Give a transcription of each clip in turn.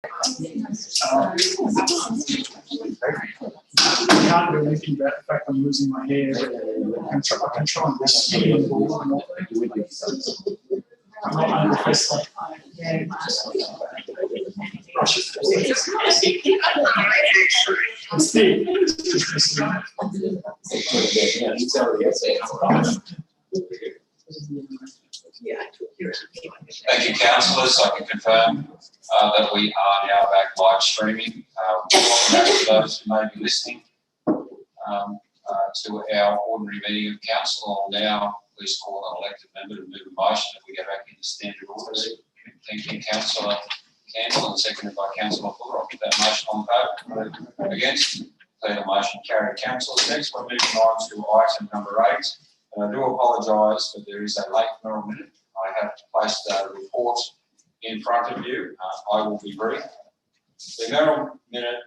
can't do anything about the fact I'm losing my hair. I can try and be skinny and bald. I'm not manifesting. Thank you, councillors. I can confirm that we are now back live streaming. For those who may be listening to our ordinary meeting of council, I'll now please call an elected member to move a motion that we go back into standard orders. Thank you, Councillor Campbell, and seconded by Councillor Fuller. I'll put that motion on the vote. Against? Declare the motion carried. Councillors, next we're moving on to item number 8. And I do apologise, but there is a late Merrill minute. I have placed a report in front of you. I will be brief. The Merrill minute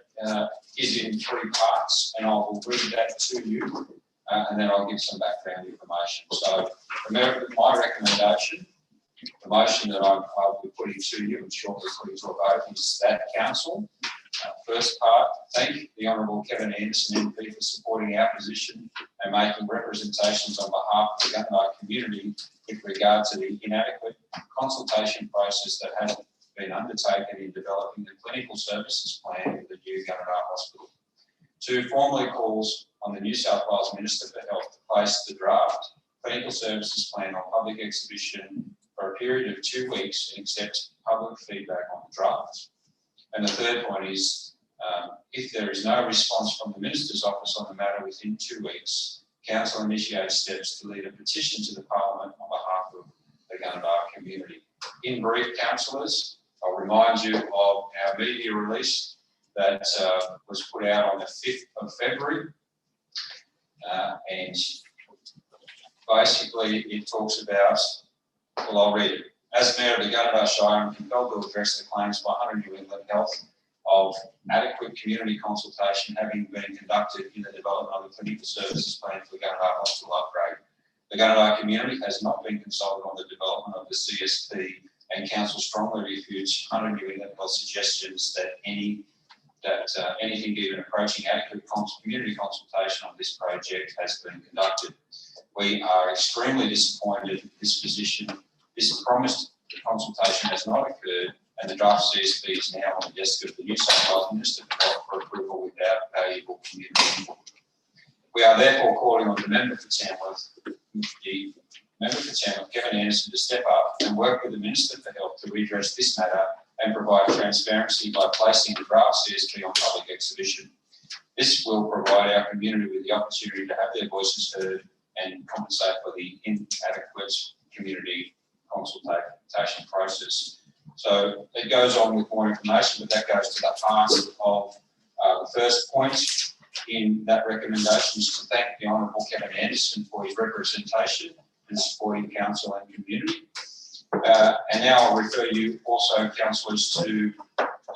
is in 3 parts, and I will read that to you, and then I'll give some background information. So, my recommendation, the motion that I'll be putting to you and shortly putting to a vote is that council. First part, thank the Honourable Kevin Anderson MP for supporting our position and making representations on behalf of the Gunnedah community with regard to the inadequate consultation process that has been undertaken in developing the clinical services plan for the new Gunnedah Hospital. 2 formally calls on the New South Wales Minister for Health to place the draft clinical services plan on public exhibition for a period of 2 weeks and accept public feedback on the draft. And the third point is, if there is no response from the Minister's office on the matter within 2 weeks, Council initiates steps to lead a petition to the Parliament on behalf of the Gunnedah community. In brief, councillors, I'll remind you of our media release that was put out on the 5th of February. And basically it talks about, well, I'll read it. As Mayor of the Gunnedah Shire, I'm compelled to address the claims by Hunter New England Health of adequate community consultation having been conducted in the development of the clinical services plan for the Gunnedah Hospital upgrade. The Gunnedah community has not been consulted on the development of the CSP, and Council strongly refutes Hunter New England Health suggestions that anything even approaching adequate community consultation on this project has been conducted. We are extremely disappointed this promised consultation has not occurred, and the draft CSP is now on the desk of the New South Wales Minister for approval without valuable community input. We are therefore calling on the member for Tamworth, Kevin Anderson, to step up and work with the Minister for Health to redress this matter and provide transparency by placing the draft CSP on public exhibition. This will provide our community with the opportunity to have their voices heard and compensate for the inadequate community consultation process. So it goes on with more information, but that goes to the heart of the first point in that recommendation, is to thank the Honourable Kevin Anderson for his representation and supporting council and community. And now I'll refer you also, councillors, to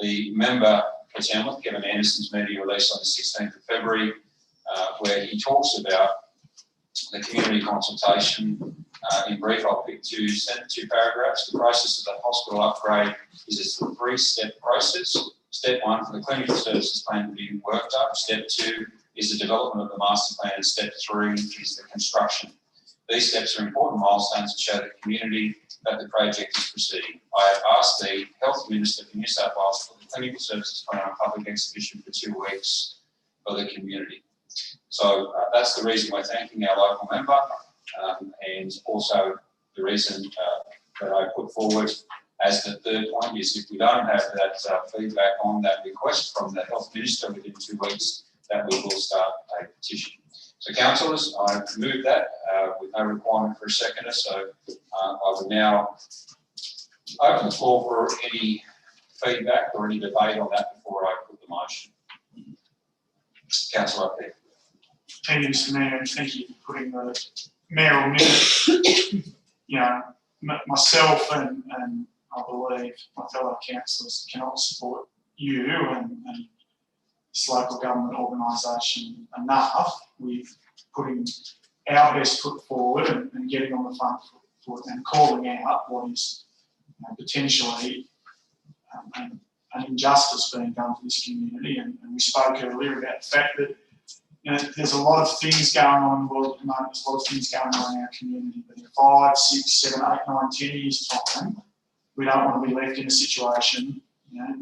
the member for Tamworth, Kevin Anderson's media release on the 16th of February, where he talks about the community consultation. In brief, I'll pick 2 paragraphs. The process of the hospital upgrade is a 3-step process. Step 1 for the clinical services plan to be worked up. Step 2 is the development of the master plan, and step 3 is the construction. These steps are important milestones to show the community that the project is proceeding. I have asked the Health Minister for New South Wales to put the clinical services plan on public exhibition for 2 weeks for the community. So that's the reason we're thanking our local member, and also the reason that I put forward as the third point is, if we don't have that feedback on that request from the Health Minister within 2 weeks, that we will start a petition. So councillors, I move that with no requirement for a seconder. So I would now open the floor for any feedback or any debate on that before I put the motion. Councillor up there. Thank you, Mr. Mayor, and thank you for putting the mayoral minute. You know, myself and I believe my fellow councillors cannot support you and this local government organisation enough with putting our best foot forward and getting on the front foot and calling out what is potentially a an injustice being done to this community. And we spoke earlier about the fact that there's a lot of things going on in the world at the moment. There's a lot of things going on in our community. But in 5, 6, 7, 8, 9, 10 years' time, we don't want to be left in a situation,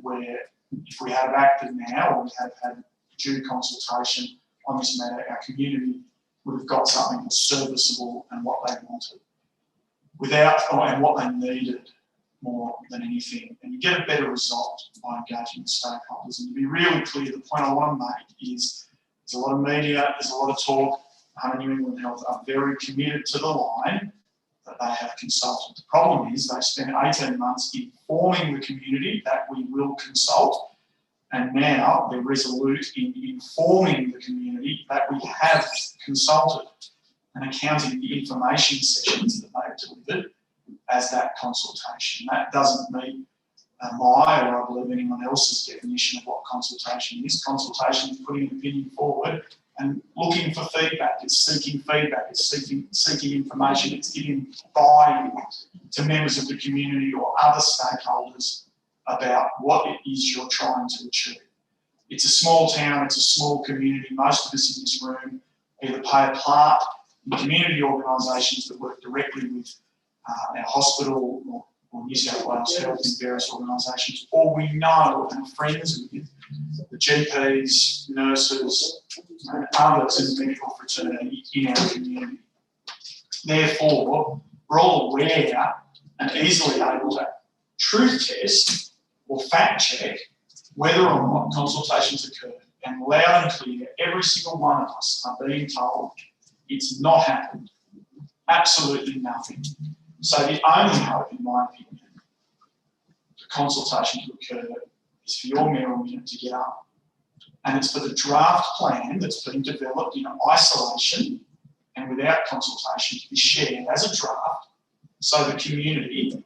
where if we had acted now or we had had due consultation on this matter, our community would have got something that's serviceable and what they wanted, and what they needed more than anything. And you get a better result by engaging with stakeholders. And to be really clear, the point I want to make is there's a lot of media, there's a lot of talk. New England Health are very committed to the line that they have consulted. The problem is they spent 18 months informing the community that we will consult, and now they're resolute in informing the community that we have consulted and accounting the information sessions that they've delivered as that consultation. That doesn't meet my, or I believe anyone else's, definition of what consultation is. Consultation is putting an opinion forward and looking for feedback. It's seeking feedback. It's seeking information. It's giving buy-in to members of the community or other stakeholders about what it is you're trying to achieve. It's a small town. It's a small community. Most of us in this room either play a part in community organisations that work directly with our hospital or New South Wales Health and various organisations, or we know and are friends with the GPs, nurses, and others in the medical fraternity in our community. Therefore, we're all aware and easily able to truth test or fact check whether or not consultations occurred. And loud and clear, every single one of us are being told it's not happened. Absolutely nothing. So the only hope, in my opinion, for consultation to occur is for your mayoral minute to get up. And it's for the draft plan that's been developed in isolation and without consultation to be shared as a draft, so the community,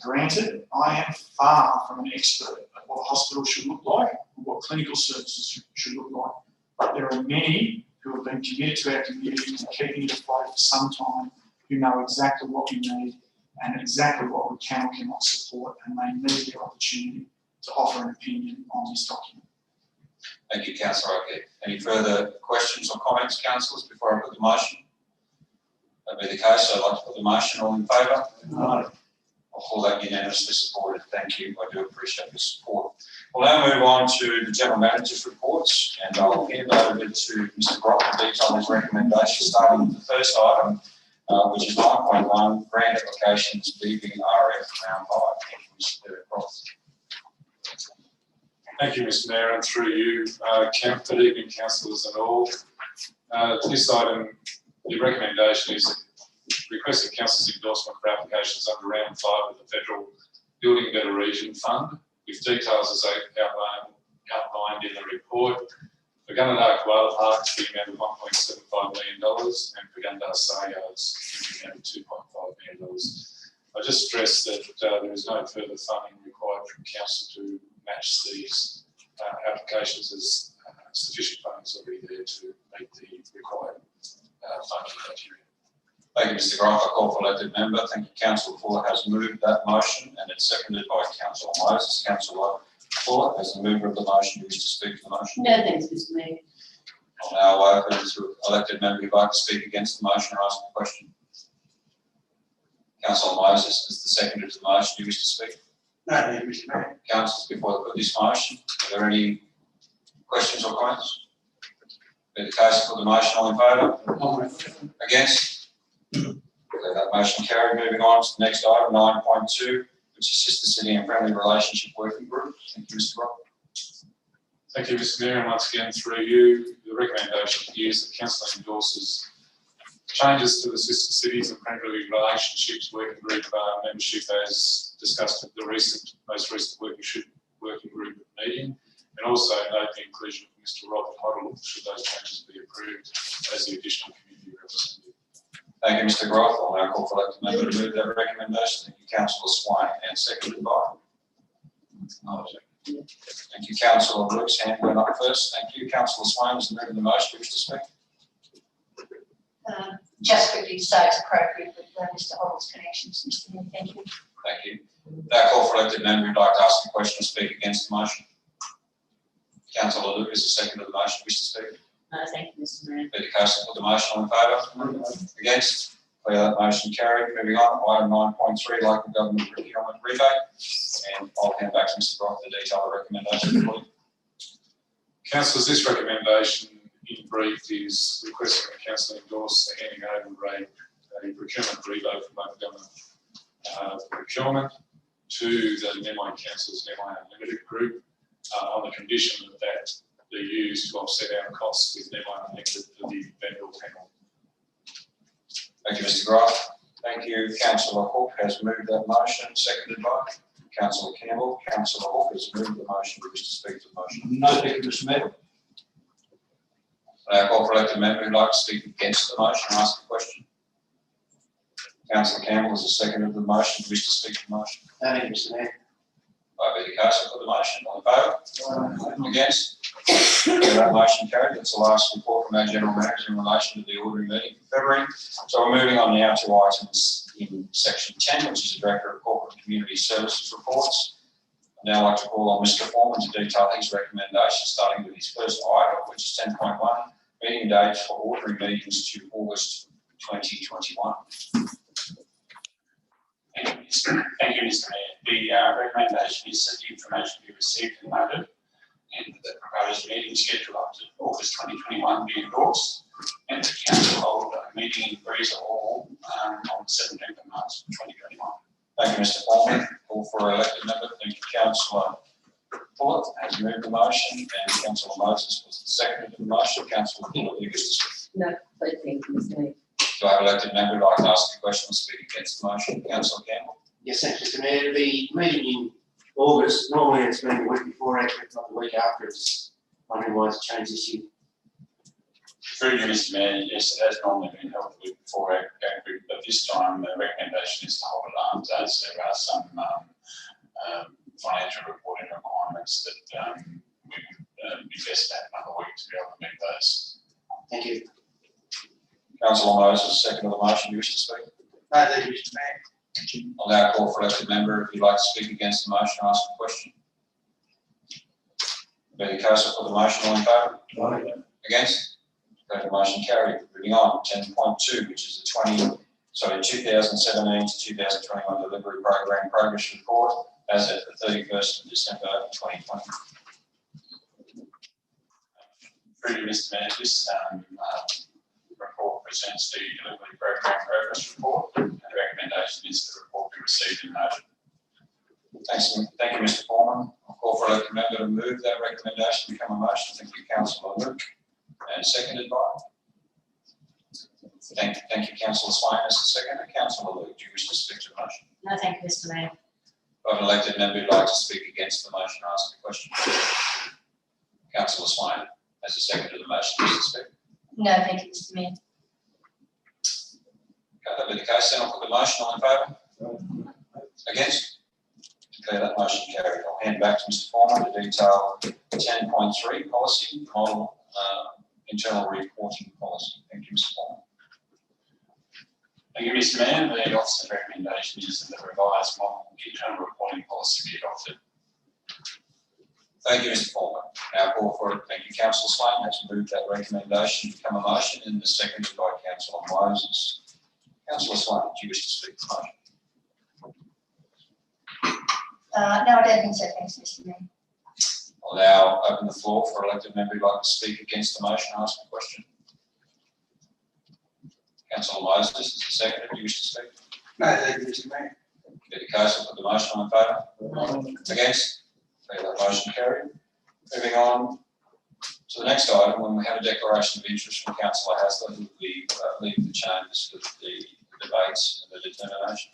granted, I am far from an expert at what a hospital should look like or what clinical services should look like. But there are many who have been committed to our community and keeping it afloat for some time, who know exactly what we need and exactly what we can or cannot support, and they need the opportunity to offer an opinion on this document. Thank you, Councillor O'Keefe. Any further questions or comments, councillors, before I put the motion? That be the case, I'd like to put the motion. All in favour? No. I'll call that unanimously supported. Thank you. I do appreciate your support. We'll now move on to the General Manager's reports, and I'll hand over to Mr. Brock to detail his recommendations, starting with the first item, which is 9.1, grant applications leaving RF round 5. Thank you, Mr. Brock. Thank you, Mr. Mayor, and through you, good evening, councillors and all. This item, the recommendation is requesting council's endorsement for applications under round 5 of the Federal Building Better Region Fund, with details as outlined in the report. For Gunnedah Koala Park, the amount of $1.75 million, and for Gunnedah Sayards, the amount of $2.5 million. I just stress that there is no further funding required from council to match these applications, as sufficient funding is already there to meet the required funding criteria. Thank you, Mr. Groff. I call for elected member. Thank you. Councillor Fuller has moved that motion, and it's seconded by Councillor Moses. Councillor Fuller, as the mover of the motion, do you wish to speak to the motion? No, thanks, Mr. Mayor. I'll now open to elected member who'd like to speak against the motion or ask a question. Councillor Moses is the seconder to the motion. Do you wish to speak? No, thank you, Mr. Mayor. Councillors, before I put this motion, are there any questions or comments? Be the case, put the motion. All in favour? Against? Okay, that motion carried. Moving on to the next item, 9.2, which is Sister City and Friendly Relationship Working Group. Thank you, Mr. Rock. Thank you, Mr. Mayor, and once again through you, the recommendation here is that council endorses changes to the Sister Cities and Friendly Relationships Working Group membership as discussed at the most recent working group meeting, and also note the inclusion of Mr. Robert Hoddle should those changes be approved as the additional community representative. Thank you, Mr. Groff. I'll now call for elected member to move that recommendation. Thank you, Councillor Swain, and seconded by. Thank you, Councillor Brooks. Hand went up first. Thank you, Councillor Swain is moving the motion. Wish to speak? Just quickly, so it's appropriate with Mr. Hoddle's connections, Mr. Mayor. Thank you. Thank you. Now call for elected member who'd like to ask a question or speak against the motion. Councillor Luke is the second of the motion. Wish to speak? No, thank you, Mr. Mayor. Be the case, I'll put the motion on in favour. Against? Declare that motion carried. Moving on, item 9.3, local government procurement rebate. And I'll hand back to Mr. Brock to detail the recommendation for you. Councillors, this recommendation in brief is requesting the council endorse the handing over a procurement rebate from local government procurement to the Nemo Council's Nemo Unlimited Group on the condition that they used to offset our costs with Nemo Unlimited for the vendor panel. Thank you, Mr. Graf. Thank you. Councillor Hook has moved that motion, seconded by Councillor Campbell. Councillor Hook has moved the motion. Wish to speak to the motion? No, thank you, Mr. Mayor. Now call for elected member who'd like to speak against the motion and ask a question. Councillor Campbell is the second of the motion. Wish to speak to the motion? No, thank you, Mr. Mayor. By the case, I'll put the motion on in favour. Against? Declare that motion carried. That's the last report from our general manager in relation to the ordinary meeting in February. So we're moving on now to items in section 10, which is the Director of Corporate and Community Services reports. I'd now like to call on Mr. Foreman to detail his recommendations, starting with his first item, which is 10.1, meeting dates for ordinary meetings to August 2021. Thank you, Mr. Mayor. The recommendation is that the information be received and noted, and the proposed meeting schedule up to August 2021 be endorsed, and the council hold a meeting in Breeza Hall on the 17th of March 2021. Thank you, Mr. Foreman. Call for elected member. Thank you, Councillor Bullock has moved the motion, and Councillor Moses was the second of the motion. Councillor Bullock, you wish to speak? No, please, thank you, Mr. Mayor. Do I have elected member who'd like to ask a question or speak against the motion? Councillor Campbell. Yes, thanks, Mr. Mayor. The meeting in August, normally it's been the week before, actually, not the week after. It's wondering why it's changed this year. Through you, Mr. Mayor, yes, it has normally been held the week before our group, but this time the recommendation is to hold it after, as there are some financial reporting requirements that we would be best to have another week to be able to meet those. Thank you. Councillor Moses, second of the motion. You wish to speak? No, thank you, Mr. Mayor. I'll now call for elected member. If you'd like to speak against the motion, ask a question. Be the case, I'll put the motion all in favour. Against? Declare the motion carried. Moving on, 10.2, which is the 2017 to 2021 delivery program progress report as at the 31st of December 2020. Through you, Mr. Mayor, this report presents the delivery program progress report, and the recommendation is the report be received and noted. Thank you, Mr. Foreman. I'll call for elected member to move that recommendation to become a motion. Thank you, Councillor Luke. And seconded by? Thank you, Councillor Swain as the second. Councillor Luke, do you wish to speak to the motion? No, thank you, Mr. Mayor. I have an elected member who'd like to speak against the motion, ask a question. Councillor Swain as the second of the motion, wish to speak? No, thank you, Mr. Mayor. Okay, that be the case, then I'll put the motion all in favour. Against? Declare that motion carried. I'll hand back to Mr. Foreman to detail 10.3 policy, model internal reporting policy. Thank you, Mr. Foreman. Thank you, Mr. Mayor. The officer's recommendation is that the revised model internal reporting policy be adopted. Thank you, Mr. Foreman. Now call for it. Thank you, Councillor Swain has moved that recommendation to become a motion, and the seconded by Councillor Moses. Councillor Swain, do you wish to speak to the motion? No, I don't think so, thanks, Mr. Mayor. I'll now open the floor for elected member who'd like to speak against the motion, ask a question. Councillor Moses is the second. Do you wish to speak? No, thank you, Mr. Mayor. Be the case, I'll put the motion on in favour. Against? Declare that motion carried. Moving on to the next item, when we have a declaration of interest from Councillor Hasler, who will be leading the chambers with the debates and the determination.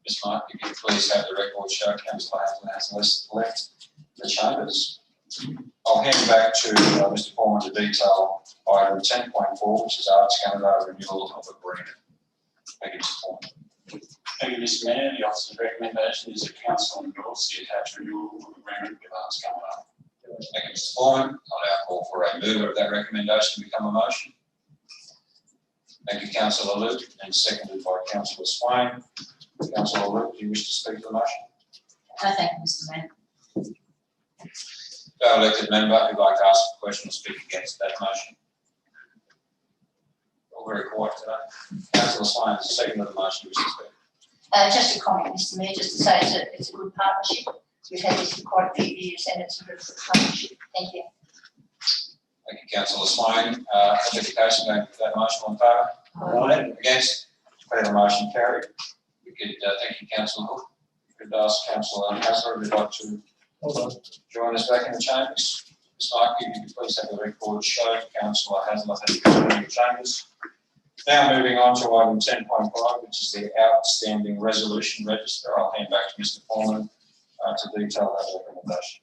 Ms. Mark, if you please have the record show Councillor Hasler has left the chambers. I'll hand back to Mr. Foreman to detail item 10.4, which is Arts Canada renewal of agreement. Thank you, Mr. Foreman. Thank you, Mr. Mayor. The officer's recommendation is that council endorse the attached renewal agreement with Arts Canada. Thank you, Mr. Foreman. I'll now call for a mover of that recommendation to become a motion. Thank you, Councillor Luke, and seconded by Councillor Swain. Councillor Luke, do you wish to speak to the motion? No, thank you, Mr Mayor. No elected member who'd like to ask a question or speak against that motion? All very quiet today. Councillor Swain is the second of the motion. Just a comment, Mr Mayor, just to say it's a good partnership. We've had this for quite a few years and it's a good partnership. Thank you. Thank you, Councillor Swain. Education, going for that motion, on favour? Against? Declare the motion carried. We could, thank you, Councillor Hook. We could ask Councillor Hasler if you'd like to join us back in the chambers. Ms Markey, if you could please have the record show Councillor Hasler has joined the chambers. Now moving on to item 10.5, which is the outstanding resolution register. I'll hand back to Mr Foreman to detail that recommendation.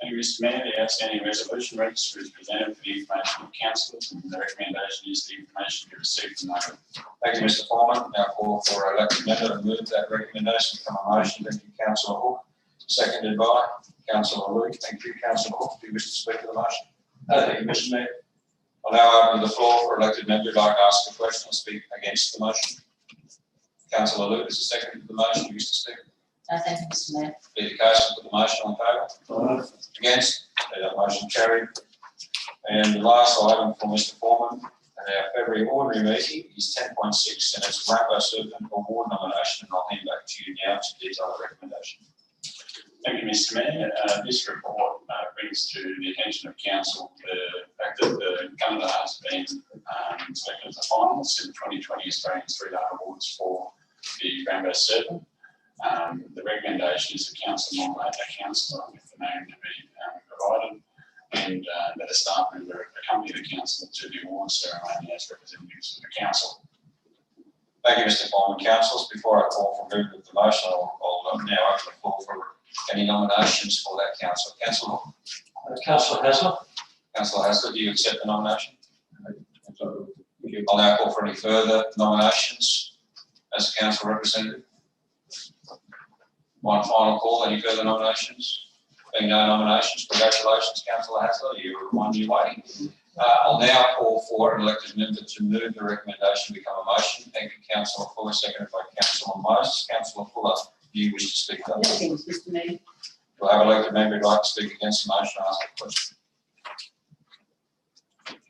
Thank you, Mr Mayor. The outstanding resolution register is presented for the information of councillors, and the recommendation is the information be received and noted. Thank you, Mr Foreman. Now call for elected member to move that recommendation become a motion. Thank you, Councillor Hook. Seconded by Councillor Luke. Thank you, Councillor Hook. Do you wish to speak to the motion? Thank you, Mr Mayor. I'll now open the floor for elected member who'd like to ask a question or speak against the motion. Councillor Luke is the second to the motion. Do you wish to speak? No, thank you, Mr Mayor. Be the case, put the motion on favour. Against? That motion carried. And the last item for Mr Foreman at our February ordinary meeting is 10.6, and it's Rainbow Serpent Award nomination. And I'll hand back to you now to detail the recommendation. Thank you, Mr Mayor. This report brings to the attention of council the fact that the Gunnedah has been selected as the finalists in the 2020 Australian Street Art Awards for the Rainbow Serpent. The recommendation is that council nominate a councillor with the name to be provided, and that a staff member accompany the council to the awards ceremony as representatives of the council. Thank you, Mr Foreman. Councillors, before I call for movement of the motion, I'll now open the floor for any nominations for that council. Councillor Hook. Councillor Hasler. Councillor Hasler, do you accept the nomination? I'll now call for any further nominations as a council representative. One final call, any further nominations? Being no nominations, congratulations, Councillor Hasler, you're one year waiting. I'll now call for an elected member to move the recommendation become a motion. Thank you, Councillor Fuller, seconded by Councillor Moses. Councillor Fuller, do you wish to speak to that? No, thanks, Mr Mayor. Do I have an elected member who'd like to speak against the motion and ask a question?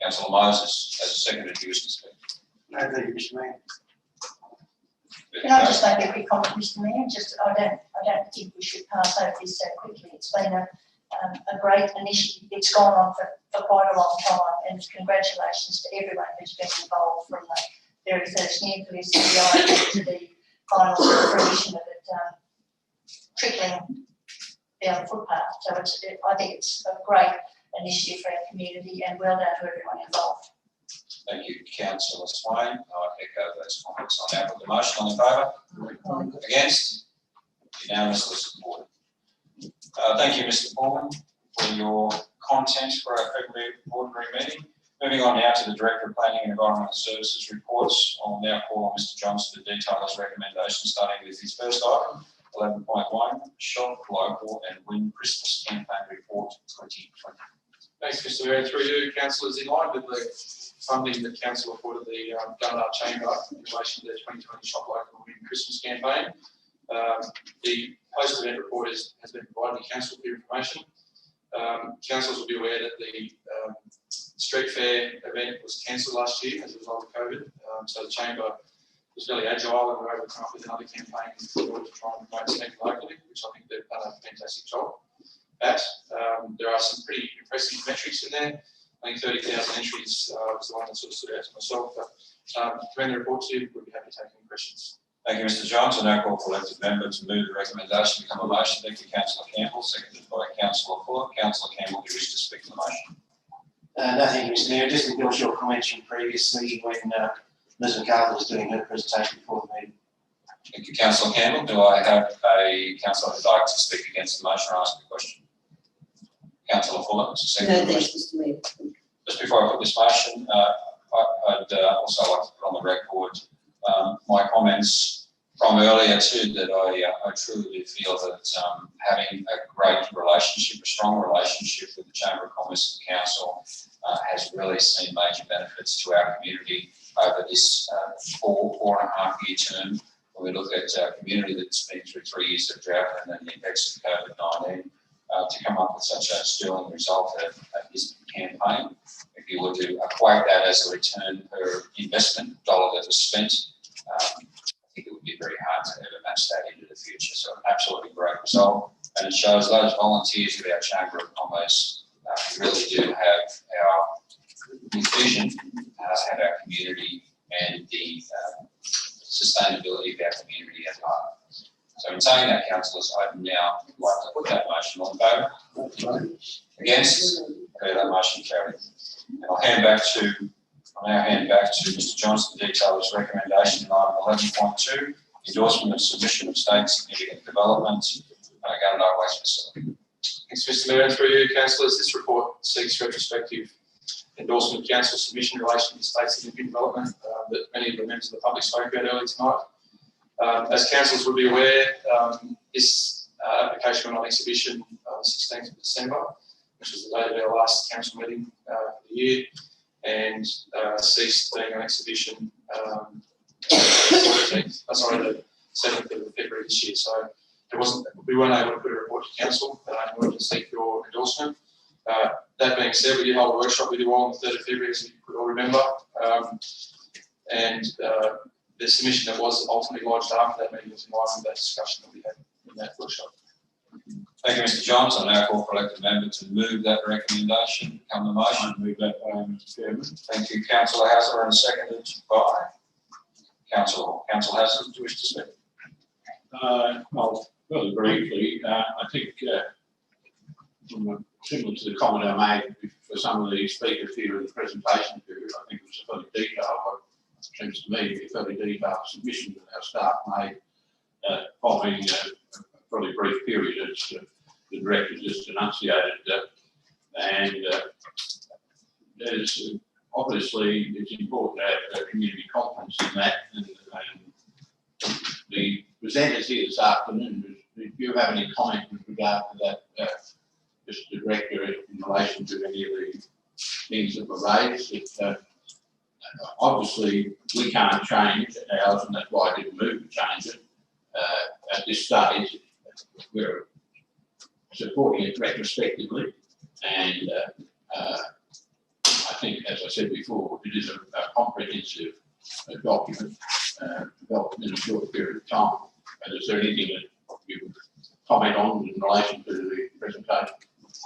Councillor Moses, as a secretary, do you wish to speak? No, thank you, Mr Mayor. Can I just make a quick comment, Mr Mayor? Just, I don't think we should pass over this so quickly. It's been a great initiative. It's gone on for quite a long time, and congratulations to everyone who's been involved, from the very first nucleus to the idea to the final fruition of it trickling down the footpath. So I think it's a great initiative for our community, and well done to everyone involved. Thank you, Councillor Swain. I echo those comments. I'll now put the motion on in favour. Against? Unanimously supported. Thank you, Mr Foreman, for your content for our February ordinary meeting. Moving on now to the Director of Planning and Environmental Services reports. I'll now call on Mr Johnson to detail his recommendation, starting with his first item, 11.1, Shop, Local and Win Christmas Campaign Report 2020. Thanks, Mr Mayor. Through you, councillors, in line with the funding that council afforded the Gunnedah Chamber in relation to the 2020 Shop Local Win Christmas campaign. The post-event report has been provided to council for your information. Councillors will be aware that the street fair event was cancelled last year as a result of COVID. So the chamber was fairly agile and were able to come up with another campaign in order to try and promote spending locally, which I think they've done a fantastic job at. There are some pretty impressive metrics in there. I think 30,000 entries was the one that sort of stood out to myself. But to commend the report to you, we'll be happy to take any questions. Thank you, Mr Johnson. Now call for elected member to move the recommendation become a motion. Thank you, Councillor Campbell, seconded by Councillor Fuller. Councillor Campbell, do you wish to speak to the motion? No, thank you, Mr Mayor. Just to endorse your comments from previously when Ms McCarthy was doing her presentation before the meeting. Thank you, Councillor Campbell. Do I have a councillor who'd like to speak against the motion or ask a question? Councillor Fuller, No, thanks, Mr Mayor. Just before I put this motion, I'd also like to put on the record my comments from earlier too, that I truly feel that having a great relationship, a strong relationship with the Chamber of Commerce and Council has really seen major benefits to our community over this 4.5 year term when we look at our community that's been through 3 years of drought and then the effects of COVID-19, to come up with such a sterling result at this campaign. If you were to equate that as a return per investment dollar that was spent, I think it would be very hard to ever match that into the future. So an absolutely great result. And it shows those volunteers of our Chamber of Commerce really do have our vision, have our community and the sustainability of our community at heart. So in saying that, councillors, I'd now like to put that motion on favour. Against? Okay, that motion carried. And I'll now hand back to Mr. Johnson to detail his recommendation in item 11.2, endorsement of submission of state significant development, Gunnedah Waste Facility. Thanks, Mr. Mayor. And through you, councillors, this report seeks retrospective endorsement of council submission in relation to state significant development that many of the members of the public spoke about earlier tonight. As councillors would be aware, this application went on exhibition on the 16th of December, which was the date of our last council meeting for the year, and ceased being on exhibition the 7th of February this year. So we weren't able to put a report to council in order to seek your endorsement. That being said, we did hold a workshop with you all on the 3rd of February, as you could all remember, and the submission that was ultimately lodged after that meeting was in line with that discussion that we had in that workshop. Thank you, Mr. Johns. I now call for elected member to move that recommendation. Come the motion. Move that way, Mr. Chairman. Thank you, Councillor Hassler, and seconded by Councillor Hassler. Do you wish to speak? Well, very briefly, I think similar to the comment I made for some of the speakers here in the presentation period, I think it was a fairly detailed, seems to me, a fairly detailed submission that our staff made following a fairly brief period as the director just enunciated. And there's obviously it's important to have community confidence in that. And the presenters here this afternoon, do you have any comment with regard to that, Mr. Director, in relation to any of the things that were raised? Obviously, we can't change ours, and that's why I didn't move to change it at this stage. We're supporting it retrospectively, and I think, as I said before, it is a comprehensive document developed in a short period of time. And is there anything that you would comment on in relation to the presentation?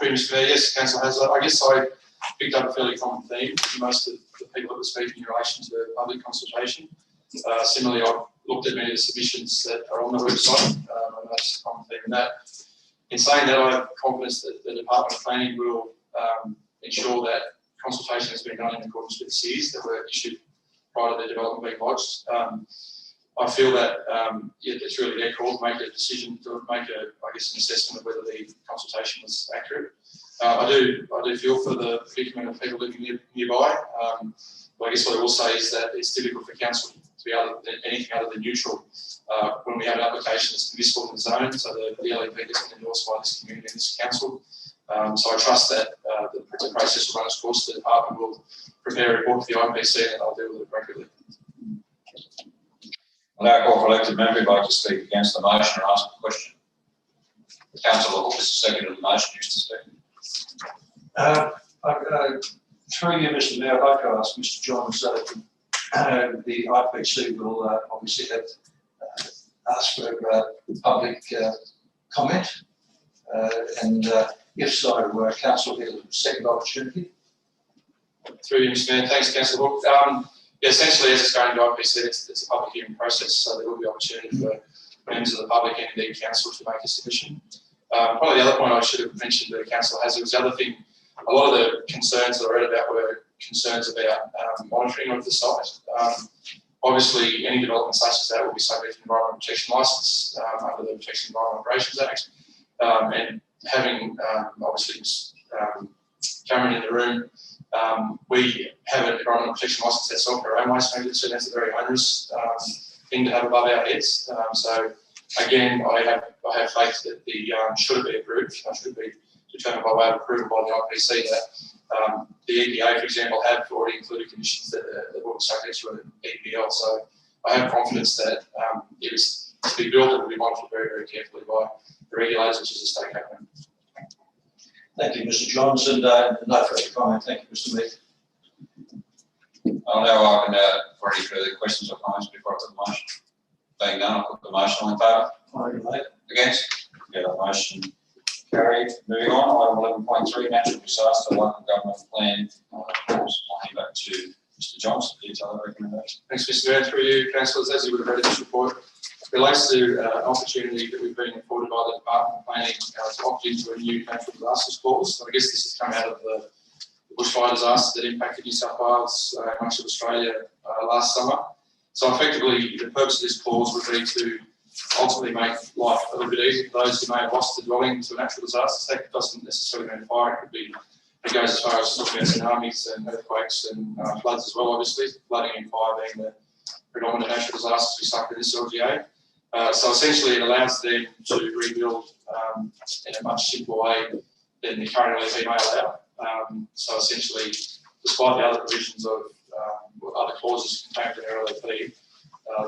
Mr. Mayor, yes, Councillor Hassler. I guess I picked up a fairly common theme for most of the people that were speaking in relation to the public consultation. Similarly, I've looked at many of the submissions that are on the website, and that's a common theme in that. In saying that, I have confidence that the Department of Planning will ensure that consultation has been done in accordance with the CIS that were issued prior to the development being lodged. I feel that it's really their call to make a decision, to make an assessment of whether the consultation was accurate. I do feel for the predicament of people living nearby. But I guess what I will say is that it's difficult for council to be anything other than neutral when we have an application that's divisible in the zone. So the LEP gets endorsed by this community and this council. So I trust that the process will run its course. The department will prepare a report to the IPC and they'll deal with it appropriately. I now call for elected member who'd like to speak against the motion or ask a question. Councillor Hook is the second of the motion. Used to speak. Through you, Mr. Mayor, I'd like to ask Mr. Johns that the IPC will obviously have asked for public comment, and if so, council will get a second opportunity. Through you, Mr. Mayor. Thanks, Councillor Hook. Essentially, as it's going to IPC, it's a public hearing process, so there will be opportunity for members of the public and indeed council to make a submission. Probably the other point I should have mentioned to Councillor Hassler was the other thing. A lot of the concerns that I read about were concerns about monitoring of the site. Obviously, any development such as that will be subject to environmental protection licence under the Protection Environment Operations Act. And having obviously Cameron in the room, we have an environmental protection licence ourselves for our own waste management, so that's a very onerous thing to have above our heads. So again, I have faith that should it be approved, should it be determined by way of approval by the IPC, that the EPA, for example, have already included conditions that will be subject to an EPL. So I have confidence that if it's to be built, it will be monitored very, very carefully by the regulators, which is the state government. Thank you, Mr. Johns, and no further comment. Thank you, Mr. Mead. I'll now open for any further questions or comments before I put the motion. Being none, I'll put the motion in favour. Against? Yeah, the motion carried. Moving on, item 11.3, natural disaster local government plan. I'll hand back to Mr. Johns to detail the recommendation. Thanks, Mr. Mayor. Through you, councillors, as you would have read in this report, it relates to an opportunity that we've been afforded by the Department of Planning to opt into a new natural disasters clause. So I guess this has come out of the bushfire disaster that impacted New South Wales, much of Australia last summer. So effectively, the purpose of this clause would be to ultimately make life a little bit easier for those who may have lost a dwelling to a natural disaster. That doesn't necessarily mean fire. It could be, it goes as far as talking about tsunamis and earthquakes and floods as well, obviously. Flooding and fire being the predominant natural disasters we suffer in this LGA. So essentially it allows them to rebuild in a much simpler way than the current LEP may allow. So essentially, despite the other provisions of other clauses contained in their LEP,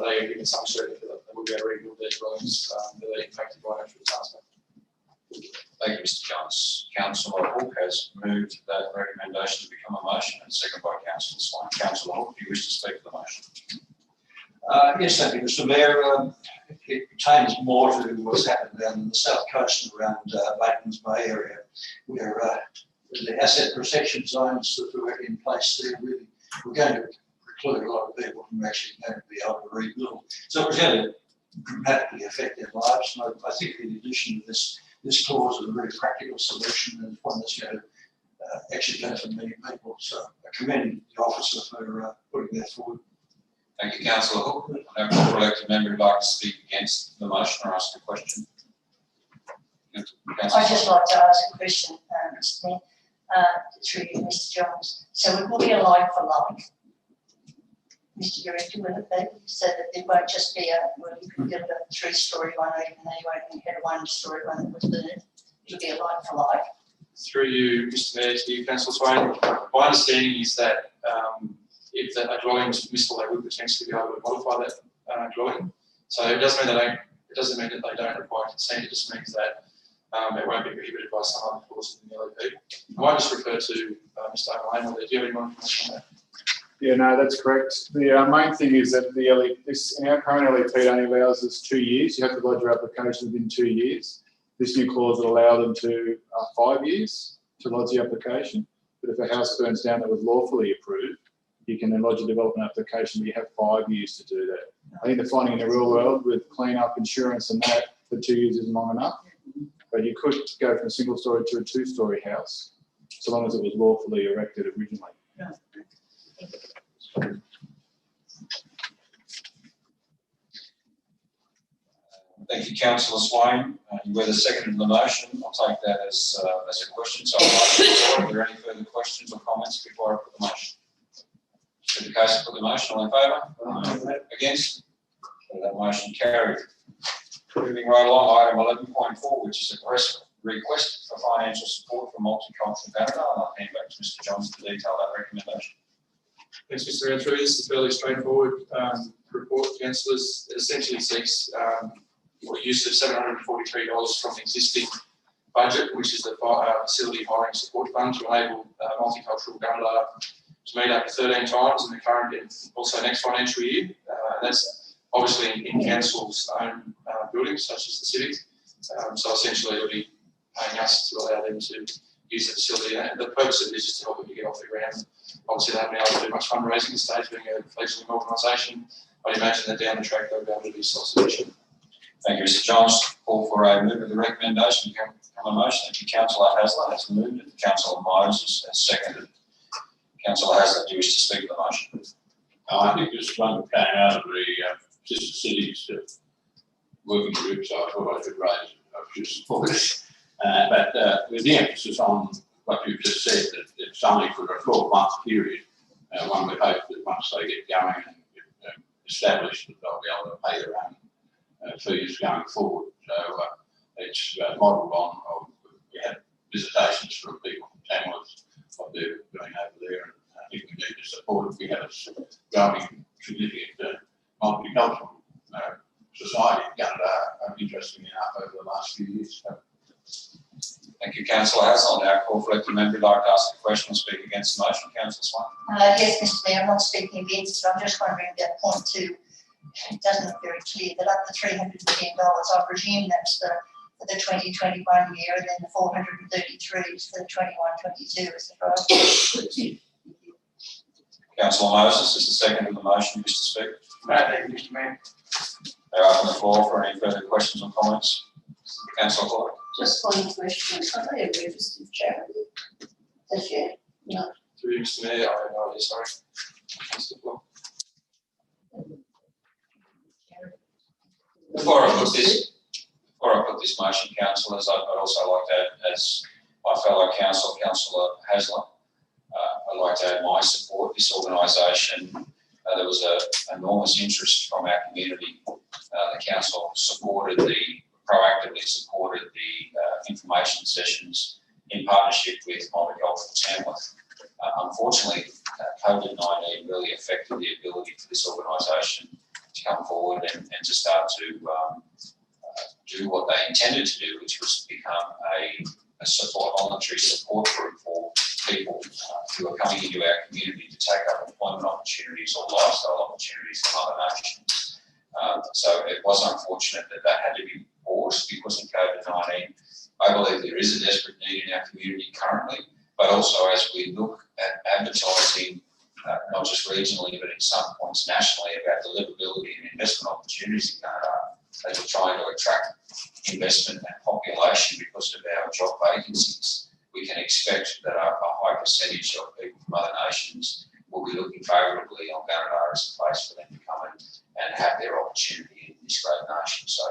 they are given some certainty that they will be able to rebuild their dwellings that are impacted by natural disaster. Thank you, Mr. Johns. Councillor Hook has moved that recommendation to become a motion and seconded by Councillor Swan. Councillor Hook, do you wish to speak to the motion? Yes, thank you, Mr. Mayor. It pertains more to what's happened down in the south coast and around Batemans Bay area, where the asset protection zones that were in place there really were going to preclude a lot of people from actually going to be able to rebuild. So it was going to dramatically affect their lives. And I think the addition of this clause is a very practical solution and one that's going to actually benefit many people. So I commend the officer for putting that forward. Thank you, Councillor Hook. I have a elected member who'd like to speak against the motion or ask a question. I'd just like to ask a question, Mr. Mayor, through you, Mr. Johns. So it will be a like for like, Mr. Director, will it be? So that it won't just be well, you can build a 3-storey one, even though you won't get a 1-storey one that was burned. It'll be a like for like. Through you, Mr. Mayor, to you, Councillor Swain, my understanding is that if a dwelling was permissible, they would potentially be able to modify that dwelling. So it doesn't mean it doesn't mean that they don't require consent. It just means that it won't be prohibited by some other clause in the LEP. I might just refer to Mr. O'Malley. Do you have any more information on that? Yeah, no, that's correct. The main thing is that the in our current LEP only allows us 2 years. You have to lodge your application within 2 years. This new clause will allow them to 5 years to lodge the application. But if a house burns down that was lawfully approved, you can then lodge a development application, but you have 5 years to do that. I think the finding in the real world with clean-up insurance and that for 2 years isn't long enough. But you could go from a single-storey to a 2-storey house, so long as it was lawfully erected originally. Yeah. Thank you, Councillor Swain. You were the second in the motion. I'll take that as a question. So are there any further questions or comments before I put the motion? In the case, I put the motion. All in favour? Against? So that motion carried. Moving right along, item 11.4, which is a request for financial support for Multicultural Canada. I'll hand back to Mr. Johns to detail that recommendation. Thanks, Mr. Mayor. This is a fairly straightforward report, councillors. It essentially seeks use of $743 from the existing budget, which is the facility hiring support fund, to enable Multicultural Canada to meet up to 13 times in the current and also next financial year. That's obviously in council's own buildings, such as the civic. So essentially, it'll be paying us to allow them to use the facility. And the purpose of it is just to help them to get off the ground. Obviously, they haven't been able to do much fundraising at this stage, being a fledgling organisation. I'd imagine that down the track they'll be able to be self-sufficient. Thank you, Mr. Johns. Call for a move of the recommendation. Come a motion. Thank you, Councillor Hasler has moved it. Councillor Moses has seconded. Councillor Hasler, do you wish to speak to the motion? I think this one came out of the sister cities working group, so I thought I should raise it. I should support it. But with the emphasis on what you've just said, that it's only for a 12-month period, one would hope that once they get going and get established, that they'll be able to pay their own fees going forward. So it's modelled on, we had visitations from people from Tamworth, what they're doing over there, and I think we need to support it. We have a growing significant multicultural Councillor Haslett. Now call for elected member who'd like to ask a question or speak against the motion. Councillor Swan. Yes, Mr Mayor, I'm not speaking against it, I'm just wondering about point 2. It doesn't look very clear, that up to $310, I presume that's for the 2021 year, and then the 433 is for the 21-22, is that right? Councillor Moses is the second of the motion. Mr. Speaker. Thank you, Mr Mayor. They're open the floor for any further questions or comments. Councillor Clark. Just one question, are they a registered charity? This year? No. Through you, Mr Mayor, I have no idea, sorry. Councillor Clark. Before I put this motion, councillors, I'd also like to add, as my fellow Councillor Haslett, I'd like to add my support. This organisation, there was an enormous interest from our community. The council proactively supported the information sessions in partnership with Multicultural Tamworth. Unfortunately, COVID-19 really affected the ability for this organisation to come forward and to start to do what they intended to do, which was become a voluntary support group for people who are coming into our community to take up employment opportunities or lifestyle opportunities from other nations. So it was unfortunate that had to be paused because of COVID-19. I believe there is a desperate need in our community currently, but also as we look at advertising, not just regionally, but in some points nationally, about deliverability and investment opportunities in Canada, as we're trying to attract investment and population because of our job vacancies, we can expect that a high percentage of people from other nations will be looking favourably on Canada as a place for them to come and have their opportunity in this great nation. So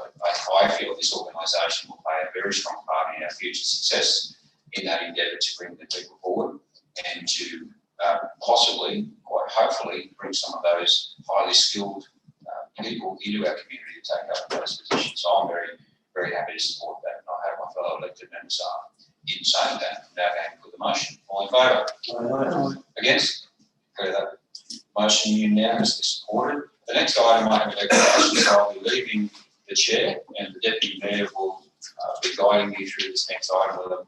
I feel this organisation will play a very strong part in our future success in that endeavour to bring the people forward and to possibly, quite hopefully, bring some of those highly skilled people into our community to take up those positions. So I'm very, very happy to support that, and I hope my fellow elected members are. In saying that, I'm now going to put the motion. All in favour? Against? Okay, that motion unanimously supported. The next item I have a declaration, so I'll be leaving the chair, and the Deputy Mayor will be guiding you through this next item, 11.5.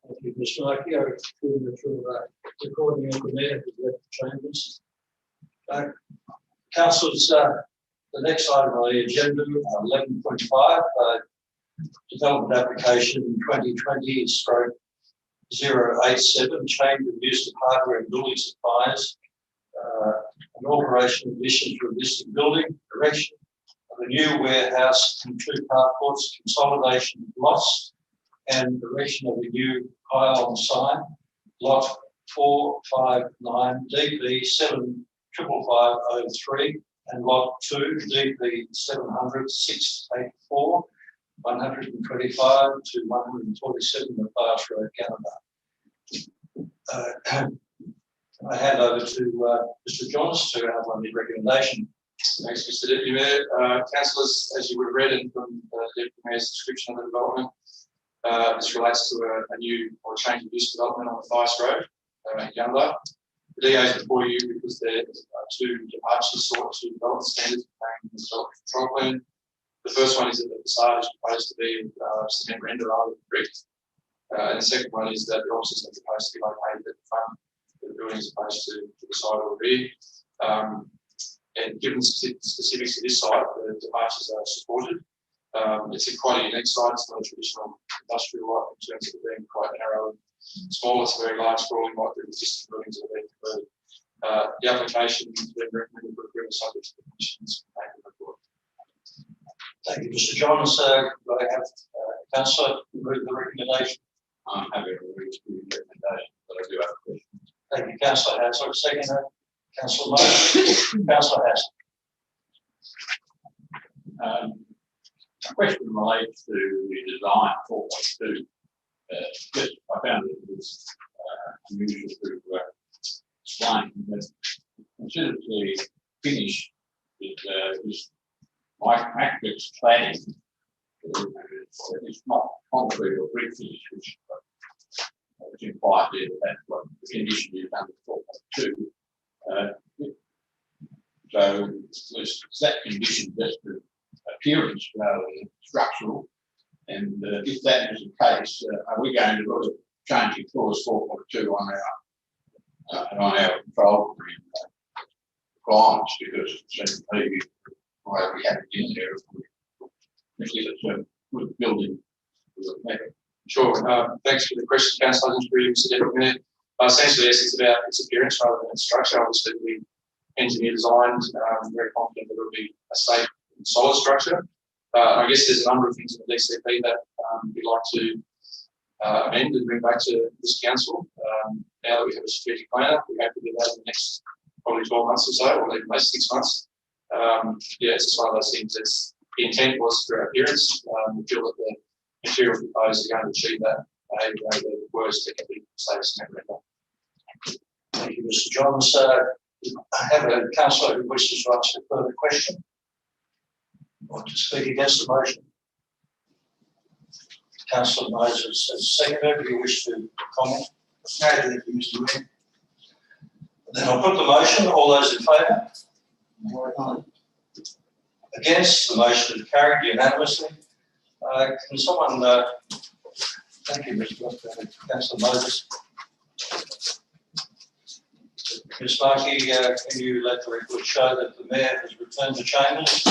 Thank you, Mr. Lucky. I recording of the mayor of the chambers. Councillors, the next item on the agenda, 11.5, development application 2020/087, change of use of hardware and building supplies, an alteration of addition to a listed building, erection of a new warehouse and 2 carports, consolidation of lots, and erection of a new pylon sign, lot 459 DP 7550503 and lot 2 DP 700 684 125 to 147 of Bass Road, Canada. I hand over to Mr. Johns to outline the recommendation. Thanks, Mr Deputy Mayor. Councillors, as you would have read in from the Deputy Mayor's description of the development, this relates to a new or change of use development on the Bass Road in Yamba. The DA is before you because there are 2 departures sought to development standards in the development control plan. The first one is that the facade is proposed to be cement render rather than brick. And the second one is that the offices are supposed to be located at the front of the building as opposed to the side or the rear. And given the specifics of this site, the departures are supported. It's quite a unique site. It's not a traditional industrial lot in terms of it being quite narrow and small. It's a very large sprawling lot with existing buildings that have been converted. The application has been recommended for approval subject to the Commission's report. Thank you, Mr. Johns. Do I have Councillor move the recommendation? I'm happy to read the recommendation, but I do have a question. Thank you, Councillor Haslett. Second, Councillor Moses. Councillor Haslett. The question relates to the design 4.2. Just I found it was unusual to explain, but consider the finish with this matrix cladding. It's not concrete or brick finish, which it's implied there that that's what the condition is under 4.2. So it's that condition just for appearance rather than structural. And if that is the case, are we going to look at changing clause 4.2 on our control requirements? Because it seems to me the way we have it in there, if it's a good building. Sure. Thanks for the question, Councillor. I didn't really consider it. Essentially, yes, it's about its appearance rather than its structure. Obviously, we engineer designed, very confident that it will be a safe and solid structure. I guess there's a number of things in the DCP that we'd like to amend and bring back to this council. Now that we have a strategic planner, we hope to do that in the next probably 12 months or so, or even at least 6 months. Yeah, it's just one of those things. The intent was for appearance. We feel that the material proposed are going to achieve that. The words that can be saved in that. Thank you, Mr. Johns. I have a councillor who wishes to ask a further question or to speak against the motion. Councillor Moses has seconded. Do you wish to comment? No, thank you, Mr. Mayor. Then I'll put the motion. All those in favour? Against? The motion is carried unanimously. Can someone, thank you, Councillor Moses. Ms. Markey, can you let the record show that the Mayor has returned to chambers?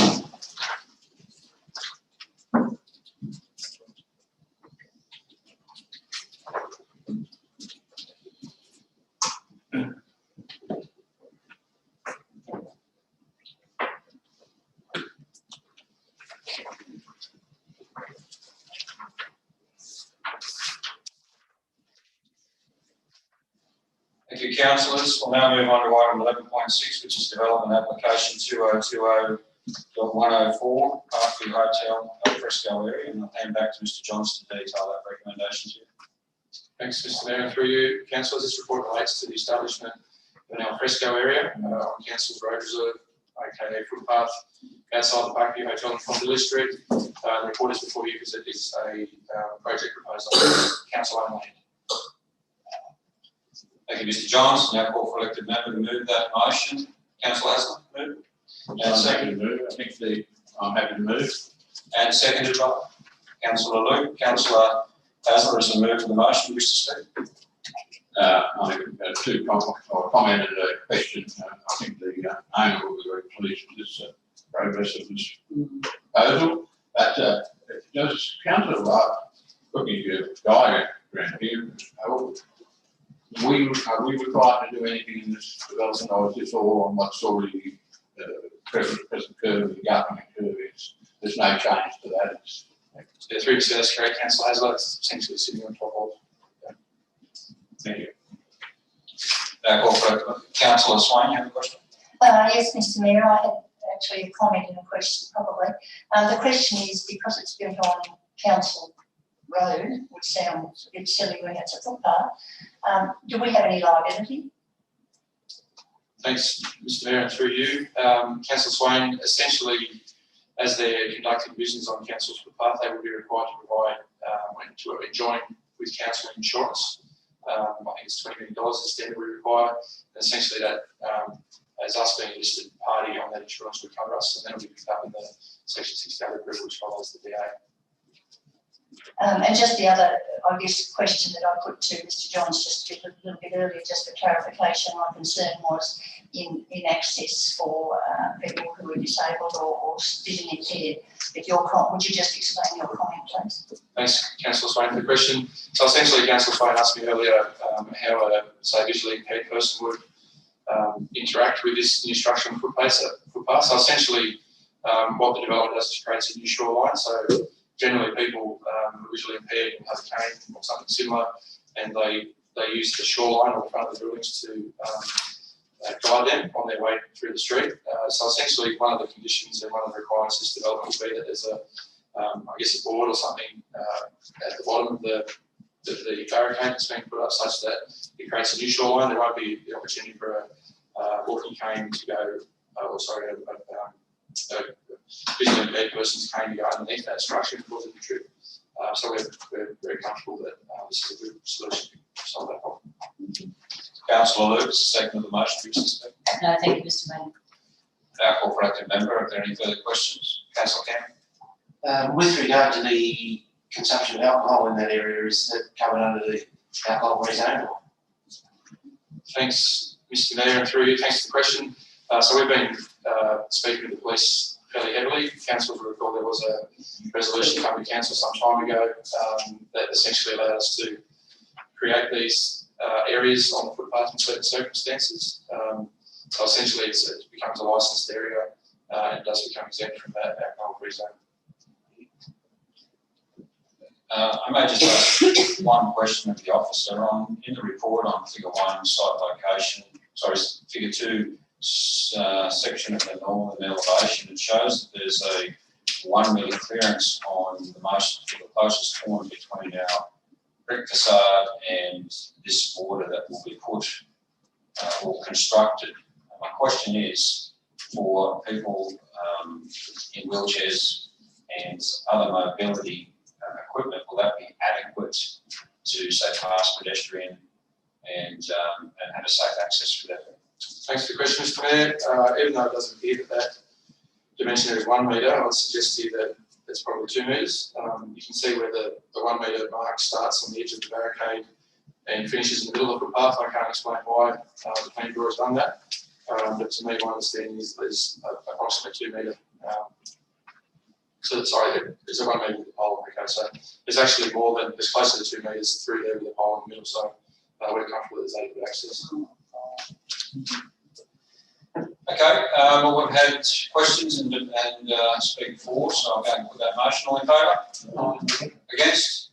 Thank you, councillors. We'll now move on to item 11.6, which is development application 2020.104, Parkview Hotel alfresco area, and I'll hand back to Mr. Johns to detail that recommendation to you. Thanks, Mr. Mayor. And through you, councillors, this report relates to the establishment of an alfresco area on Council's Road Reserve, aka footpath, outside the Parkview Hotel in Fondley Street. The report is before you because it is a project proposed on council-owned land. Thank you, Mr. Johns. Now call for elected member to move that motion. Councillor Hasler, move. And second. I'm happy to move. And seconded by Councillor Luke. Councillor Hasler has moved the motion. You wish to speak? I have two comments or comment and a question. I think the owner will be very pleased with this progress of this proposal. But does Councillor looking at your diagram here, are we required to do anything in this development, or is this all on what's already present curve, the government curve is? There's no change to that. Yeah, 3%, that's correct, Councillor Hasler. It's essentially sitting on top of. Yeah. Thank you. Now call for Councillor Swain. You have a question? Yes, Mr. Mayor, I had actually a comment and a question probably. The question is, because it's built on council road, which sounds a bit silly when it's a footpath, do we have any liability? Thanks, Mr. Mayor, and through you, Councillor Swain, essentially, as they're conducting business on council's footpath, they will be required to provide, to join with council insurance. I think it's $20 million instead we require. And essentially that, as us being a listed party on that insurance would cover us, and then it'll be picked up in the Section 68 group, which follows the DA. And just the other, I guess, question that I put to Mr. Johns just a little bit earlier, just for clarification, my concern was in access for people who are disabled or visually impaired. But would you just explain your comment, please? Thanks, Councillor Swain, for the question. So essentially, Councillor Swain asked me earlier how a, say, visually impaired person would interact with this new structure on footpath. So essentially, what the developer does is creates a new shoreline. So generally, people who are visually impaired and have a cane or something similar, and they use the shoreline or the front of the buildings to guide them on their way through the street. So essentially, one of the conditions and one of the requirements of this development will be that there's I guess a board or something at the bottom of the barricade that's being put up such that it creates a new shoreline. There won't be the opportunity for a walking cane to go, a visually impaired person's cane to go underneath that structure and cause a trip. So we're very comfortable that this is a good solution to solve Councillor Lucas, second of the motion. Do you wish to speak? No, thank you, Mr Mayor. Now call for active member. Are there any further questions? Councillor Cameron. With regard to the consumption of alcohol in that area, is that covered under the alcohol rezone? Thanks, Mr Mayor, and through you, thanks for the question. So we've been speaking with the police fairly heavily. Council will recall there was a resolution come to council some time ago that essentially allowed us to create these areas on the footpath in certain circumstances. So essentially it becomes a licensed area and does become exempt from that alcohol-free zone. I may just ask one question of the officer in the report on figure 1, site location, figure 2, section of the northern elevation. It shows that there's a 1 metre clearance on the closest corner between our brick facade and this border that will be put or constructed. My question is, for people in wheelchairs and other mobility equipment, will that be adequate to, say, pass pedestrian and have a safe access for that? Thanks for the question, Mr Mayor. Even though it doesn't appear that dimension is 1 metre, I would suggest to you that it's probably 2 metres. You can see where the 1 metre mark starts on the edge of the barricade and finishes in the middle of the path. I can't explain why the planning bureau has done that, but to me, my understanding is there's approximately 2 metre. There's a 1 metre with the pole. Okay, so there's actually more than, there's closer to 2 metres through there with the pole in the middle. So we're comfortable there's adequate access. Okay, well, we've had questions and speak for, so I'm going to put that motion. All in favour? Against?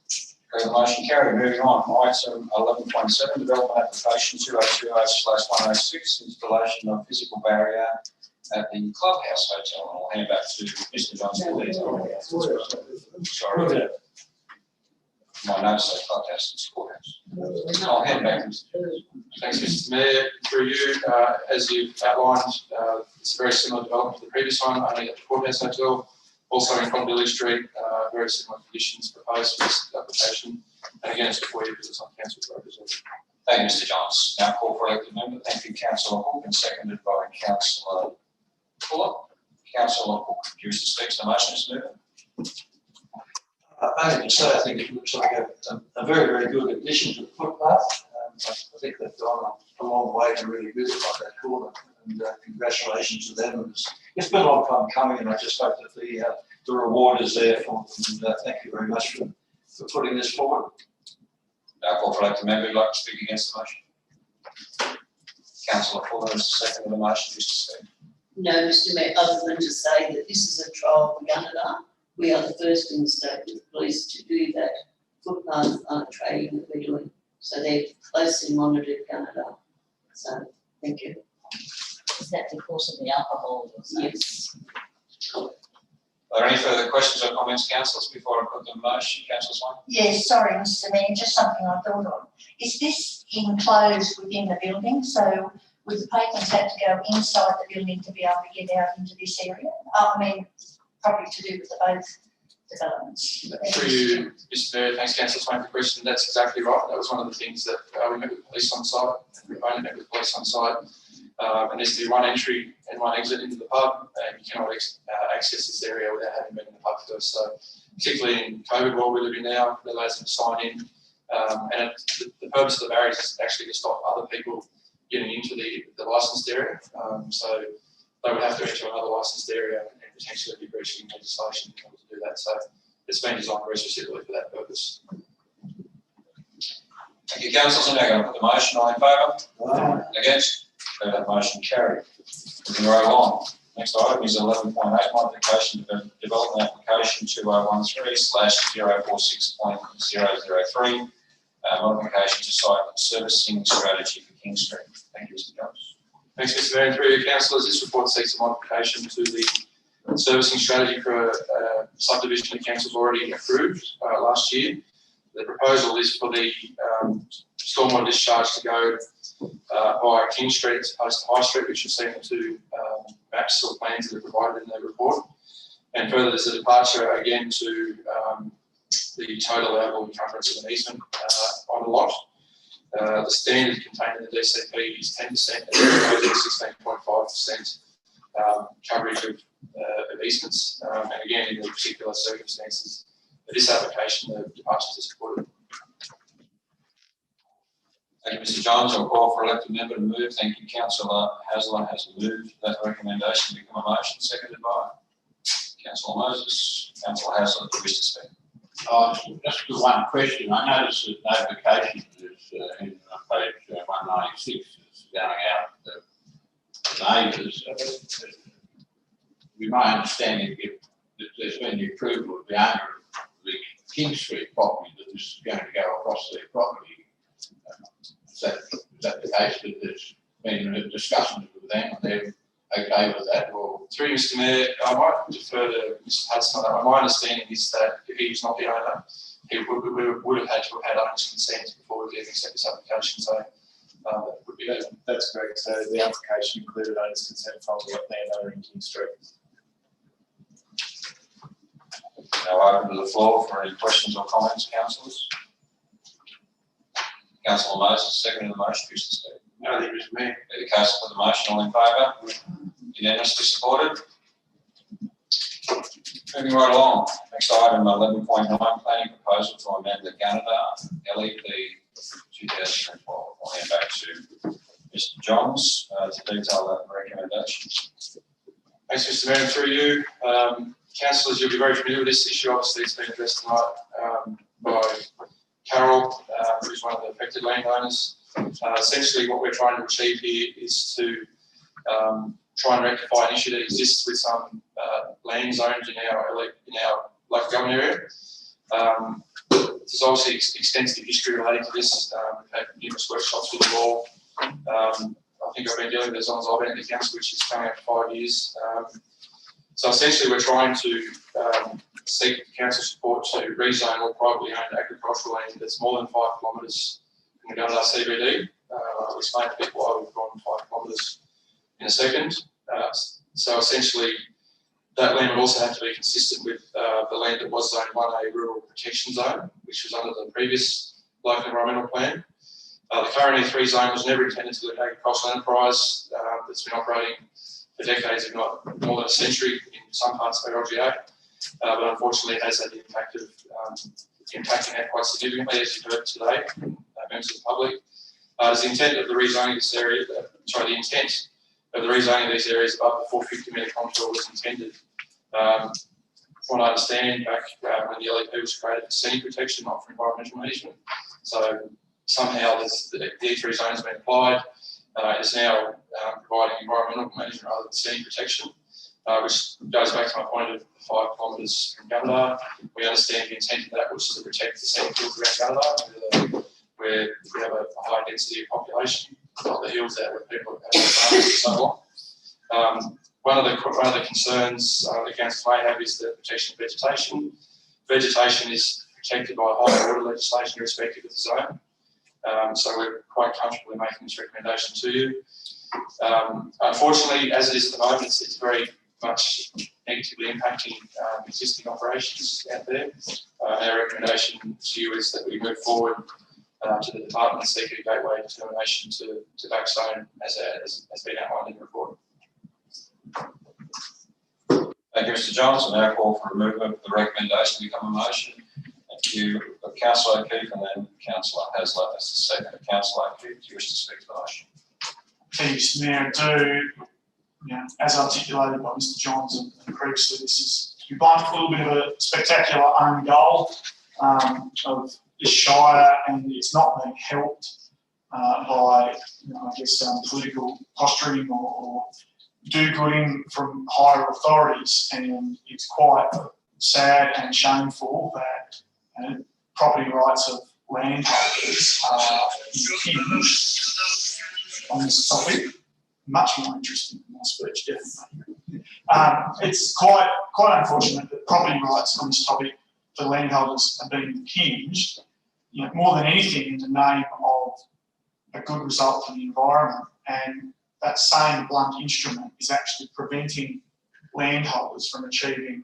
Okay, the motion carried. Moving on, item 11.7, development application 2020/106, installation of physical barrier at the Clubhouse Hotel. And I'll hand back to Mr. Johnson, please. Sorry. My notes say Clubhouse and Courthouse. I'll hand back to Mr. Thanks, Mr Mayor. Through you, as you've outlined, it's a very similar development to the previous one, only at the Courthouse Hotel, also in Condilly Street, very similar conditions proposed for this application. And again, it's before you because it's on council representative. Thank you, Mr. Johns. Now call for elected member. Thank you, Councillor Hook, and seconded by Councillor Fuller. Councillor Hook, do you wish to speak to the motion, Mr. Mayor? Only to say, I think it looks like a very, very good addition to the footpath. I think they've gone a long way to really beautify that corner, and congratulations to them. It's been a long time coming, and I just hope that the reward is there for them. And thank you very much for putting this forward. Now call for elected member who'd like to speak against the motion. Councillor Fuller is the second of the motion. Wish to speak? No, Mr Mayor, other than to say that this is a trial for Gunnedah. We are the first in the state with the police to do that footpath trading that we're doing. So they're closely monitored Gunnedah. So thank you. Is that because of the alcohol? Yes. Are there any further questions or comments, councillors, before I put the motion? Councillor Swan? Yes, sorry, Mr Mayor, just something I thought of. Is this enclosed within the building? So would the patrons have to go inside the building to be able to get out into this area? I mean, probably to do with the both developments. Through you, Mr Mayor, thanks Councillor Swain for the question. That's exactly right. That was one of the things that we met with police on site. We've only met with police on site. And there's the one entry and one exit into the pub, and you cannot access this area without having been in the pub first. So particularly in COVID world we live in now, it allows them to sign in. And the purpose of the barriers is actually to stop other people getting into the licensed area. So they would have to enter another licensed area and potentially be breaching legislation in order to do that. So it's been designed very specifically for that purpose. Thank you, councillors. I'm now going to put the motion. All in favour? Against? That motion carried. Moving right along. Next item is 11.8, modification development application 2013/046.003, modification to site servicing strategy for King Street. Thank you, Mr. Jones. Thanks, Mr Mayor. Through you, councillors, this report seeks a modification to the servicing strategy for a subdivision the council's already approved last year. The proposal is for the stormwater discharge to go via King Street as opposed to High Street, which you've seen the two maps or plans that are provided in the report. And further, there's a departure again to the total allowable encumbrance of an easement on the lot. The standard contained in the DCP is 10%, and we're proposing 16.5% coverage of easements. And again, in the particular circumstances of this application, the departures are supported. Thank you, Mr. Johns. I'll call for elected member to move. Thank you. Councillor Hasler has moved that recommendation to become a motion, seconded by Councillor Moses. Councillor Hasler, do you wish to speak? Just the one question. I noticed that notification is in page 196 is going out to neighbours. We might understand if there's been the approval of the owner of the King Street property that this is going to go across their property. Is that the case? That there's been a discussion with them and they're okay with that? Or through Mr. Mayor, I might defer to Mr. Hudson on that. My understanding is that if he was not the owner, we would have had to have had owner's consent before we could accept this application. So that would be That's correct. So the application included owner's consent from the landowner in King Street. Now open to the floor for any questions or comments, councillors. Councillor Moses, second the motion, wish to speak. No, thank you, Mr. Mayor. Be the case for the motion, all in favour? Unanimously supported. Moving right along, next item 11.9, planning proposal to amend the Gunnedah LEP 2012. I'll hand back to Mr. Johns to detail that recommendation. Thanks, Mr. Mayor. Through you, councillors, you'll be very familiar with this issue. Obviously, it's been addressed tonight by Carol, who's one of the affected landowners. Essentially, what we're trying to achieve here is to try and rectify an issue that exists with some land zones in our local government area. There's obviously extensive history relating to this. We've had numerous workshops with the law. I think I've been dealing with it as long as I've been at the council, which is coming up to 5 years. So essentially, we're trying to seek council support to rezone all privately owned agricultural land that's more than 5 kilometres from the Gunnedah CBD. I'll explain to people why we've gone 5 kilometres in a second. So essentially, that land would also have to be consistent with the land that was Zone 1A Rural Protection Zone, which was under the previous local environmental plan. The current E3 zone was never intended to be an agricultural enterprise that's been operating for decades, if not more than a century, in some parts of the LGA. But unfortunately, it has had the impact of impacting that quite significantly, as you've heard today from members of the public. The intent of the rezoning of this area, the intent of the rezoning of these areas above the 450 metre contour was intended. From what I understand, back when the LEP was created for scenic protection, not for environmental management. So somehow the E3 zone has been applied. It's now providing environmental management rather than scenic protection, which goes back to my point of 5 kilometres from Gunnedah. We understand the intent of that was to protect the scenic hills around Gunnedah, where we have a high density of population, not the hills there where people have farms and so on. One of the concerns the council may have is the protection of vegetation. Vegetation is protected by high order legislation irrespective of the zone. So we're quite comfortable in making this recommendation to you. Unfortunately, as it is at the moment, it's very much negatively impacting existing operations out there. Our recommendation to you is that we move forward to the department and seek a gateway determination to back zone as been outlined in the report. Thank you, Mr. Johns. I now call for removal of the recommendation to become a motion. Thank you, Councillor O'Keefe, and then Councillor Hasler as the second. Councillor O'Keefe, do you wish to speak to the motion? Thank you, Mr. Mayor. I do, as articulated by Mr. Johns and previously, this is, to be blunt, a little bit of a spectacular own goal of this shire, and it's not being helped by, political posturing or do-gooding from higher authorities, and it's quite sad and shameful that property rights of landholders are impinged on this topic. Much more interesting than my speech, definitely. It's quite unfortunate that property rights on this topic for landholders are being impinged, more than anything in the name of a good result for the environment. And that same blunt instrument is actually preventing landholders from achieving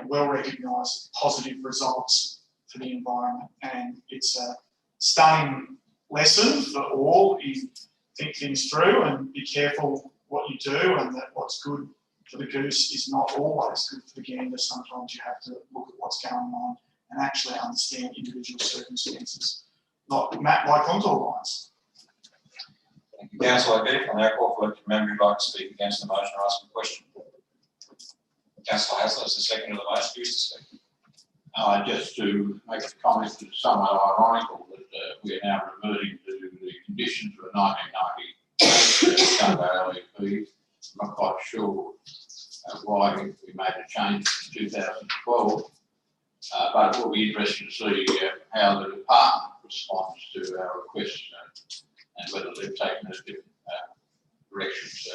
well-recognised positive results for the environment. And it's a stunning lesson for all is think things through and be careful what you do, and that what's good for the goose is not always good for the gander. Sometimes you have to look at what's going on and actually understand individual circumstances, not map by contour lines. Thank you, Councillor Bennett. I now call for elected member who'd like to speak against the motion or ask a question. Councillor Hasler is the second of the motion. Who's to speak? Just to make a comment that's somewhat ironical that we are now reverting to the conditions of the 1990 Gunnedah LEP. I'm not quite sure why we made a change in 2012, but it will be interesting to see how the department responds to our request and whether they've taken a different direction. So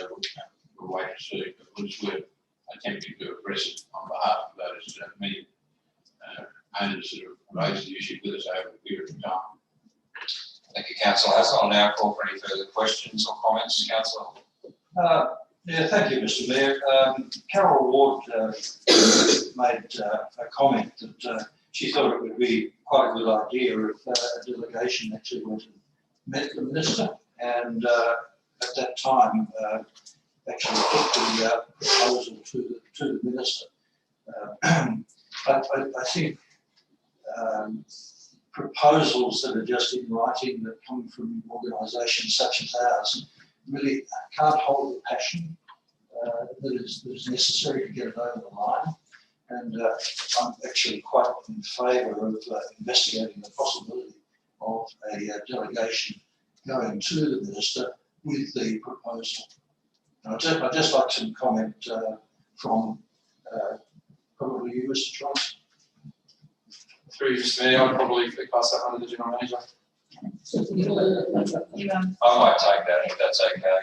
we'll wait to see. But at least we're attempting to address it on behalf of those many owners that have raised the issue with us over a period of time. Thank you, Councillor Hasler. I'll now call for any further questions or comments. Councillor. Yeah, thank you, Mr. Mayor. Carol Ward made a comment that she thought it would be quite a good idea if a delegation actually went and met the minister, and at that time actually put the proposal to the minister. I think proposals that are just in writing that come from organisations such as ours really can't hold the passion that is necessary to get it over the line. And I'm actually quite in favour of investigating the possibility of a delegation going to the minister with the proposal. And I'd just like some comment from probably you, Mr. Johnson. Through you, Mr. Mayor, I'd probably pass that on to the General Manager. I might take that if that's okay.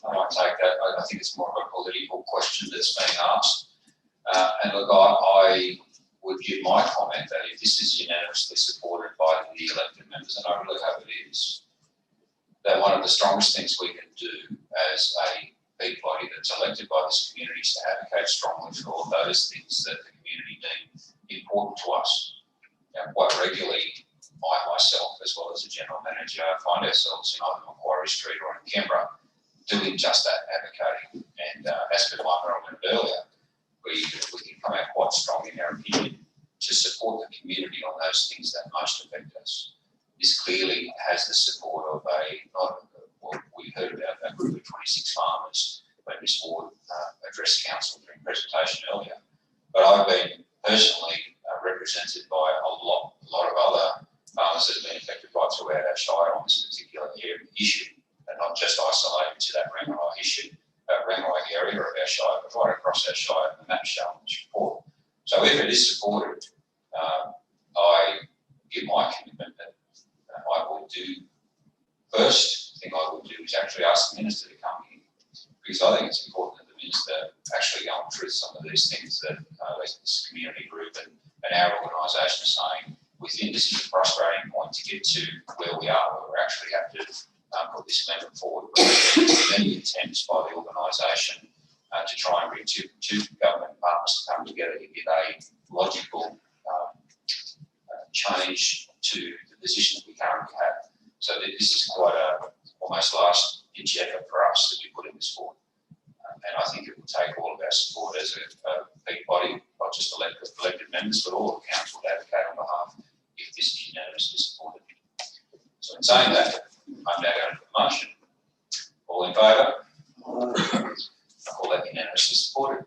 I might take that. I think it's more of a political question that's being asked. And look, I would give my comment that if this is unanimously supported by the elected members, and I really hope it is, that one of the strongest things we can do as a big body that's elected by this community is to advocate strongly for all those things that the community deem important to us. Quite regularly, I myself, as well as the General Manager, find ourselves in either Macquarie Street or in Canberra doing just that, advocating. And as per my comment earlier, we can come out quite strong in our opinion to support the community on those things that most affect us. This clearly has the support of what we heard about a group of 26 farmers when Ms. Ward addressed council during presentation earlier. But I've been personally represented by a lot of other farmers that have been affected right throughout our shire on this particular issue, and not just isolated to that Rangarai issue, Rangarai area of our shire, but right across our shire, and the map shown in this report. So if it is supported, I give my commitment that I will do. First thing I will do is actually ask the minister to come here, because I think it's important that the minister actually go through some of these things that this community group and our organisation are saying. We think this is a frustrating point to get to where we are, where we actually have to put this amendment forward. Many attempts by the organisation to try and bring two government partners to come together to get a logical change to the position that we currently have. So this is quite a almost last ditch effort for us that we put in this forward. And I think it will take all of our support as a big body, not just elected members, but all of the council to advocate on behalf if this is unanimously supported. So in saying that, I'm now going to the motion. All in favour? I call that unanimously supported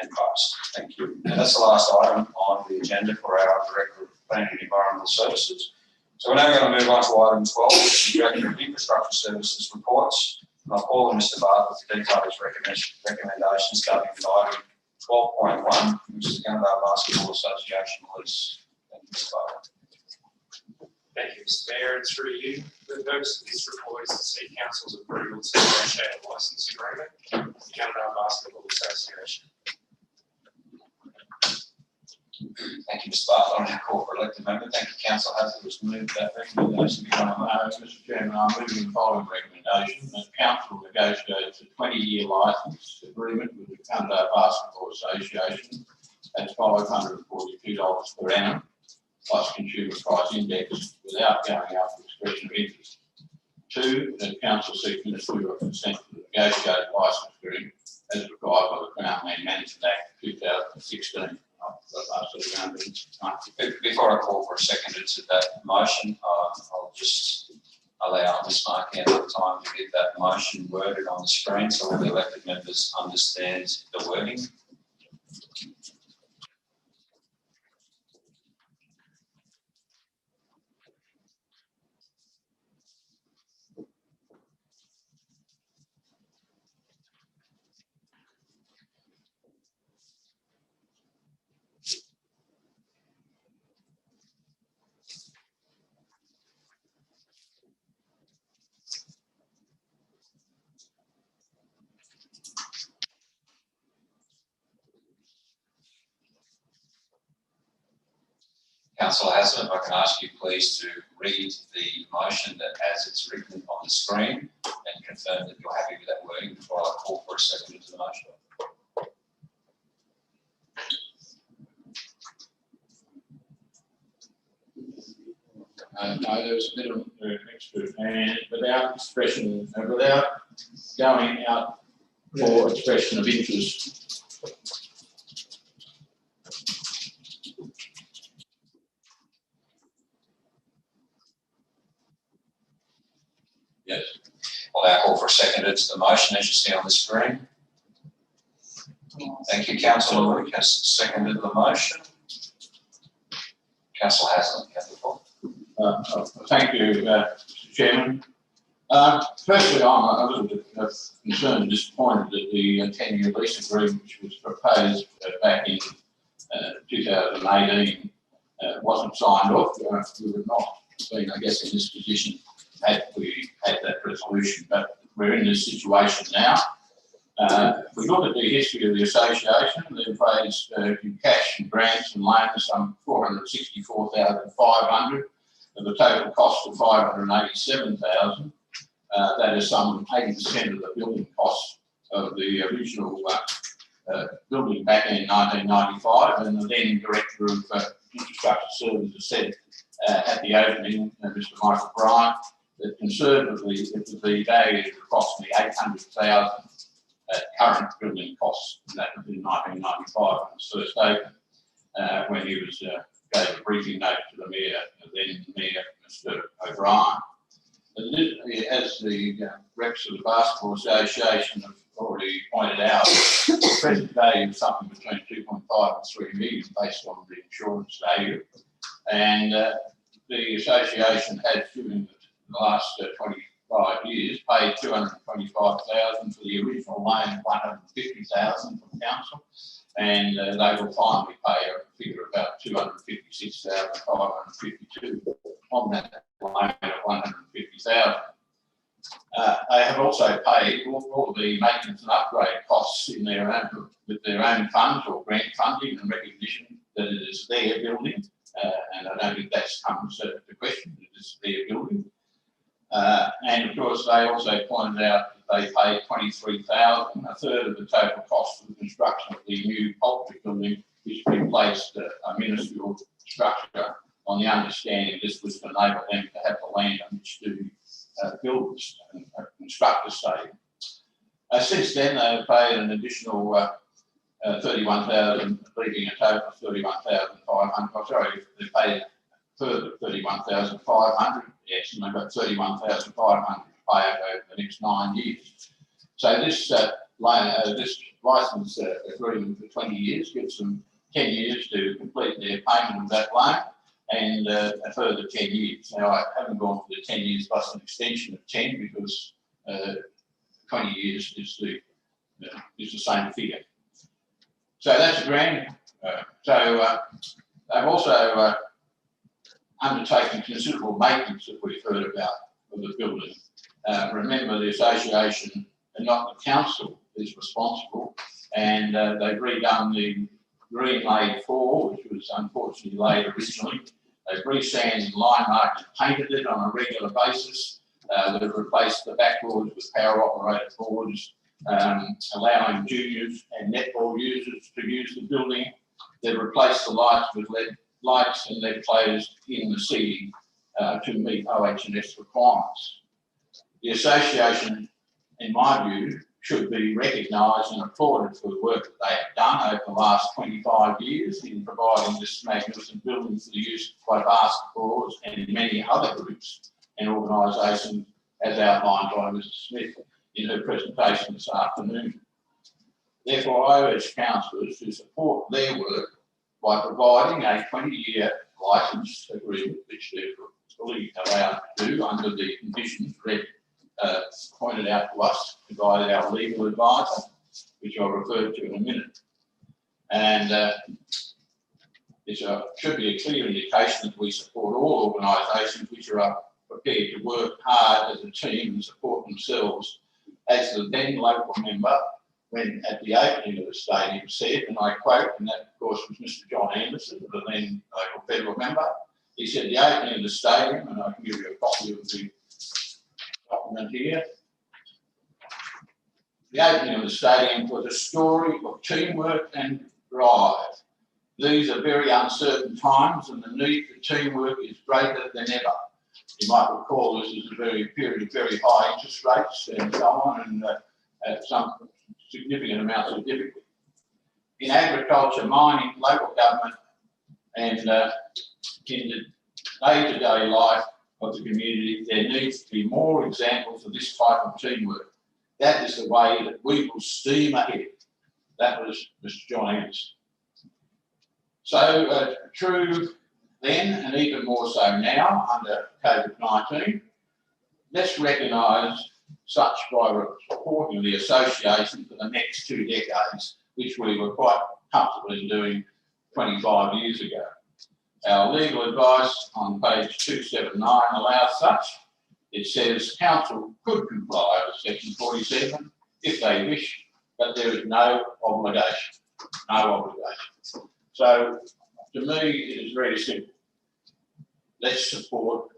and passed. Thank you. And that's the last item on the agenda for our Director of Planning and Environmental Services. So we're now going to move on to item 12, which is the Director of Infrastructure Services reports. And I'll call on Mr. Bartlett to detail his recommendations starting with item 12.1, which is the Gunnedah Basketball Association lease. Thank you, Mr. Bartlett. Thank you, Mr. Mayor, and through you. The purpose of this report is to seek Council's approval to negotiate a licence agreement with the Gunnedah Basketball Association. Thank you, Mr. Bartlett. I now call for elected member. Thank you, Councillor Hasler, who's moved that recommendation. Mr. Chairman, I'm moving the following recommendation that Council negotiates a 20-year licence agreement with the Gunnedah Basketball Association at $542 per annum plus consumer price index without going out for expression of interest. 2, that council seeks ministerial consent to the negotiated licence agreement as required by the Crown Land Management Act 2016. Before I call for a seconder to that motion, I'll just allow Ms. Markey enough time to get that motion worded on the screen so all the elected members understand the wording. Councillor Haslam, if I can ask you please to read the motion that as it's written on the screen and confirm that you're happy with that wording before I call for a seconder to the motion. No, there's a bit of extra, and without expression, without going out for expression of interest. Yes. I'll now call for a seconder to the motion as you see on the screen. Thank you, Councillor Luke has seconded the motion. Councillor Haslam, you have the floor. Thank you, Mr. Chairman. Firstly, I'm a little bit concerned and disappointed that the 10-year lease agreement which was proposed back in 2018 wasn't signed off. We would not have been, I guess, in this position had we had that resolution, but we're in this situation now. If we look at the history of the association, they've raised in cash and grants and loans some 464,500 of a total cost of 587,000. That is some 80% of the building cost of the original building back in 1995, and the then Director of Infrastructure Services said at the opening, Mr. Michael Bryant, that conservatively it would be valued at approximately 800,000 current building costs. That was in 1995 on his first open, when he was gave a briefing note to the Mayor, then Mayor Mr. O'Brien. As the reps of the Basketball Association have already pointed out, the present value is something between 2.5 and 3 million based on the insurance value. And the association has, during the last 25 years, paid 225,000 for the original loan, 150,000 from council, and they will finally pay a figure of about 256,552 on that loan of 150,000. They have also paid all the maintenance and upgrade costs in their own, with their own funds or grant funding and recognition that it is their building, and I don't think that's come to question, it is their building. And of course, they also pointed out that they paid 23,000, a third of the total cost of the construction of the new poultry building, which replaced a ministerial structure on the understanding this was to enable them to have the land on which to build and construct the stadium. Since then, they've paid an additional 31,000, leaving a total of 31,500. Sorry, they paid further 31,500. Yes, and they've got 31,500 to pay over the next 9 years. So this this license agreement for 20 years gives them 10 years to complete their payment of that loan, and a further 10 years. Now, I haven't gone for the 10 years plus an extension of 10 because 20 years is the same figure. So that's a grand. They've also undertaken considerable maintenance that we've heard about of the building. Remember, the association and not the council is responsible, and they've redone the green laid 4, which was unfortunately laid originally. They've re-sanded, line marked and painted it on a regular basis. They've replaced the backboards with power operated boards, allowing juniors and netball users to use the building. They've replaced the lights with LED lights and LED players in the city to meet OH&S requirements. The association, in my view, should be recognised and applauded for the work that they have done over the last 25 years in providing this magnificent building for the use by basketballers and many other groups and organisations, as outlined by Mr Smith in her presentation this afternoon. Therefore, I urge councillors to support their work by providing a 20-year licence agreement, which they're fully allowed to do under the conditions pointed out to us by our legal advisor, which I'll refer to in a minute. And it should be a clear indication that we support all organisations which are prepared to work hard as a team and support themselves. As the then local member, when at the opening of the stadium said, and I quote, and that of course was Mr John Anderson, the then local federal member, he said, the opening of the stadium, and I can give you a copy of the document here, the opening of the stadium was a story of teamwork and drive. These are very uncertain times and the need for teamwork is greater than ever. You might recall this is a period of very high interest rates and so on, and some significant amounts of difficulty. In agriculture, mining, local government, and in the day-to-day life of the community, there needs to be more examples of this type of teamwork. That is the way that we will steam ahead. That was Mr John Anderson. So true then, and even more so now under COVID-19, let's recognise such by supporting the association for the next 2 decades, which we were quite comfortable in doing 25 years ago. Our legal advice on page 279 allows such. It says council could comply with section 47 if they wish, but there is no obligation. No obligation. So to me, it is very simple. Let's support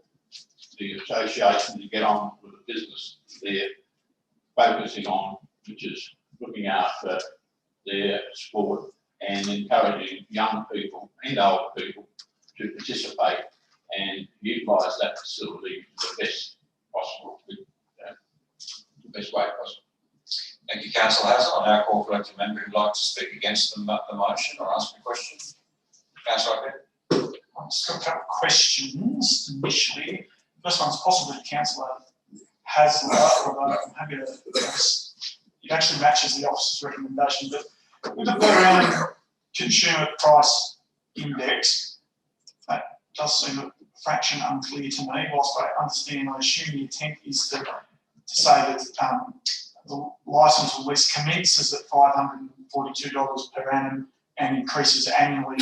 the association to get on with the business they're focusing on, which is looking after their sport and encouraging young people and older people to participate and utilise that facility to the best possible, the best way possible. Thank you, Councillor Hazel. I now call for elected member who'd like to speak against the motion or ask a question. Councillor Pitt. I've just got a couple of questions initially. First one's possibly to Councillor Hazel, although I'm happy to, it actually matches the officer's recommendation, but with the per annum consumer price index, that does seem a fraction unclear to me. Whilst I understand, I assume the intent is to say that the licence will lease commences at $542 per annum and increases annually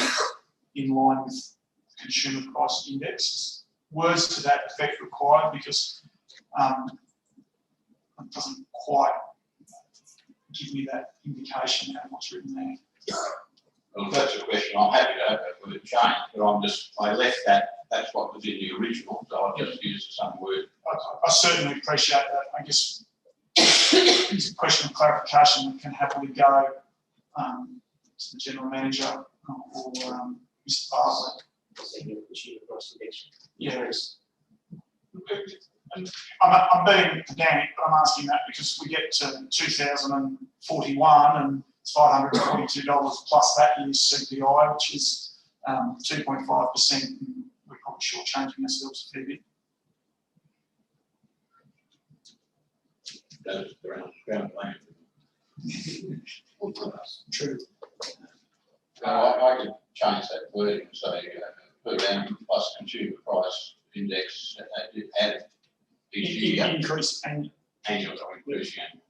in line with consumer price index. Words to that effect required, because it doesn't quite give me that indication of what's written there. Well, if that's a question, I'm happy to have that with a change, but I left that, that's what was in the original, so I just used some word. I certainly appreciate that. I guess it's a question of clarification that can happily go to the General Manager or Mr Bartlett. Yes. And I'm being pedantic, but I'm asking that because we get to 2041 and it's $542 plus that year's CPI, which is 2.5%. We're probably shortchanging ourselves a fair bit. That is ground land. True. I could change that wording and say per annum plus consumer price index added each year. Increase annual or increasing annual.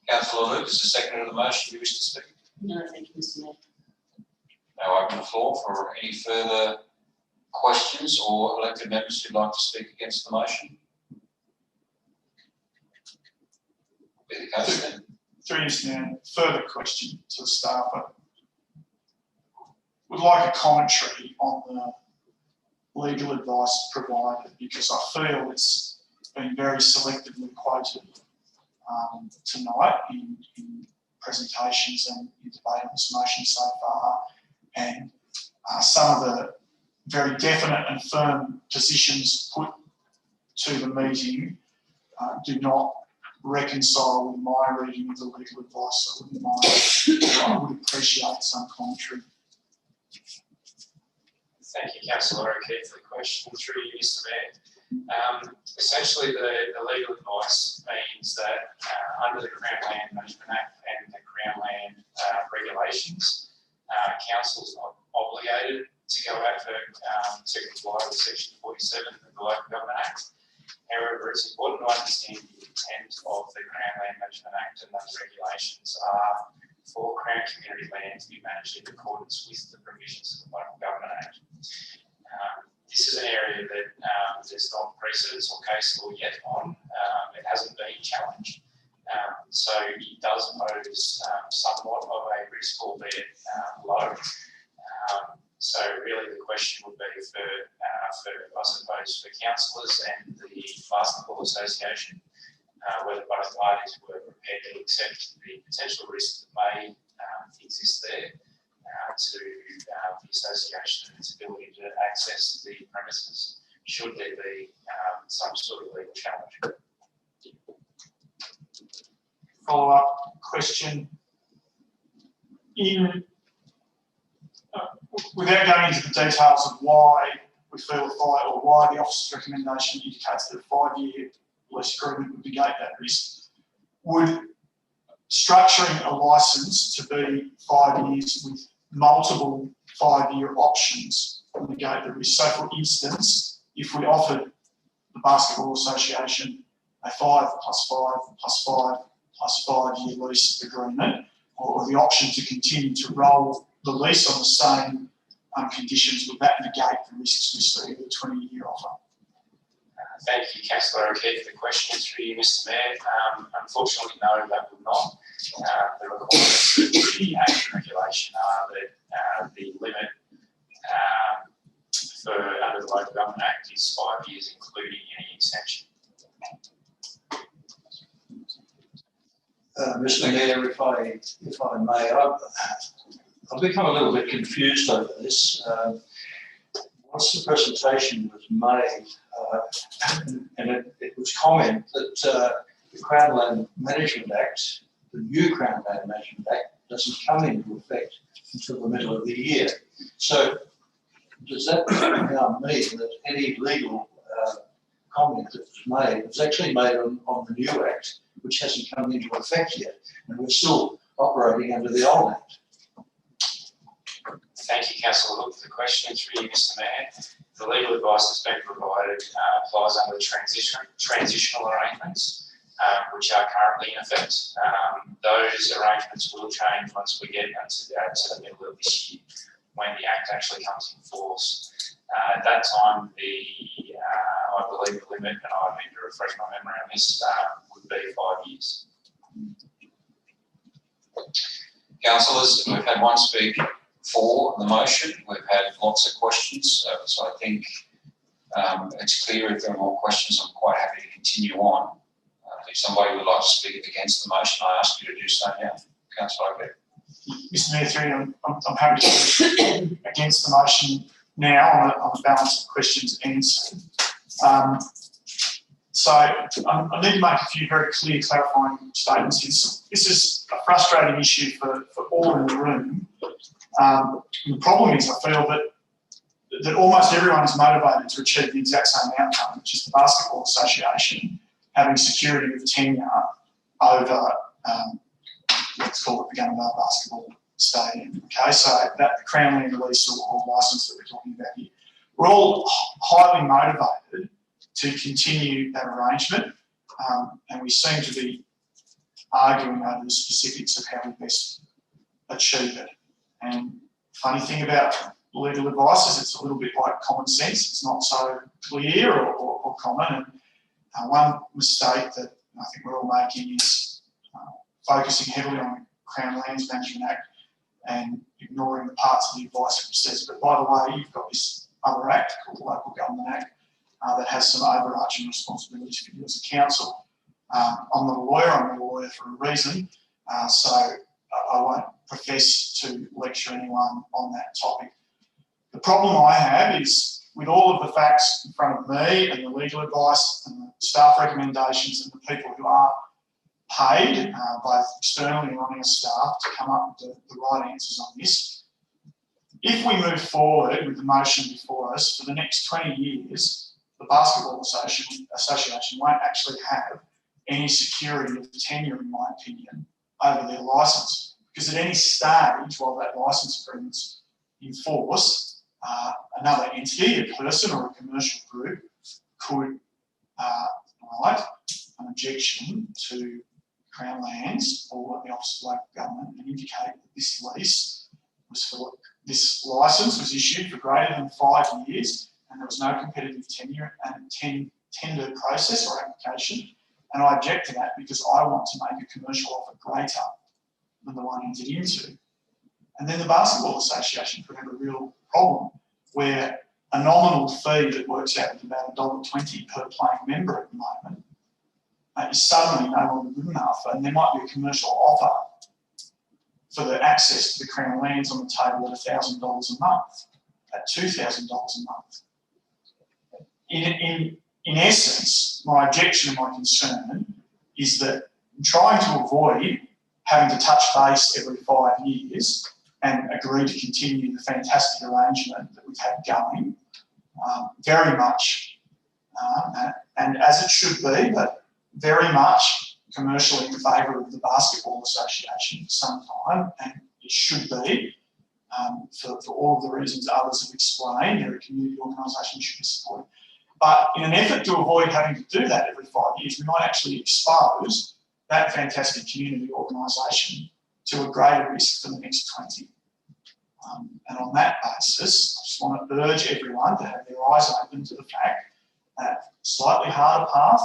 Councillor Luke, is the second of the motion you wish to speak? No, thank you, Mr Mayor. Now open the floor for any further questions or elected members who'd like to speak against the motion. Be the case then. Through Mr Mayor, further question to the staff. I would like a commentary on the legal advice provided, because I feel it's been very selectively quoted tonight in presentations and in debate on this motion so far, and some of the very definite and firm positions put to the meeting do not reconcile with my reading of the legal advice. I wouldn't mind, I would appreciate some commentary. Thank you, Councillor O'Keefe, for the question. Through you, Mr. Mayor. Essentially, the legal advice means that under the Crown Land Management Act and the Crown Land regulations, council is not obligated to go out to comply with Section 47 of the Local Government Act. However, it's important to understand the intent of the Crown Land Management Act and those regulations are for Crown community land to be managed in accordance with the provisions of the Local Government Act. This is an area that there's not precedence or case law yet on. It hasn't been challenged. So it does pose somewhat of a risk, albeit low. So really the question would be for I suppose, for councillors and the Basketball Association, whether both parties were prepared to accept the potential risk that may exist there to the association and its ability to access the premises, should there be some sort of legal challenge. Follow-up question. Without going into the details of why we feel or why the officer's recommendation indicates that a 5-year lease agreement would negate that risk, would structuring a licence to be 5 years with multiple 5-year options negate the risk? So, for instance, if we offered the Basketball Association a 5 + 5 + 5 + 5 year lease agreement, or the option to continue to roll the lease on the same conditions, would that negate the risks we see of a 20-year offer? Thank you, Councillor O'Keefe, for the question. Through you, Mr. Mayor. Unfortunately, no, that would not. The requirements of the Act and regulation are that the limit under the Local Government Act is 5 years, including any extension. Mr. Mayor, if I may, I've become a little bit confused over this. Once the presentation was made, and it was commented that the Crown Land Management Act, the new Crown Land Management Act, doesn't come into effect until the middle of the year. So does that now mean that any legal comment that was made was actually made on the new Act, which hasn't come into effect yet, and we're still operating under the old Act? Thank you, Councillor Hook, for the question. Through you, Mr. Mayor. The legal advice that's been provided applies under the transitional arrangements, which are currently in effect. Those arrangements will change once we get into the middle of this year, when the Act actually comes in force. At that time, I believe the limit, and I need to refresh my memory on this, would be 5 years. Councillors, we've had one speak for the motion. We've had lots of questions, so I think it's clear. If there are more questions, I'm quite happy to continue on. If somebody would like to speak against the motion, I ask you to do so now. Councillor O'Keefe. Mr. Mayor, I'm happy to speak against the motion now on the balance of questions answered. So I need to make a few very clear clarifying statements. This is a frustrating issue for all in the room. The problem is, I feel that almost everyone is motivated to achieve the exact same outcome, which is the Basketball Association having security of tenure over, let's call it the Gunnedah Basketball Stadium. Okay, so that the Crown Land lease or licence that we're talking about here, we're all highly motivated to continue that arrangement, and we seem to be arguing over the specifics of how we best achieve it. And funny thing about legal advice is it's a little bit like common sense. It's not so clear or common. And one mistake that I think we're all making is focusing heavily on the Crown Lands Management Act and ignoring the parts of the advice which says, but by the way, you've got this other act called the Local Government Act, that has some overarching responsibilities for you as a council. I'm not a lawyer, I'm a lawyer for a reason, so I won't profess to lecture anyone on that topic. The problem I have is with all of the facts in front of me and the legal advice and the staff recommendations and the people who are paid, both externally and on our staff, to come up with the right answers on this. If we move forward with the motion before us, for the next 20 years, the Basketball Association won't actually have any security of tenure, in my opinion, over their licence. Because at any stage, while that licence agreement's in force, another entity, a person or a commercial group, could write an objection to Crown Lands or the Office of Local Government and indicate that this lease was for, this licence was issued for greater than 5 years and there was no competitive tenure and tender process or application. And I object to that because I want to make a commercial offer greater than the one entered into. And then the Basketball Association could have a real problem where a nominal fee that works out at about $1.20 per playing member at the moment is suddenly no longer good enough, and there might be a commercial offer for the access to the Crown Lands on the table at $1,000 a month, at $2,000 a month. In essence, my objection and my concern is that I'm trying to avoid having to touch base every 5 years and agree to continue the fantastic arrangement that we've had going, very much, and as it should be, but very much commercially in favour of the Basketball Association for some time, and it should be, for all of the reasons others have explained. They're a community organisation, should be supported. But in an effort to avoid having to do that every 5 years, we might actually expose that fantastic community organisation to a greater risk for the next 20. And on that basis, I just want to urge everyone to have their eyes open to the fact that slightly harder path,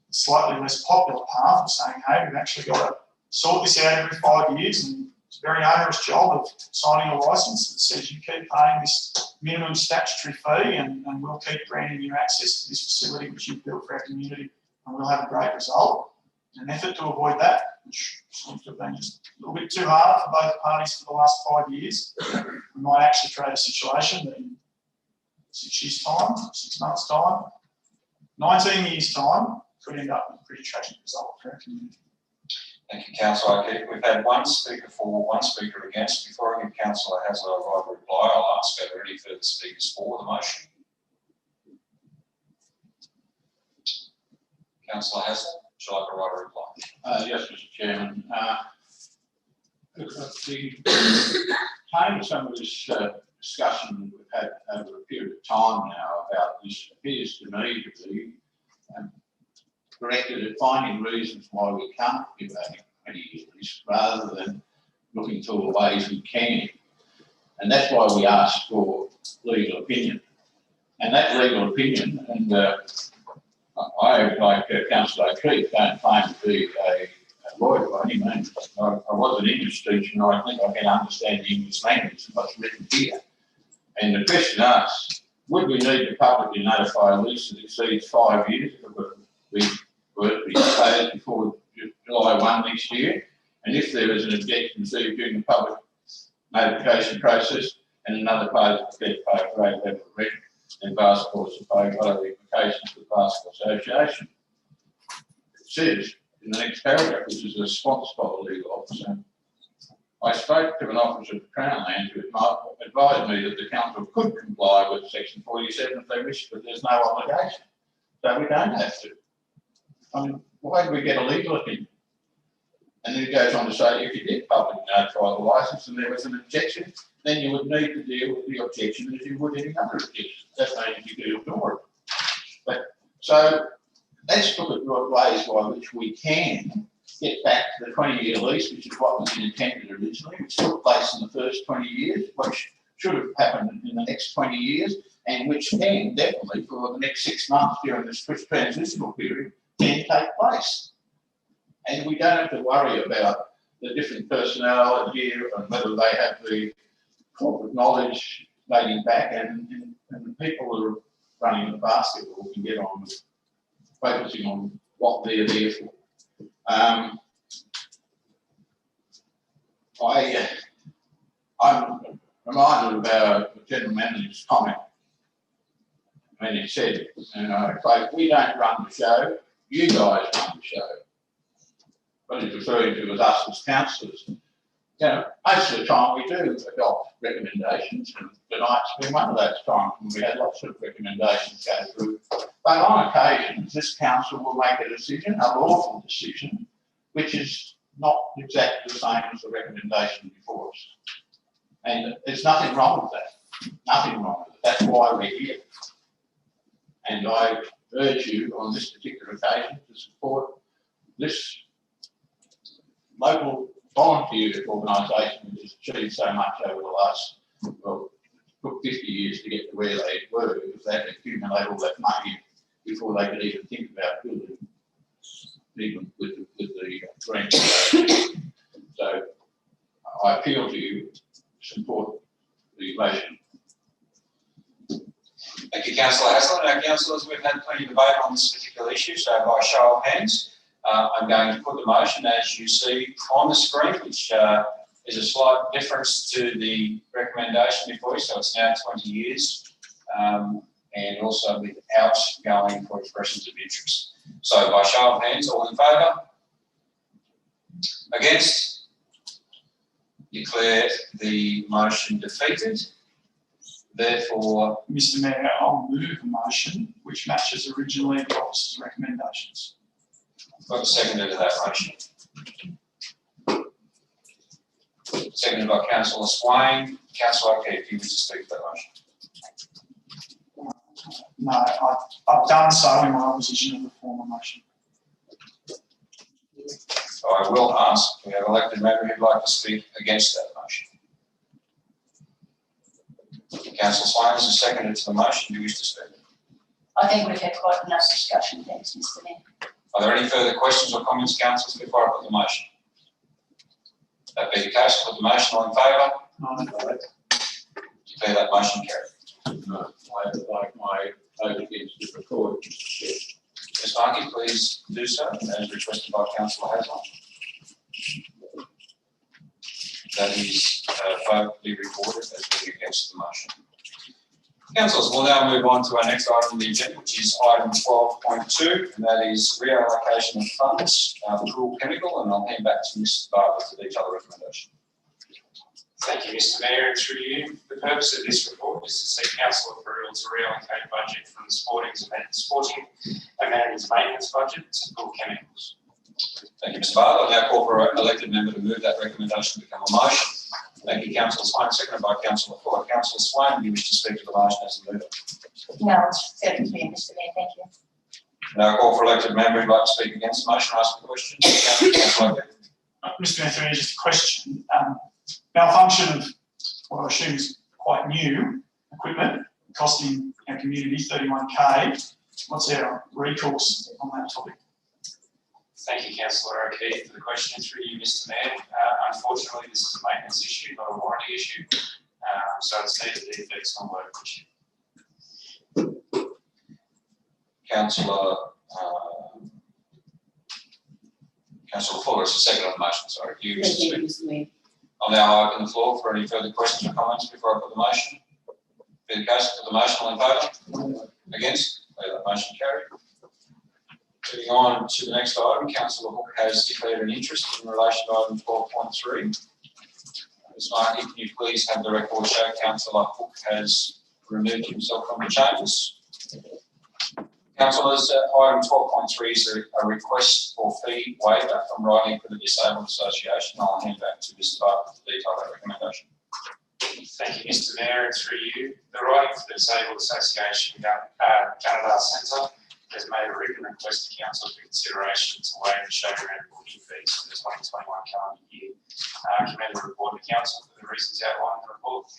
slightly less popular path of saying, hey, we've actually got to sort this out every 5 years, and it's a very onerous job of signing a licence that says you keep paying this minimum statutory fee and we'll keep granting you access to this facility which you've built for our community and we'll have a great result. In an effort to avoid that, which seems to have been just a little bit too hard for both parties for the last 5 years, we might actually create a situation that in 6 years' time, 6 months' time, 19 years' time, could end up with a pretty tragic result for our community. Thank you, Councillor Keith. We've had one speaker for, one speaker against. Before I give Councillor Hasler a right to reply, I'll ask are there any further speakers for the motion? Councillor Hasler, would you like a right to reply? Yes, Mr. Chairman. The tone of some of this discussion we've had over a period of time now about this appears to me to be directed at finding reasons why we can't give a 20-year lease rather than looking for ways we can. And that's why we asked for legal opinion. And that legal opinion, and I, like Councillor Keith, don't claim to be a lawyer by any means. I was an English teacher and I think I can understand the English language and what's written here. And the question asks, would we need to publicly notify a lease that exceeds 5 years if we were to be paid before July 1 next year? And if there is an objection received during the public notification process and another party is prepared to pay a greater level of rent, then Basketball is to pay what are the implications of the Basketball Association? It says in the next paragraph, which is a response by the legal officer, I spoke to an officer of the Crown Lands who advised me that the council could comply with Section 47 if they wish, but there's no obligation. So we don't have to. I mean, why do we get a legal opinion? And then it goes on to say, if you did publicly notify the licence and there was an objection, then you would need to deal with the objection as you would any other objection. That means you do ignore it. But so let's look at ways by which we can get back to the 20-year lease, which is what was intended originally, which took place in the first 20 years, which should have happened in the next 20 years, and which can definitely for the next 6 months during this transitional period can take place. And we don't have to worry about the different personnel here and whether they have the corporate knowledge dating back, and the people who are running the basketball can get on with focusing on what they're there for. I'm reminded about the general manager's comment when he said, you know, it's like, we don't run the show, you guys run the show. What he's referring to as us as councillors. You know, most of the time we do adopt recommendations, and tonight's been one of those times when we had lots of recommendations go through. But on occasions, this council will make a decision, a lawful decision, which is not exactly the same as the recommendation before us. And there's nothing wrong with that. Nothing wrong with it. That's why we're here. And I urge you on this particular occasion to support this local volunteer organisation which has achieved so much over the last, well, it took 50 years to get to where they were because they had to accumulate all that money before they could even think about building, even with the grant. So I appeal to you to support the motion. Thank you, Councillor Haslett. Now, councillors, we've had plenty of debate on this particular issue, so by show of hands, I'm going to put the motion as you see on the screen, which is a slight difference to the recommendation before you, so it's now 20 years, and also without going for expressions of interest. So by show of hands, all in favour? Against? Declare the motion defeated. Therefore, Mr Mayor, I'll move a motion which matches originally the officer's recommendations. got a seconder to that motion. Seconded by Councillor Swain. Councillor O'Keefe, if you wish to speak to that motion. No, I've done so in my opposition of the former motion. So I will ask, we have an elected member who'd like to speak against that motion. Councillor Swain is a seconder to the motion. Do you wish to speak? I think we've had quite enough discussion, thanks, Mr Mayor. Are there any further questions or comments, councillors, before I put the motion? That being the case, put the motion. All in favour? No. Declare that motion carried. No, I would like my vote against the record. Ms Markey, please do so, as requested by Councillor Haslett. That is vote be recorded as being against the motion. Councillors, we'll now move on to our next item on the agenda, which is item 12.2, and that is reallocation of funds, the Cool Chemical, and I'll hand back to Mr Bartlett to detail the recommendation. Thank you, Mr Mayor, and through you. The purpose of this report is to seek council approval to reallocate budget from the sporting amenities maintenance budget to Cool Chemicals. Thank you, Mr Bartlett. I now call for an elected member to move that recommendation to become a motion. Thank you, Councillor Swain, seconded by Councillor Fuller. Councillor Swain, do you wish to speak to the motion as a mover? No, it's fairly clear, Mr Mayor, thank you. Now I call for elected member who'd like to speak against the motion or ask a question. Councillor O'Keefe. Mr Mayor, through you, just a question. Malfunction of what I assume is quite new equipment costing our community 31K. What's our recourse on that topic? Thank you, Councillor O'Keefe, for the question. Through you, Mr Mayor. Unfortunately, this is a maintenance issue, not a warranty issue. So it's neither defects nor work issue. Councillor Fuller is the second on the motion, sorry. Do you wish to Thank you, speak? Mr Mayor. I'll now open the floor for any further questions or comments before I put the motion. Be the case, put the motion. All in favour? Against? Declare that motion carried. Moving on to the next item, Councillor Hook has declared an interest in relation to item 12.3. Ms Markey, can you please have the record show Councillor Hook has removed himself from the chambers? Councillors, item 12.3 is a request for fee waiver from writing for the Disabled Association. I'll hand back to Mr Bartlett to detail that recommendation. Thank you, Mr Mayor, and through you. The writing for the Disabled Association Canada Centre has made a written request to council for consideration to waive the showground booking fees for the 2021 calendar year. I commend the report to council for the reasons outlined in the report.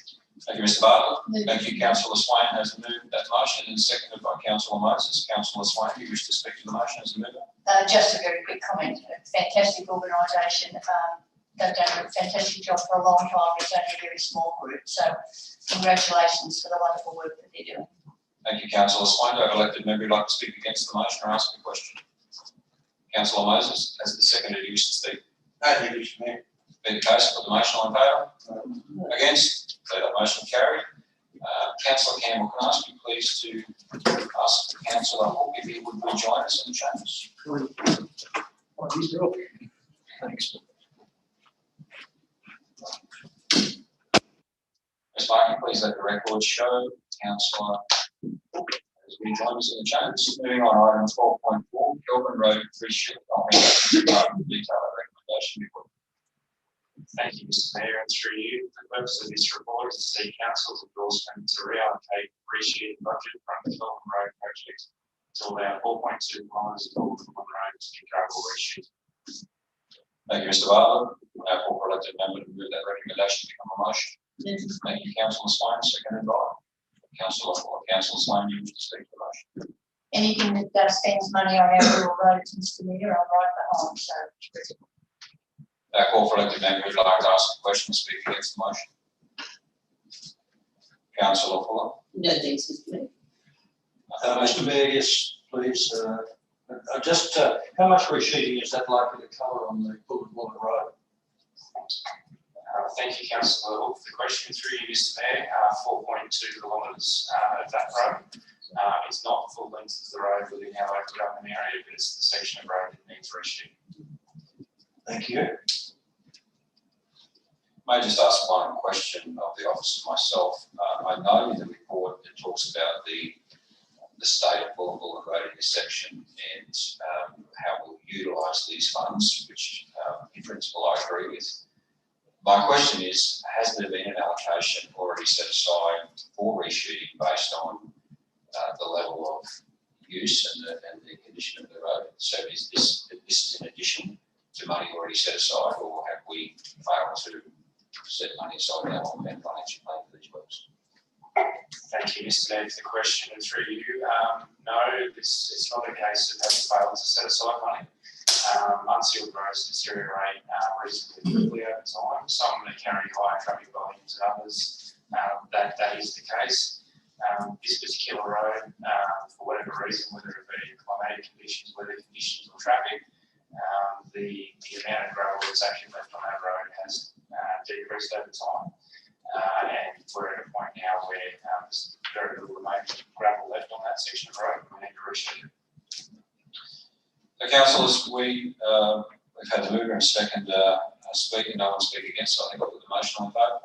Thank you, Mr Bartlett. Thank you, Councillor Swain has moved that motion and seconded by Councillor Moses. Councillor Swain, do you wish to speak to the motion as a mover? Just a very quick comment. Fantastic organisation. They've done a fantastic job for a long time. It's only a very small group. So congratulations for the wonderful work that they're doing. Thank you, Councillor Swain. Do I have an elected member who'd like to speak against the motion or ask a question? Councillor Moses, as the seconder, you wish to speak? No, thank you, Mr Mayor. Be the case, put the motion on favour. Against? Declare that motion carried. Councillor Campbell, can I ask you please to ask Councillor Hook if he would rejoin us in the chambers? Thanks. Ms. Markin, please let the record show Councillor Hook has rejoined us in the chambers. Moving on, item 12.4, Kelvin Road, Bridge. I'll hand back to the department to detail that recommendation before. Thank you, Mr Mayor, and through you, the purpose of this report is to seek council's endorsement to reallocate appreciated budget from the Kelvin Road project to allow 4.2 kilometres of Kelvin Road to be gravel reshoot. Thank you, Mr. Bartlett. Now, for elected member to move that recommendation to become a motion. Yes. Thank you, Councillor Swain, seconded by Councillor Fuller. Councillor Swain, you wish to speak to the motion. Anything that spends money on our rural roads, Mr Mayor, I'm right behind, so. Now, call for elected member who'd like to ask a question or speak against the motion. Councillor Fuller. No, thanks, Mr Mayor. Mr Mayor, yes, please. Just how much resheeting is that likely to cover on the Bullet Road? Thank you, Councillor Hook, for the question. Through you, Mr Mayor, 4.2 kilometres of that road. It's not the full length of the road within our local government area, but it's the section of road that needs resheeting. Thank you. May I just ask one question of the officer myself? I know in the report it talks about the state of Bullet Road in this section and how we'll utilise these funds, which in principle I agree with. My question is, has there been an allocation already set aside for reshooting based on the level of use and the condition of the road? So is this in addition to money already set aside, or have we failed to set money aside in our financial plan for these works? Thank you, Mr Mayor, for the question. And through you, no, it's not a case of having failed to set aside money. Unsealed roads deteriorate reasonably quickly over time. Some may carry higher traffic volumes than others. That is the case. This particular road, for whatever reason, whether it be climatic conditions, weather conditions or traffic, the amount of gravel that's actually left on that road has decreased over time. And we're at a point now where there's very little remaining gravel left on that section of road. We need to reshoot it. So, councillors, we've had the mover and second speaker. No one speak against, so I think I'll put the motion on favour.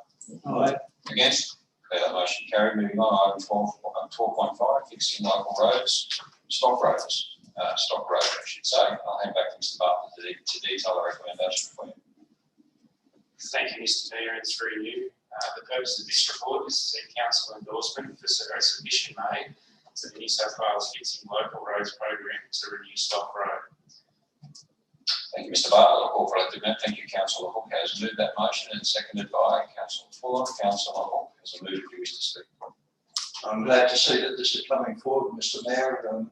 Aye. Against? Declare that motion carried. Moving on, item 12.5, fixing local roads, stock roads, I should say. I'll hand back to Mr. Bartlett to detail the recommendation for you. Thank you, Mr Mayor, and through you. The purpose of this report is to seek council endorsement for a submission made to the New South Wales Fixing Local Roads program to renew Stock Road. Thank you, Mr. Bartlett. I'll call for elected member. Thank you, Councillor Hook has moved that motion and seconded by Councillor Fuller. Councillor Hook has a move if you wish to speak. I'm glad to see that this is coming forward, Mr Mayor.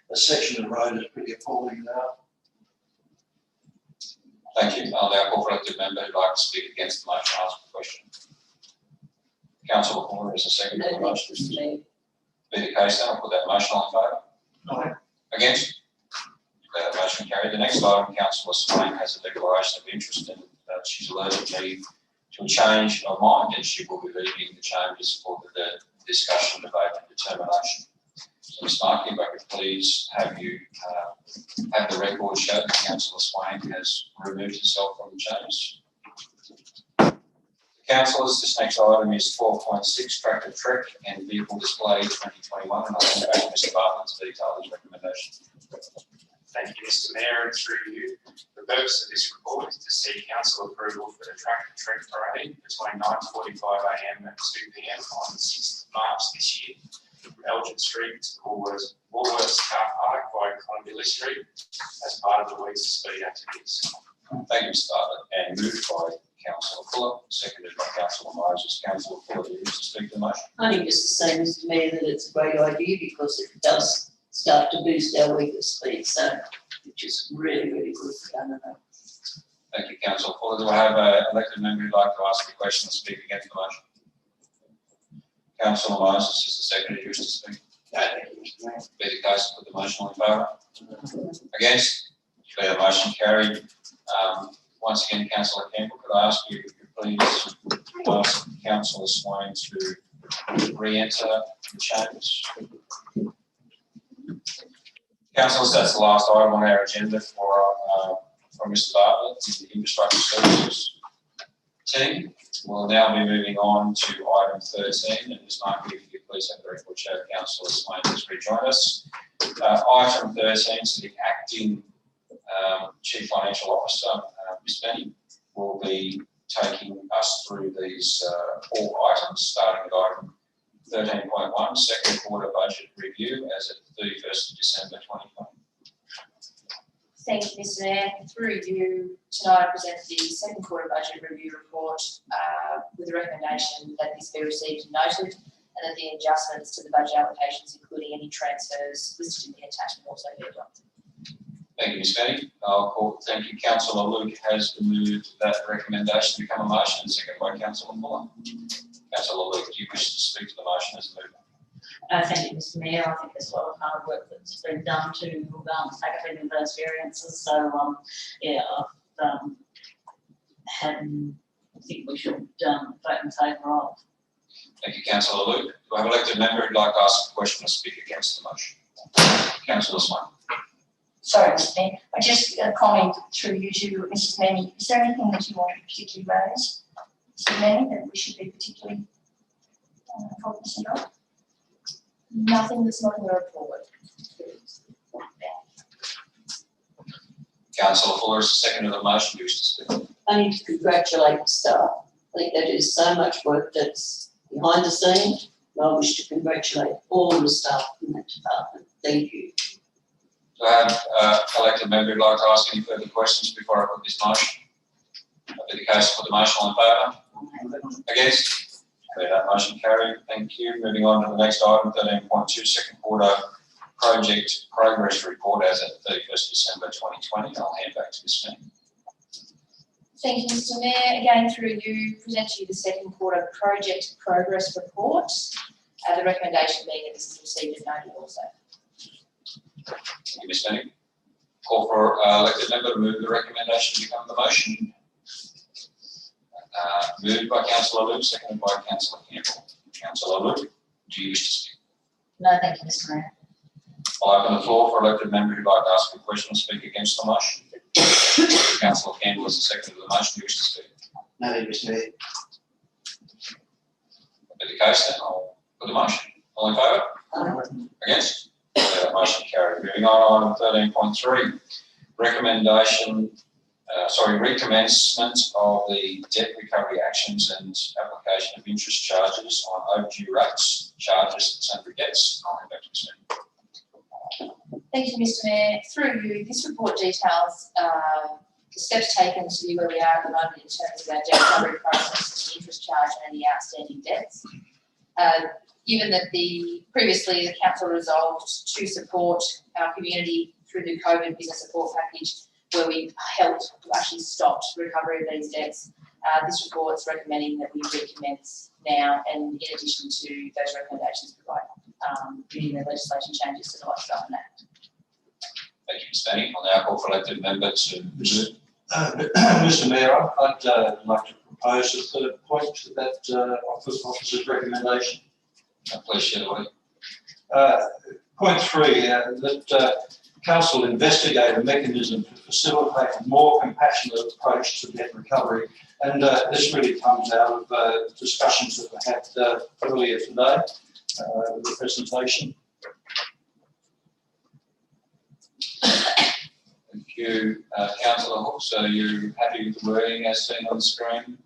The section of the road is pretty appalling now. Thank you. I'll now call for elected member who'd like to speak against the motion. Ask a question. Councillor Fuller is a second to the No, motion. thanks, Mr Mayor. Be the case then, I'll put that motion on favour. Aye. Against? Declare that motion carried. The next item, Councillor Swain has a declaration of interest and she's alerted me to a change of mind and she will be leaving the chambers for the discussion, debate and determination. So Ms. Markey, if I could please have you have the record show that Councillor Swain has removed herself from the chambers. Councillors, this next item is 12.6, Tractor Trek and Vehicle Display 2021, and I'll hand back to Mr. Bartlett to detail his recommendation. Thank you, Mr Mayor, and through you. The purpose of this report is to seek council approval for the Tractor Trek parade between 9:45 AM and 2 PM on the 6th of March this year, from Elgin Street to Woolworths Car Park via Columbia Street as part of the week's speed activities. Thank you, Mr. Bartlett, and moved by Councillor Fuller, seconded by Councillor Moses. Councillor Fuller, do you wish to speak to the motion? I think just to say, Mr Mayor, that it's a great idea because it does start to boost our week of speed, so which is really, really good for Gunnedah. Thank you, Councillor Fuller. Do I have an elected member who'd like to ask a question or speak against the motion? Councillor Moses is the secretary who wishes to speak. No, thank you, Mr Mayor. Be the case, put the motion in favour. Against? Declare the motion carried. Once again, Councillor Campbell, could I ask you please ask Councillor Swain to re-enter the chambers? Councillors, that's the last item on our agenda from Mr Bartlett, the Infrastructure Services team. We'll now be moving on to item 13, and Ms Markey, if you please have the record show Councillor Swain has rejoined us. Item 13, so the acting Chief Financial Officer, Ms Benny, will be taking us through these 4 items, starting with item 13.1, second quarter budget review as at 31st of December 2020. Thank you, Mr Mayor. Through you, tonight I present the second quarter budget review report with a recommendation that this be received and noted, and that the adjustments to the budget allocations, including any transfers listed in the attachment, also be adopted. Thank you, Ms Benny. Thank you. Councillor Luke has moved that recommendation to become a motion, and seconded by Councillor Muller. Councillor Luke, do you wish to speak to the motion as moved? Thank you, Mr Mayor. I think there's a lot of hard work that's been done to take up any of those variances. So, yeah, I think we should vote in favour of. Thank you, Councillor Luke. Do I have an elected member who'd like to ask a question or speak against the motion? Councillor Swain. Sorry, Mr Mayor, I just comment through you to Mrs Manny. Is there anything that you want to particularly raise, Mrs Manny, that we should be particularly cognizant of? Nothing that's not in the report. Councillor Fuller is the second of the motion. Do you wish to speak? I need to congratulate the staff. I think they do so much work that's behind the scenes. I wish to congratulate all the staff in that department. Thank you. Do I have elected member who'd like to ask any further questions before I put this motion? That'll be the case. Put the motion in favour. Against? Okay, that motion carried. Thank you. Moving on to the next item, 13.2, second quarter project progress report as at 31st December 2020. I'll hand back to Ms Smith. Thank you, Mr Mayor. Again, through you, present to you the second quarter project progress report. The recommendation being that this is received and noted also. Thank you, Ms Benny. Call for elected member to move the recommendation to become the motion. Moved by Councillor Luke, seconded by Councillor Campbell. Councillor Luke, do you wish to speak? No, thank you, Mr Mayor. I'll open the floor for elected member who'd like to ask a question or speak against the motion. Councillor Campbell is the second of the motion. Do you wish to speak? No, thank you, Mr Mayor. That'll be the case then. I'll put the motion. All in favour? Against? That motion carried. Moving on, item 13.3, recommencement of the debt recovery actions and application of interest charges on overdue rates, charges and sundry debts. I'll hand back to Ms. Smith. Thank you, Mr Mayor. Through you, this report details the steps taken to be where we are at the moment in terms of our debt recovery process, the interest charge and any outstanding debts. Given that previously the council resolved to support our community through the COVID business support package, where we actually stopped recovery of these debts, this report is recommending that we recommence now, and in addition to those recommendations, provide the legislation changes to the Lifestyle Act. Thank you, Ms. Benny. I'll now call for elected member to. Mr Mayor, I'd like to propose a third point to that officer's recommendation. Please share the way. Point 3, that Council investigate a mechanism to facilitate a more compassionate approach to debt recovery. And this really comes out of discussions that we had earlier today with the presentation. Thank you, Councillor Hooks. Are you happy with the wording as seen on the screen?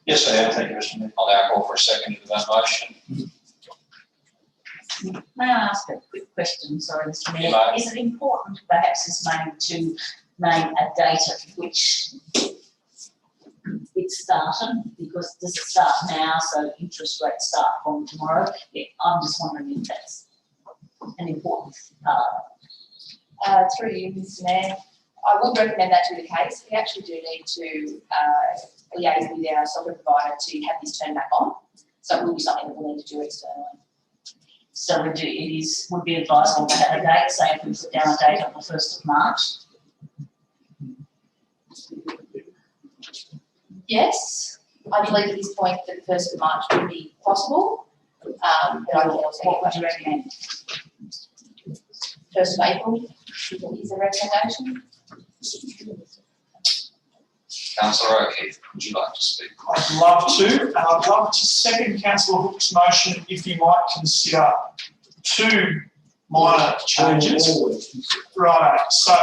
Yes, I am. Thank you, Mr Mayor. I'll now call for a second to that motion. May I ask a quick question? Sorry, Mr Mayor. Right. Is it important, perhaps, this morning to name a date at which it started? Because does it start now, so interest rates start from tomorrow? Yeah, I'm just wondering if that's an important part. Through you, Mr Mayor. I would recommend that to be the case. We actually do need to liaise with our software provider to have this turned back on. So it will be something that we'll need to do externally. So would be advisable to have a date, say if we put down a date on the 1st of March. Yes, I believe at this point that the 1st of March would be possible. But I can also What would you recommend? 1st of April is a recommendation. Councillor O'Keefe, would you like to speak? I'd love to, and I'd love to second Councillor Hook's motion if he might consider 2 minor changes. Right, so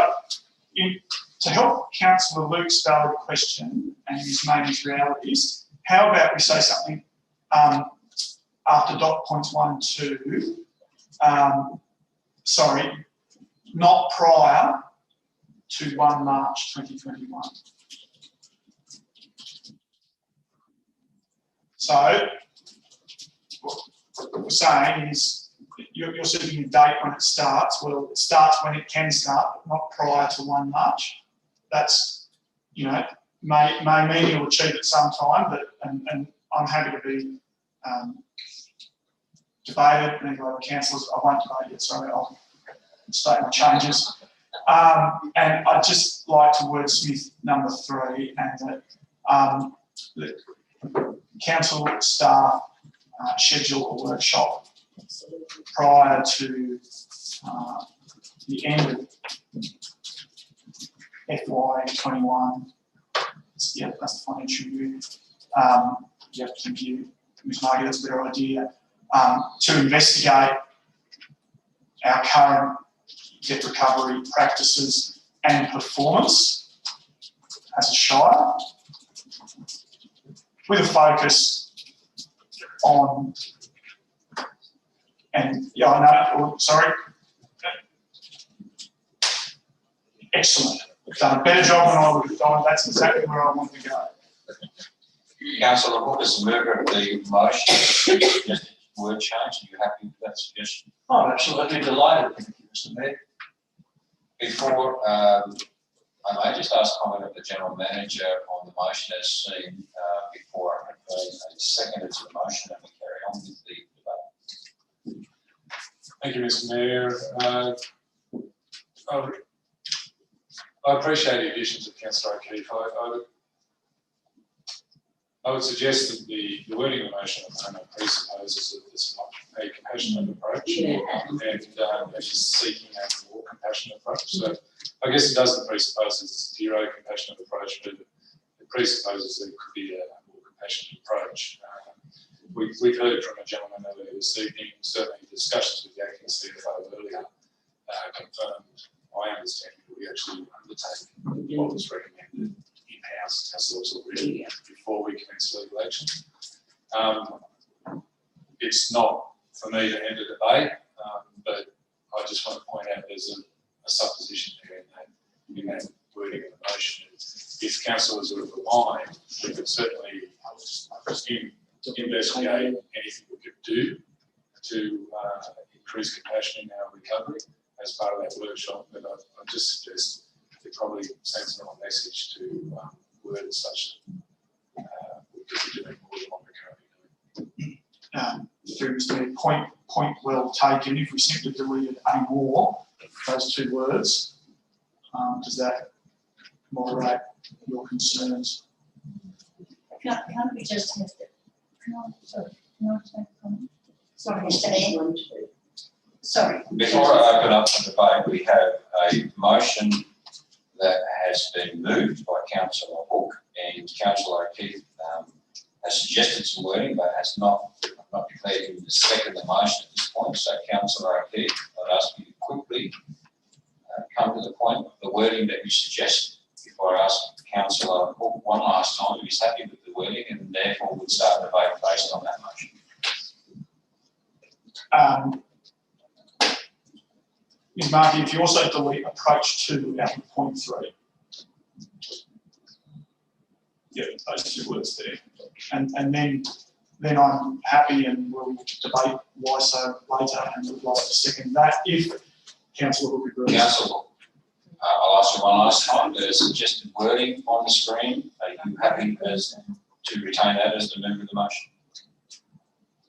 to help Councillor Luke's valid question and his main realities, how about we say something after dot points 1 and 2, not prior to 1 March 2021. So what we're saying is you're setting a date when it starts. Well, it starts when it can start, but not prior to 1 March. That's, may mean you'll achieve it sometime, but and I'm happy to be debated. Any other councillors, I won't debate it, sorry, I'll state my changes. And I'd just like to wordsmith number 3 and that council staff schedule a workshop prior to the end of FY21. Yeah, that's the financial year. You have to think Ms. Margie, that's a better idea. To investigate our current debt recovery practices and performance as a shire, with a focus on, and yeah, I know, sorry, excellent. We've done a better job than I would have done. That's exactly where I want to go. Councillor Hook, as a member of the motion, just word change. Are you happy with that suggestion? Oh, I'm absolutely delighted. Thank you, Mr. Mayor. Before, I may just ask comment of the General Manager on the motion as seen before I convene a seconder to the motion and we carry on with the debate. Thank you, Mr. Mayor. I appreciate the additions of Councillor O'Keefe. I would suggest that the wording of the motion at the moment presupposes that there's not a compassionate approach, and she's seeking a more compassionate approach. So I guess it doesn't presuppose there's zero compassionate approach, but it presupposes there could be a more compassionate approach. We've heard from a gentleman earlier this evening, certainly discussions with the acting CFO earlier confirmed my understanding that we actually undertake what was recommended in-house ourselves already before we commence legal action. It's not for me to end a debate, but I just want to point out there's a supposition there in that wording of the motion. If councillors are of the mind, we could certainly investigate anything we could do to increase compassion in our recovery as part of that workshop, but I just suggest it probably sends the wrong message to word it such that we could be doing more than what we're currently doing. Through Mr. Mayor, point well taken. If we simply deleted a more, those 2 words, does that moderate your concerns? Can't we just have the, can I take a comment? Sorry, Mr. Mayor. Sorry. Before I open up the debate, we have a motion that has been moved by Councillor Hook, and Councillor O'Keefe has suggested some wording, but has not declared him to second the motion at this point. So, Councillor O'Keefe, I'd ask you to quickly come to the point of the wording that you suggest before I ask Councillor Hook one last time if he's happy with the wording, and therefore would start the debate based on that motion. Ms. Markey, if you also delete approach 2 out of point 3. Yeah, those 2 words there. And then I'm happy and we'll debate why so later and would like to second that if Councillor Hook agrees. Councillor Hook. I'll ask you one last time. There's suggested wording on the screen. Are you happy to retain that as the member of the motion?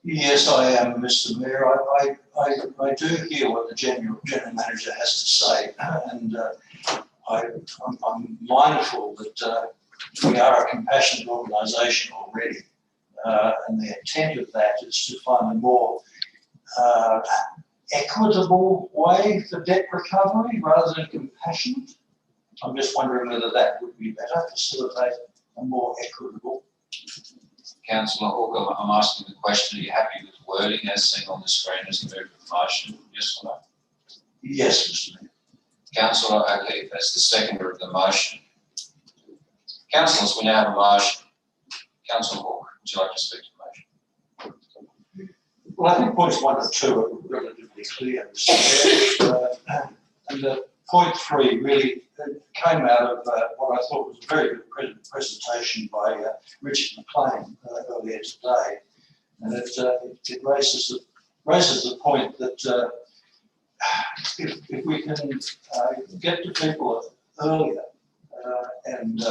Yes, I am, Mr. Mayor. I do hear what the general manager has to say, and I'm mindful that we are a compassionate organisation already, and the intent of that is to find a more equitable way for debt recovery rather than compassionate. I'm just wondering whether that would be better, facilitate a more equitable. Councillor Hawke, I'm asking the question, are you happy with wording as seen on the screen as the member of the motion? Yes or no? Yes, Mr. Mayor. Councillor O'Keefe, as the seconder of the motion. Councillors, we now have a motion. Councillor Hawke, would you like to speak to the motion? Well, I think points 1 and 2 are relatively clear, Mr. Mayor. And point 3 really came out of what I thought was a very good presentation by Richard McLean earlier today. And it raises the point that if we can get to people earlier and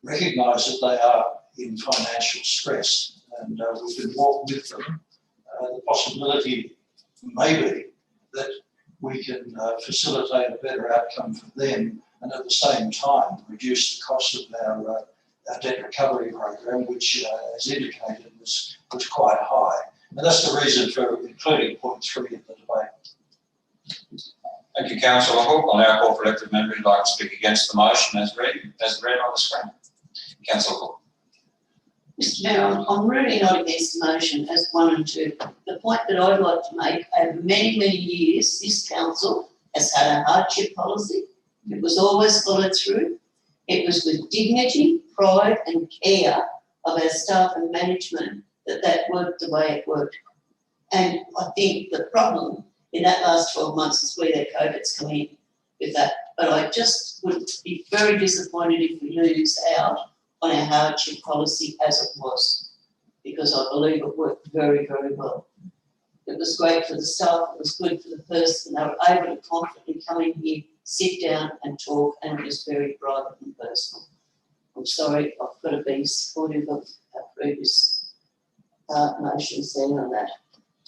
recognise that they are in financial stress, and we can walk with them, the possibility may be that we can facilitate a better outcome for them, and at the same time reduce the cost of our debt recovery program, which, as indicated, was quite high. And that's the reason for including point 3 in the debate. Thank you, Councillor Hawke. I'll now call for elected members who'd like to speak against the motion as read on the screen. Councillor Hawke. Mr. Mayor, I'm really not against the motion as 1 and 2. The point that I'd like to make, over many, many years, this council has had a hardship policy. It was always followed through. It was with dignity, pride and care of our staff and management that worked the way it worked. And I think the problem in that last 12 months is where that COVID's come in with that. But I just would be very disappointed if we lose out on our hardship policy as it was, because I believe it worked very, very well. It was great for the staff, it was good for the person. They were able to confidently come in here, sit down and talk, and it was very private and personal. I'm sorry, I've got to be supportive of our previous motions there on that.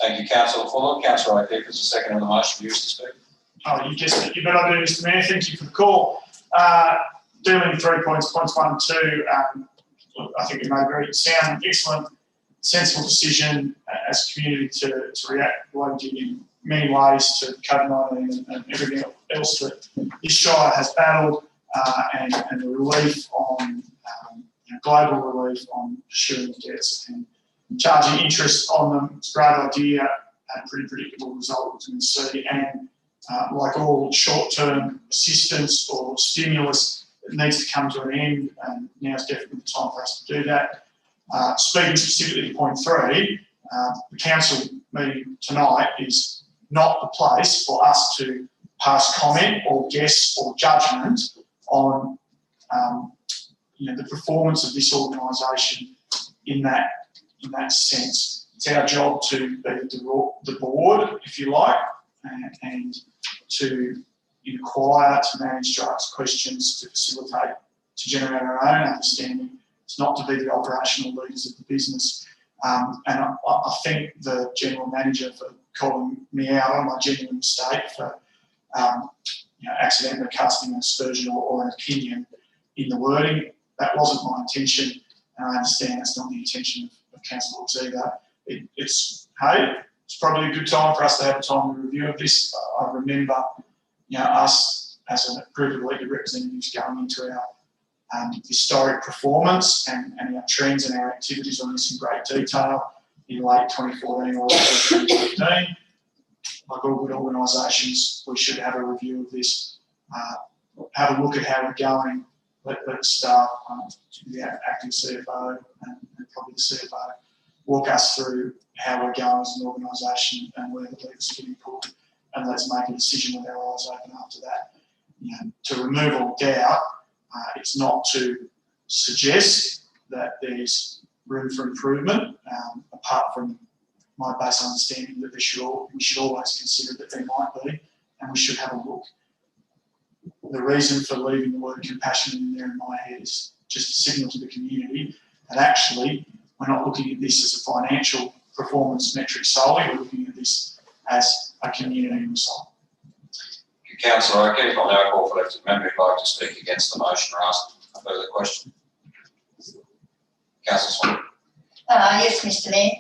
Thank you, Councillor Fuller. Councillor O'Keefe is the second on the motion. You wish to speak? Oh, you bet I do, Mr. Mayor. Thank you for the call. Dealing 3 points, points 1 and 2, I think we made a very sound, excellent, sensible decision as a community to react the way we did in many ways to COVID-19 and everything else that this Shire has battled, and the relief on, global relief on pursuing debts and charging interest on them. It's a great idea, a pretty predictable result, as we can see, and like all short-term assistance or stimulus, it needs to come to an end, and now is definitely the time for us to do that. Speaking specifically to point 3, the council meeting tonight is not the place for us to pass comment or guess or judgment on the performance of this organisation in that sense. It's our job to be the board, if you like, and to inquire, to manage, to ask questions, to facilitate, to generate our own understanding. It's not to be the operational leaders of the business. And I thank the General Manager for calling me out on my genuine mistake for accidentally casting an aspersion or an opinion in the wording. That wasn't my intention, and I understand that's not the intention of Councillor Hawke's either. It's probably a good time for us to have a timely review of this. I remember us as a group of elected representatives going into our historic performance and our trends and our activities on this in great detail in late 2014 or late 2015. Like all good organisations, we should have a review of this, have a look at how we're going. Let's start the acting CFO and probably the CFO walk us through how we're going as an organisation and where the levers are getting pulled, and let's make a decision with our eyes open after that. To remove all doubt, it's not to suggest that there's room for improvement, apart from my base understanding that we should always consider that there might be, and we should have a look. the reason for leaving the word compassionate in there in my head is just a signal to the community that actually we're not looking at this as a financial performance metric solely, we're looking at this as a community result. Councillor O'Keefe, I'll now call for elected member who'd like to speak against the motion or ask a further question. Councillor Swan. Yes, Mr Mayor.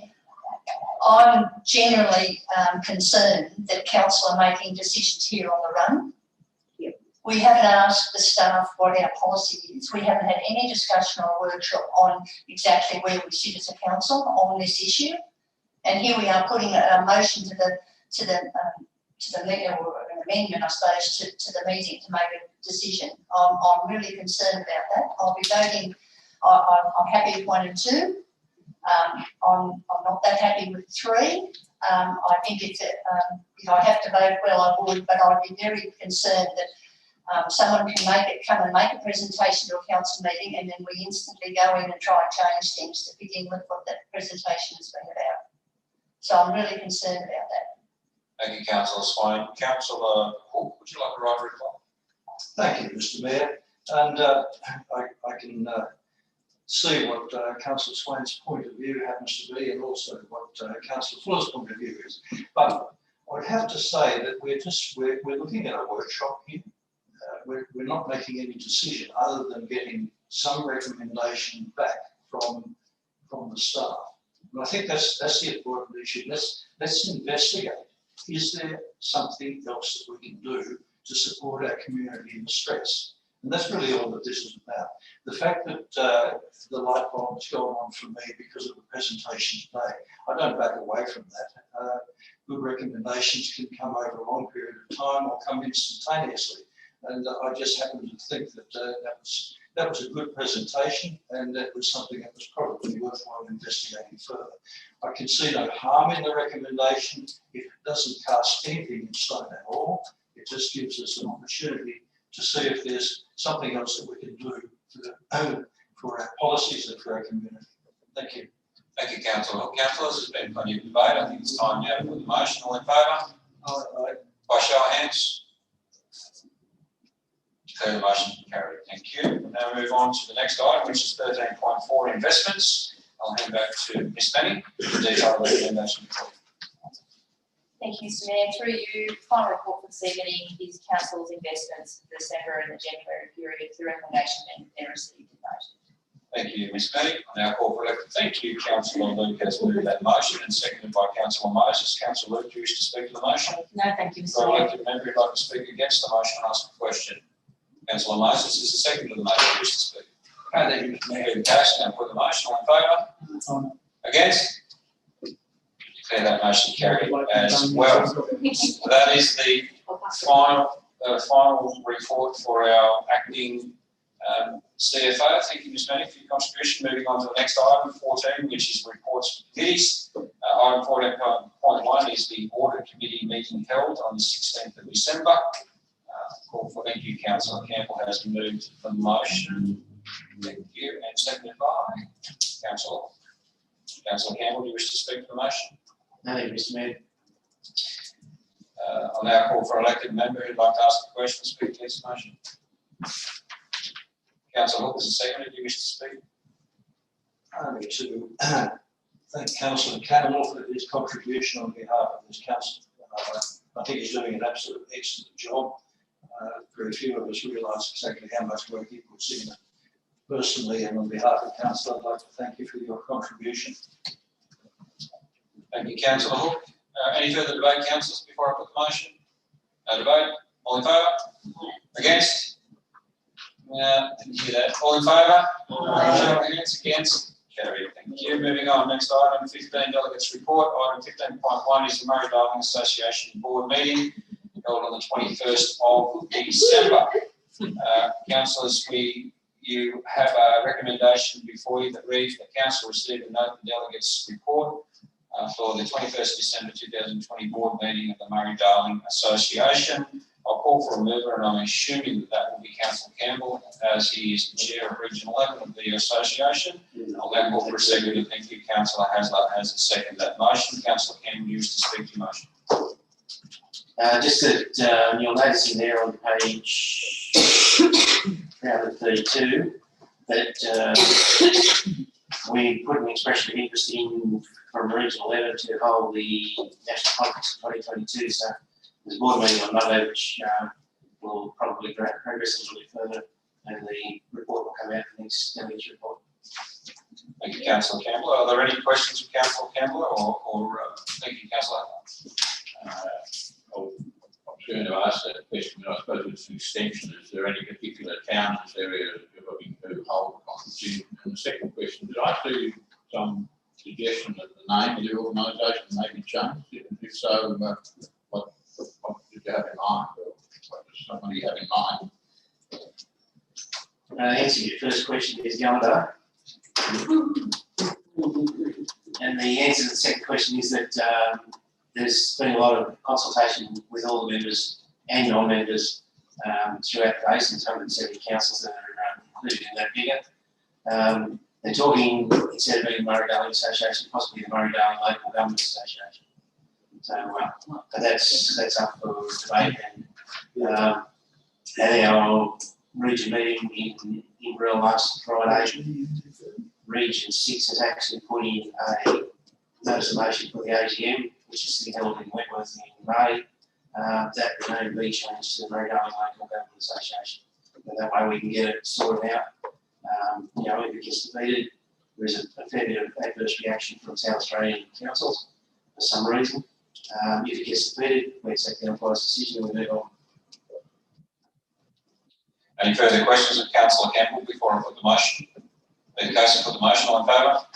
I'm genuinely concerned that council are making decisions here on the run. Yep. We haven't asked the staff what our policy is. We haven't had any discussion or workshop on exactly where we sit as a council on this issue. And here we are putting a motion to the meeting, or an amendment, I suppose, to the meeting to make a decision. I'm really concerned about that. I'll be voting. I'm happy with 1 and 2. I'm not that happy with 3. I think if I have to vote, well, I would, but I'd be very concerned that someone can come and make a presentation to a council meeting, and then we instantly go in and try and change things to fit in with what that presentation has been about. So I'm really concerned about that. Thank you, Councillor Swain. Councillor Hook, would you like to write a reply? Thank you, Mr Mayor. And I can see what Councillor Swain's point of view happens to be, and also what Councillor Fuller's point of view is. But I would have to say that we're looking at a workshop here. We're not making any decision other than getting some recommendation back from the staff. And I think that's the important issue. Let's investigate. Is there something else that we can do to support our community in distress? And that's really all that this is about. The fact that the light bulb has gone on for me because of the presentation today, I don't back away from that. Good recommendations can come over a long period of time or come instantaneously. And I just happen to think that that was a good presentation, and that was something that was probably worthwhile investigating further. I can see no harm in the recommendation if it doesn't cast anything in stone at all. It just gives us an opportunity to see if there's something else that we can do for our policies and for our community. Thank you. Thank you, Councillor. Councillors, there's been plenty of debate. I think it's time now to put the motion. All in favour? Aye. By show of hands. Declare the motion carried. Thank you. We'll now move on to the next item, which is 13.4 investments. I'll hand back to Ms Manning for the detailed recommendation. Thank you, Mr Mayor. Through you, final report for this evening is Council's investments for December and the January period. The recommendation being they're received and noted. Thank you, Ms Manning. I now call for elected. Thank you, Councillor Luke has moved that motion and seconded by Councillor Moses. Councillor Luke, do you wish to speak to the motion? No, thank you, Mr For Mayor. elected member who'd like to speak against the motion and ask a question. Councillor Moses is the second to the motion who wishes to speak. Thank you, Mr Mayor. Now put the motion. All in favour? Against? Declare that motion carried as well. So that is the final report for our acting CFO. Thank you, Ms Manning, for your contribution. Moving on to the next item, 14, which is reports for committees. Item 14.1 is the audit committee meeting held on the 16th of December. Call for, thank you, Councillor Campbell has moved the motion. Thank you, and seconded by Councillor. Councillor Campbell, do you wish to speak to the motion? No, Mr Mayor. I'll now call for elected member who'd like to ask a question, speak against the motion. Councillor Hook is the second. Do you wish to speak? Only to thank Councillor Campbell for his contribution on behalf of this council. I think he's doing an absolutely excellent job. Very few of us realise exactly how much work he puts in. Personally, and on behalf of council, I'd like to thank you for your contribution. Thank you, Councillor Hook. Any further debate, councillors, before I put the motion? No debate. All in favour? Against? Didn't hear that. All in favour? Against? Carried. Thank you. Moving on. Next item, 15 delegates report. Item 15.1 is the Murray Darling Association board meeting held on the 21st of December. Councillors, you have a recommendation before you that reads the council received a note the delegates report for the 21st December 2020 board meeting of the Murray Darling Association. I'll call for a mover, and I'm assuming that that will be Councillor Campbell, as he is the chair of Region 11 of the association. I'll then call for a second. Thank you, Councillor Hasler has seconded that motion. Councillor Campbell, you wish to speak to your motion. Just that you're noticing there on page 332 that we put an expression of interest in from Regional 11 to hold the National Conference of 2022. So there's a board meeting on Monday, which will probably progress a little bit further, and the report will come out in the next Delegates report. Thank you, Councillor Campbell. Are there any questions for Councillor Campbell or thank you, Councillor? I was going to ask that question, but I suppose it's an extension. Is there any particular town in this area that you're looking to hold a conference in? And the second question, did I see some suggestion that the name of the organisation may be changed? If so, what did you have in mind, or what does somebody have in mind? The answer to your first question is Yamada. And the answer to the second question is that there's been a lot of consultation with all the members and non-members throughout the basin. There's 170 councils that are included in that figure. They're talking, instead of being the Murray-Darling Association, possibly the Murray-Darling Local Government Association. So but that's up for debate. And at our region meeting in Real last Friday, Region 6 has actually put in a notice of motion for the AGM, which is to be held in Wentworth in May. That may be changed to the Murray-Darling Local Government Association. And that way we can get it sorted out. If it gets defeated, there is a fair bit of adverse reaction from South Australian councils for some reason. If it gets defeated, we accept the umpires' decision and we move on. Any further questions of Councillor Campbell before I put the motion? In the case, I put the motion. All in favour?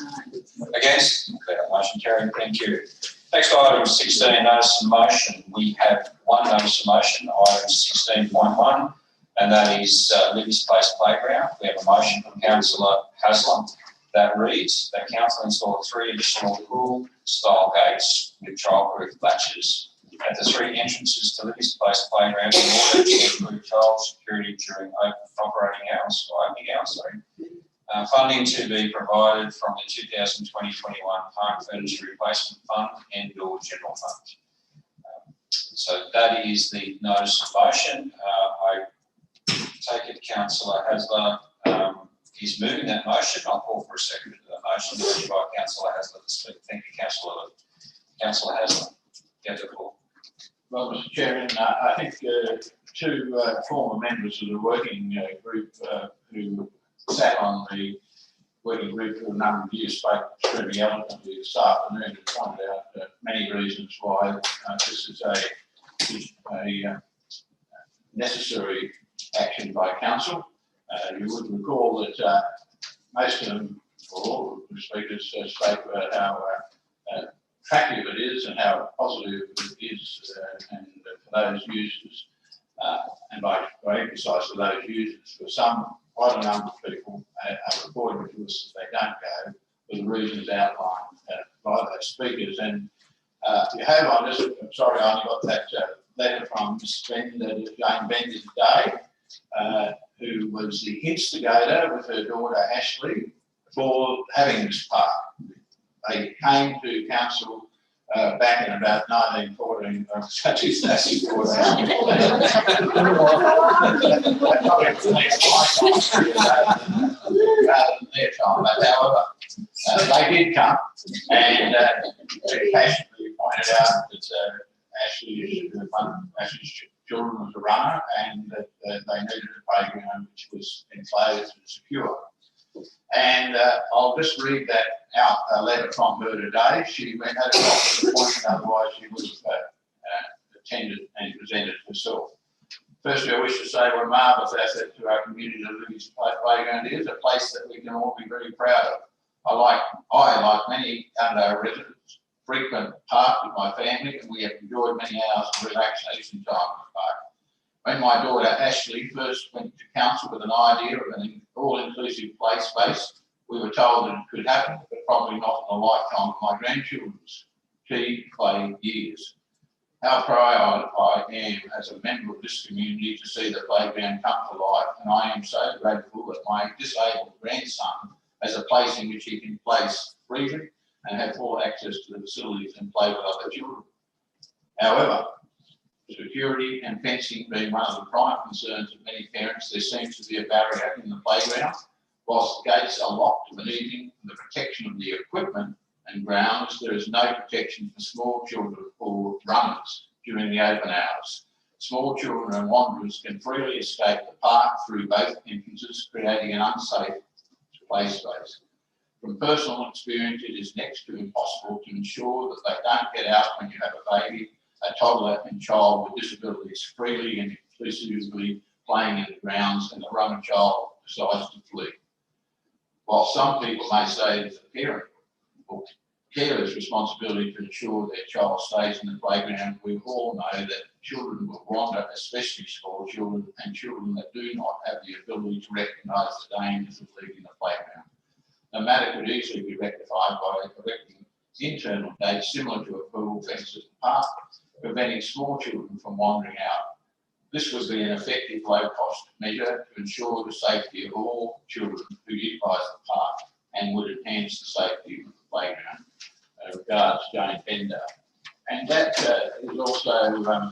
Against? Declare that motion carried. Thank you. Next item 16, notice of motion. We have one notice of motion, item 16.1, and that is Libby's Place Playground. We have a motion from Councillor Haslam that reads that council install 3 additional pool-style gates with child-proof latches at the 3 entrances to Libby's Place Playground in order to improve child security during opening hours. Funding to be provided from the 2020-21 Park Furniture Replacement Fund and or General Fund. So that is the notice of motion. I take it Councillor Hasler is moving that motion. I'll call for a second to that motion. I'll invite Councillor Hasler to speak. Thank you, Councillor Hasler. Get the call. Well, Mr. Chairman, I think 2 former members of the working group who sat on the working group for a number of years spoke extremely eloquently this afternoon and pointed out many reasons why this is a necessary action by council. You would recall that most of them, or all of the speakers, spoke about how attractive it is and how positive it is and for those users, and by emphasise for those users, for quite a number of people are reporting to us that they don't go for the reasons outlined by those speakers. And you have on this, I'm sorry, I only got that letter from Ms. Jane Bender today, who was the instigator with her daughter Ashley for having this park. They came to council back in about 1914, their time, but however, they did come and very passionately pointed out that Ashley's children was a runner and that they needed a playground which was enclosed and secure. And I'll just read that out, a letter from her today. She had a doctor's appointment, otherwise she would have attended and presented herself. Firstly, I wish to say what a marvellous asset to our community that Libby's Playground is, a place that we can all be very proud of. I, like many Untitled residents, frequent park with my family, and we have enjoyed many hours of relaxation time in the park. When my daughter Ashley first went to council with an idea of an all-inclusive play space, we were told that it could happen, but probably not in the lifetime of my grandchildren's key play years. How proud I am as a member of this community to see the playground come to life, and I am so grateful that my disabled grandson has a place in which he can play freely and have full access to the facilities and play with other children. However, Security and fencing being one of the prime concerns of many parents, there seems to be a barrier in the playground. Whilst the gates are locked of an evening for the protection of the equipment and grounds, there is no protection for small children or runners during the open hours. Small children and wanderers can freely escape the park through both entrances, creating an unsafe play space. From personal experience, it is next to impossible to ensure that they don't get out when you have a baby, a toddler and child with disabilities freely and exclusively playing in the grounds and the running child decides to flee. While some people may say it is a parent or carer's responsibility to ensure their child stays in the playground, we all know that children will wander, especially small children and children that do not have the ability to recognise the dangers of leaving the playground. The matter could easily be rectified by erecting internal gates similar to a pool fence at the park, preventing small children from wandering out. This would be an effective low-cost measure to ensure the safety of all children who utilise the park and would enhance the safety of the playground. Regards, Jane Bender. And that is also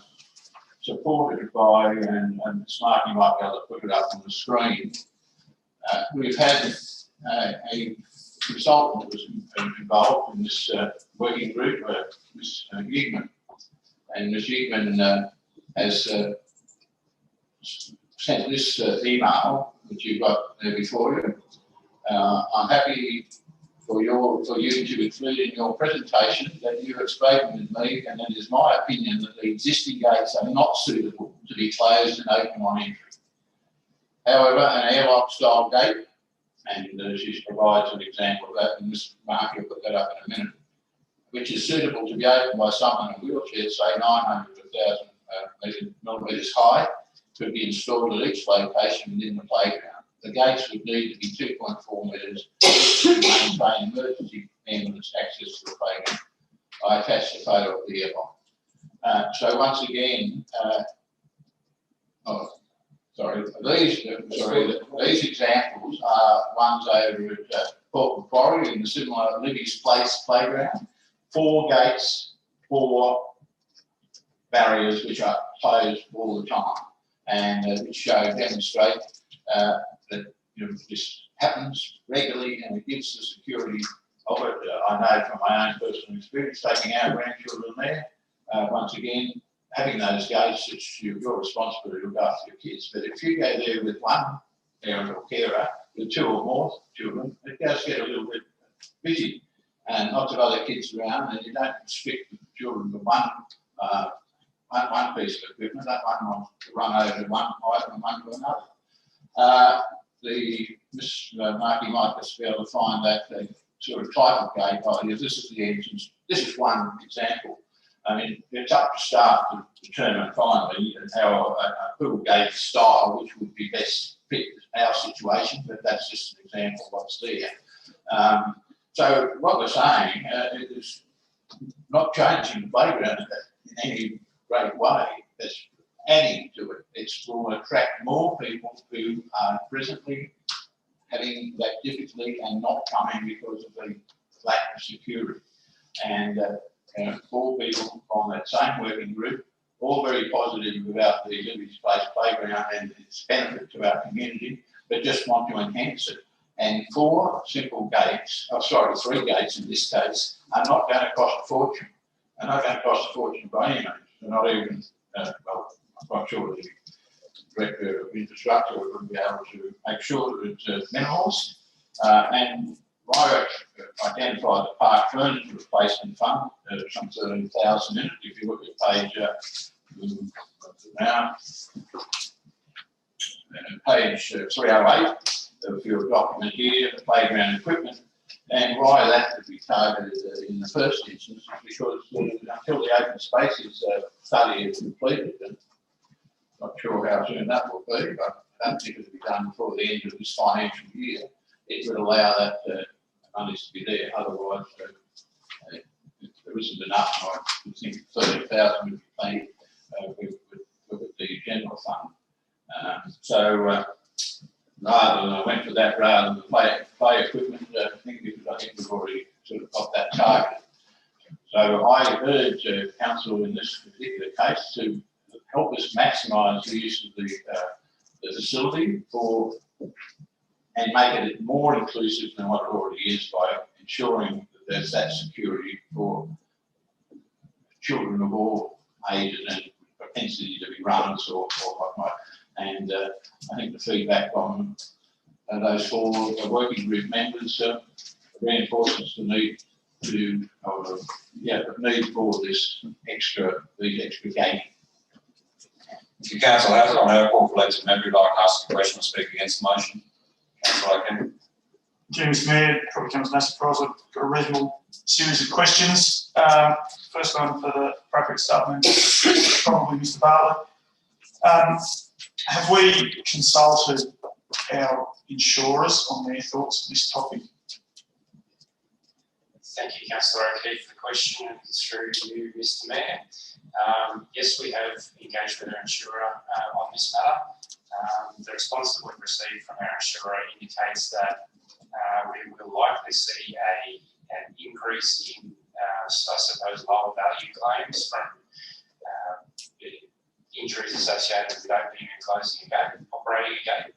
supported by, and Smart, you might be able to put it up on the screen. We've had a consultant was involved in this working group, Ms. Gigman. And Ms. Gigman has sent this email, which you've got there before you. I'm happy for you to include in your presentation that you have spoken with me, and it is my opinion that the existing gates are not suitable to be closed and open on entry. However, an airlock style gate, and she provides an example of that, and Ms. Mark will put that up in a minute, which is suitable to be opened by someone in a wheelchair, say 900 to 1,000 millimetres high, could be installed at each location within the playground. The gates would need to be 2.4 metres to maintain emergency ambulance access to the playground. I attached a photo of the airlock. So once again, these examples are ones over at Port Macquarie in the similar Libby's Place playground. 4 gates, 4 barriers which are closed all the time, and which demonstrate that this happens regularly, and it gives the security of it. I know from my own personal experience taking our grandchildren there. Once again, having those gates, it's your responsibility to look after your kids. But if you go there with one parent or carer, with 2 or more children, it does get a little bit busy, and lots of other kids around, and you don't restrict the children to one piece of equipment. That one wants to run over one item and one to another. Miss Markey might just be able to find that sort of type of gate. This is the entrance. This is one example. I mean, it's up to staff to determine finally how a pool gate style, which would be best fit our situation, but that's just an example of what's there. So what we're saying is not changing the playground in any great way. It's adding to it. It's will attract more people who are presently having that difficulty and not coming because of the lack of security. And 4 people from that same working group, all very positive about the Libby's Place playground and its benefit to our community, but just want to enhance it. And 4 simple gates, 3 gates in this case, are not going to cost a fortune. They're not going to cost a fortune by any means. They're not even, well, I'm quite sure the Director of Infrastructure would be able to make sure that it's minimalist. And I identified the Park Furniture Replacement Fund, some 13,000 in it. If you look at page 308 of your document here, the playground equipment, and why that would be targeted in the first instance is because until the open spaces study is completed, and not sure how soon that will be, but I don't think it will be done before the end of this financial year. It would allow that monies to be there. Otherwise, there isn't enough. I think 30,000 would be paid with the general fund. So rather than I went for that rather than the play equipment thing, because I think we've already sort of got that target. So I urge council in this particular case to us maximise the use of the facility and make it more inclusive than what it already is by ensuring that there's that security for children of all ages and propensity to be runners or whatnot. And I think the feedback from those 4 working group members reinforces the need the need for these extra gating. Thank you, Councillor Hazard. I'll now call for elected member who'd like to ask a question or speak against the motion. Councillor O'Keefe. Mr. Mayor, probably comes no surprise, I've got a reasonable series of questions. First one for the appropriate staff member, probably Mr. Bartlett. Have we consulted our insurers on their thoughts on this topic? Thank you, Councillor O'Keefe, for the question, and through you, Mr. Mayor. Yes, we have engaged with our insurer on this matter. The response that we've received from our insurer indicates that we will likely see an increase in, I suppose, lower value claims from injuries associated with opening and closing a gate, operating a gate.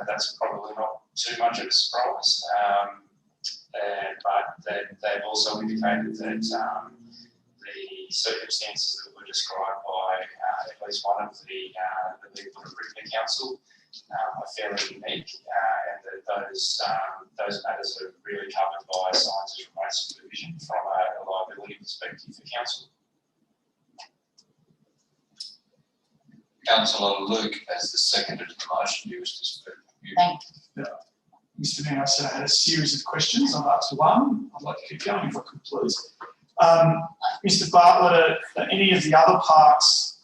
That's probably not too much of a surprise. But they've also indicated that the circumstances that were described by at least one of the people at Ripley Council are fairly unique, and that those matters are really covered by signs of remote supervision from a liability perspective for council. Councillor Luke, as the seconder to the motion, you wish to speak. Thank you. Mr. Mayor, I said I had a series of questions. I'm up to one. I'd like to keep going if I could, please. Mr. Bartlett, are any of the other parks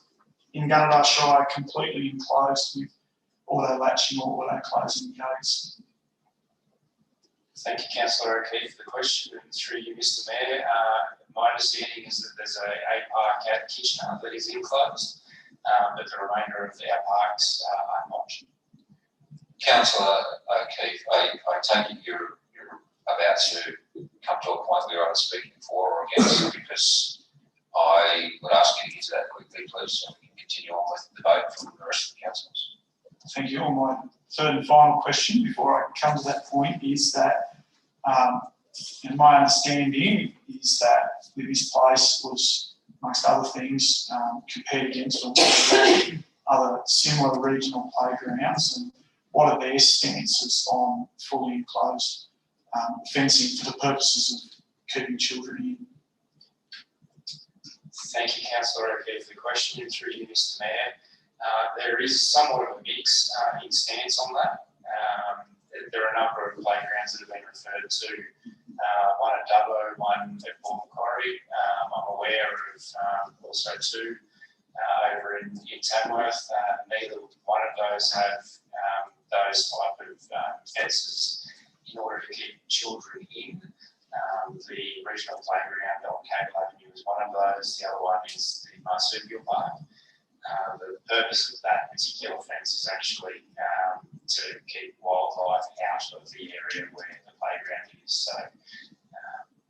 in Gunnedah Shire completely enclosed with auto latching or auto closing gates? Thank you, Councillor O'Keefe, for the question, and through you, Mr. Mayor. My understanding is that there's a park at Kitchener that is enclosed, but the remainder of our parks are not. Councillor O'Keefe, I take it you're about to come to a point where I'm speaking for or against, because I would ask you to get to that quickly, please, so we can continue on with the debate from the rest of the councillors. Thank you. My third and final question before I come to that point is that, and my understanding is that this place was, amongst other things, compared against other similar regional playgrounds, and what are their stances on fully enclosed fencing for the purposes of keeping children in? Thank you, Councillor O'Keefe, for the question, and through you, Mr. Mayor. There is somewhat of a mix in stance on that. There are a number of playgrounds that have been referred to, one at Dubbo, one at Port Macquarie. I'm aware of also 2 over in Tamworth. Neither one of those have those type of fences in order to keep children in. The regional playground on Cape Avenue is one of those. The other one is the Marsupial Park. The purpose of that particular fence is actually to keep wildlife out of the area where the playground is. So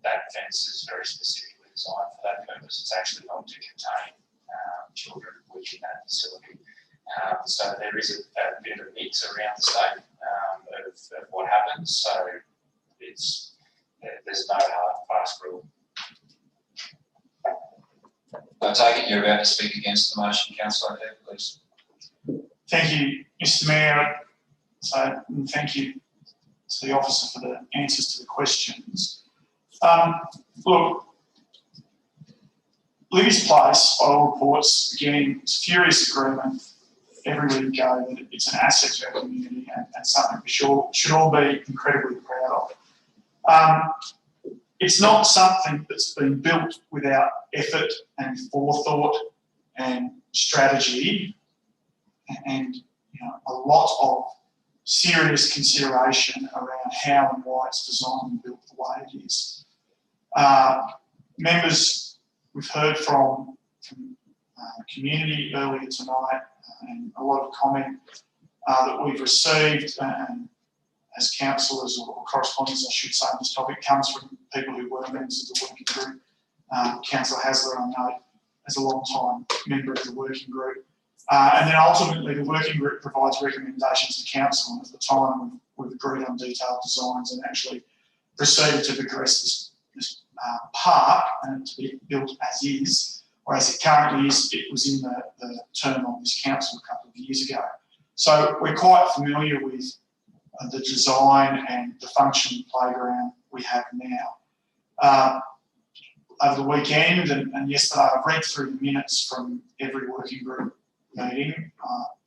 that fence is very specifically designed for that purpose. It's actually not to contain children within that facility. So there is a bit of a mix around the state of what happens. So there's no hard and fast rule. I take it you're about to speak against the motion, Councillor O'Keefe, please. Thank you, Mr. Mayor. So, and thank you to the officer for the answers to the questions. Look, Libby's Place, by all reports, again, it's furious agreement everywhere you go that it's an asset to our community and something we should all be incredibly proud of. It's not something that's been built without effort and forethought and strategy and a lot of serious consideration around how and why it's designed and built the way it is. Members, we've heard from community earlier tonight and a lot of comment that we've received as councillors or correspondents, I should say, on this topic comes from people who were members of the working group. Councillor Hasler, I know, as a long time member of the working group. And then ultimately the working group provides recommendations to council, and at the time we've agreed on detailed designs and actually proceeded to progress this park and to be built as is, whereas it currently is, it was in the term of this council a couple of years ago. So we're quite familiar with the design and the functioning playground we have now. Over the weekend and yesterday, I've read through the minutes from every working group meeting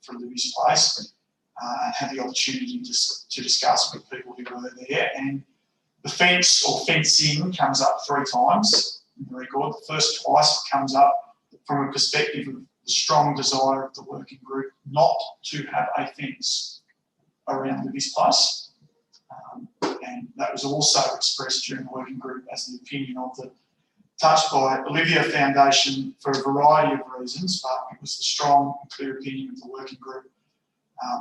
from this place and had the opportunity to discuss with people who were there. And the fence or fencing comes up 3 times in the record. The first twice it comes up from a perspective of the strong desire of the working group not to have a fence around this place. And that was also expressed during the working group as the opinion of the Touched by Olivia Foundation for a variety of reasons, but it was the strong and clear opinion of the working group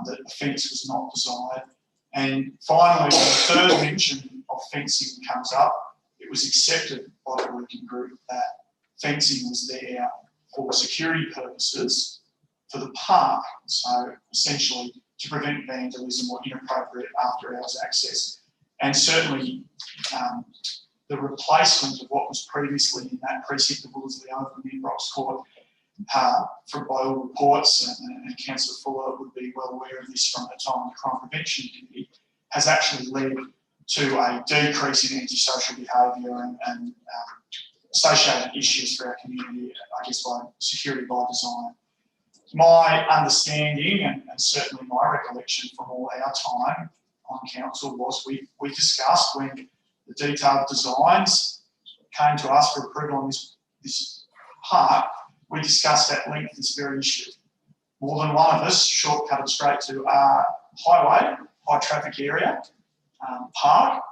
that a fence was not desired. And finally, when the third mention of fencing comes up, it was accepted by the working group that fencing was there for security purposes for the park, so essentially to prevent vandalism or inappropriate after-hours access. And certainly the replacement of what was previously in that precinct of Wolseley Oval in Rocks Court, by all reports, and Councillor Fuller would be well aware of this from the time of the Crime Prevention Committee, has actually led to a decrease in antisocial behaviour and associated issues for our community, I guess by security by design. My understanding, and certainly my recollection from all our time on council, was we discussed when the detailed designs came to us for approval on this park, we discussed at length this very issue. More than one of us shortcutted straight to highway, high traffic area, park.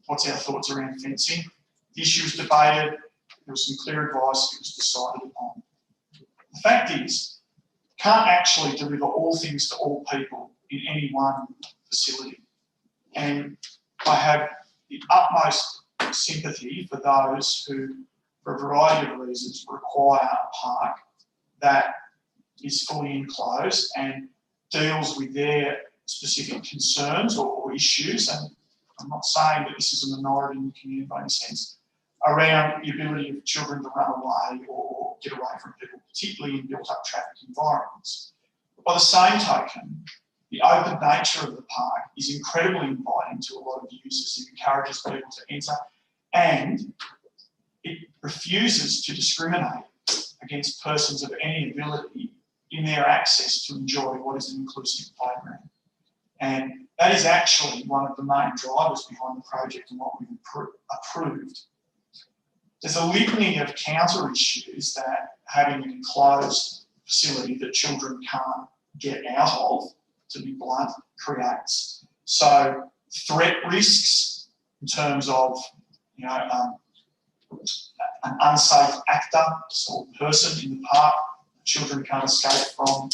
What's our thoughts around fencing? The issue was debated, there was some clear advice, it was decided upon. The fact is, can't actually deliver all things to all people in any one facility. And I have the utmost sympathy for those who, for a variety of reasons, require a park that is fully enclosed and deals with their specific concerns or issues. And I'm not saying that this is a minority in the community by any sense, around the ability of children to run away or get away from people, particularly in built-up traffic environments. But by the same token, the open nature of the park is incredibly inviting to a lot of users. It encourages people to enter, and it refuses to discriminate against persons of any ability in their access to enjoy what is an inclusive playground. And that is actually one of the main drivers behind the project and what we've approved. There's a litany of counter issues that having an enclosed facility that children can't get out of, to be blunt, creates. So threat risks in terms of, an unsafe actor or person in the park children can't escape from.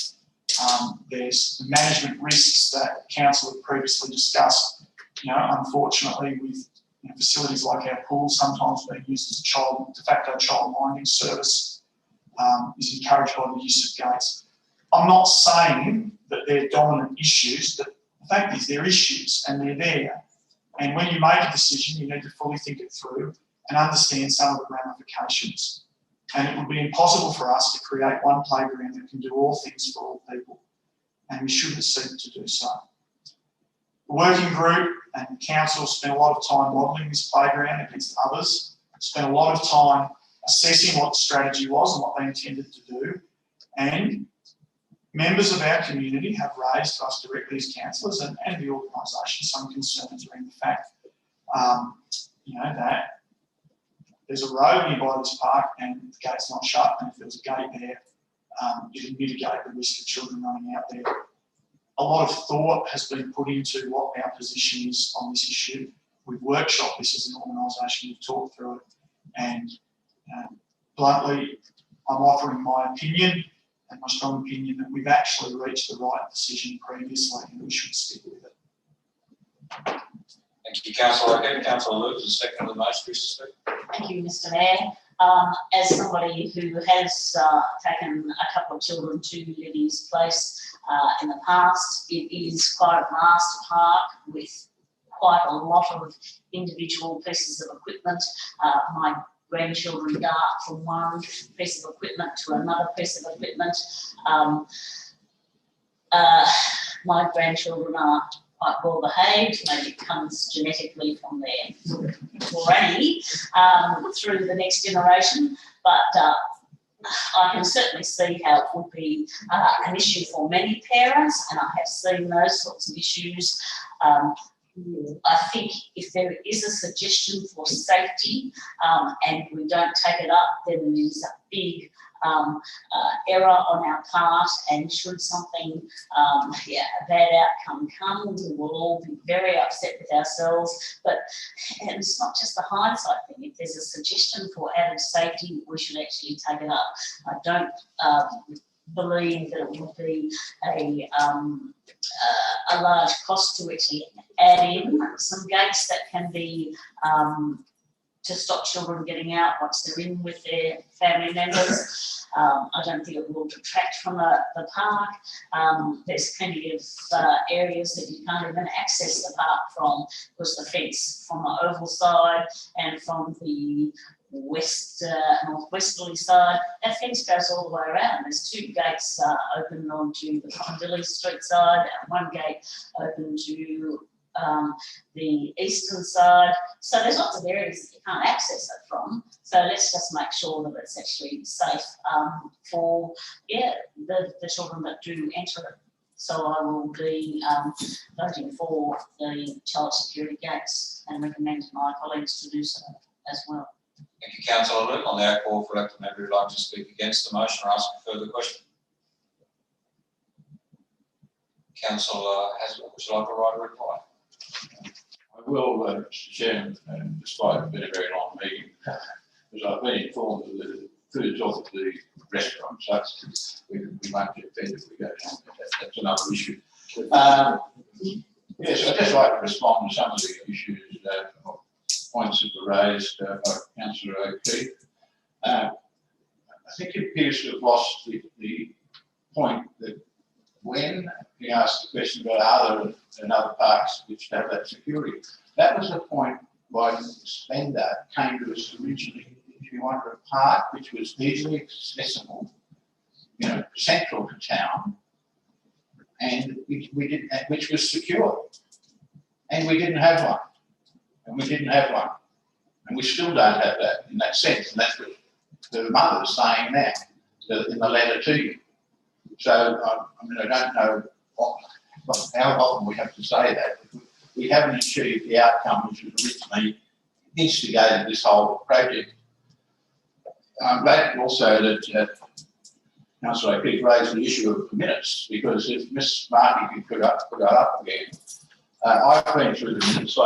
There's the management risks that council had previously discussed. Unfortunately, with facilities like our pool sometimes being used as a de facto child minding service, is encouraged by the use of gates. I'm not saying that they're dominant issues, but the fact is they're issues and they're there. And when you make a decision, you need to fully think it through and understand some of the ramifications. And it would be impossible for us to create one playground that can do all things for all people. And we shouldn't seek to do so. The working group and the council spent a lot of time modelling this playground against others, spent a lot of time assessing what the strategy was and what they intended to do. And members of our community have raised to us directly as councillors and the organisation some concerns around the fact, that there's a road nearby this park and the gate's not shut, and if there's a gate there, it would mitigate the risk of children running out there. A lot of thought has been put into what our position is on this issue. We've workshopped this as an organisation, we've talked through it, and bluntly, I'm offering my opinion and my strong opinion that we've actually reached the right decision previously and we should stick with it. Thank you, Councillor. Okay, Councillor Lewis, the second of the most, please speak. Thank you, Mr Mayor. As somebody who has taken a couple of children to Libby's place in the past, it is quite a vast park with quite a lot of individual pieces of equipment. My grandchildren dart from one piece of equipment to another piece of equipment. My grandchildren are quite well behaved, maybe it comes genetically from their granny through the next generation, but I can certainly see how it would be an issue for many parents, and I have seen those sorts of issues. I think if there is a suggestion for safety and we don't take it up, then it is a big error on our part, and should something, a bad outcome come, we will all be very upset with ourselves. But and it's not just a hindsight thing. If there's a suggestion for added safety, we should actually take it up. I don't believe that it would be a large cost to actually add in some gates that can be to stop children getting out once they're in with their family members. I don't think it will detract from the park. There's plenty of areas that you can't even access the park from, because the fence from the oval side and from the northwesterly side, that fence goes all the way around. There's two gates open onto the Condilly Street side and one gate open to the eastern side. So there's lots of areas that you can't access it from. So let's just make sure that it's actually safe for the children that do enter it. So I will be voting for the child security gates and recommend to my colleagues to do so as well. Thank you, Councillor Luke. I'll now call for elected member who'd like to speak against the motion or ask a further question. Councillor Hazlitt, would you like to write a reply? I will, Mr Chairman, and despite it being a very long meeting, because I've been informed that the food's off at the restaurant, so we won't get fed if we go down. That's another issue. Yes, I'd just like to respond to some of the issues or points that were raised by Councillor O'Keefe. I think it appears to have lost the point that when he asked the question about other parks which have that security, that was the point why Mr Spender came to us originally. If you wanted a park which was easily accessible, central to town, and which was secure, and we didn't have one, and we still don't have that in that sense, and that's what the mother's saying now in the letter to you. So I don't know how often we have to say that. We haven't achieved the outcome which was originally instigated this whole project. I'm glad also that Councillor O'Keefe raised the issue of the minutes, because if Ms Marty could put that up again, I've been through the minutes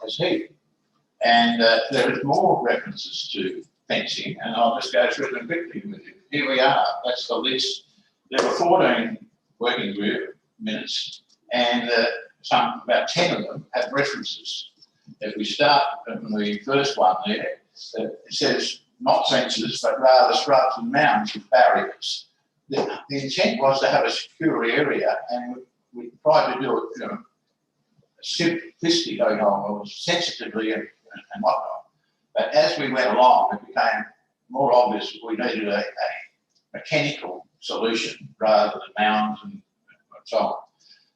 as he, and there is more references to fencing, and I'll just go through them quickly with you. Here we are, that's the list. There were 14 working group minutes, and about 10 of them have references. If we start from the first one there, it says not fences, but rather shrubs and mounds with barriers. The intent was to have a secure area, and we tried to do it simplistically or sensitively and whatnot. But as we went along, it became more obvious that we needed a mechanical solution rather than mounds and so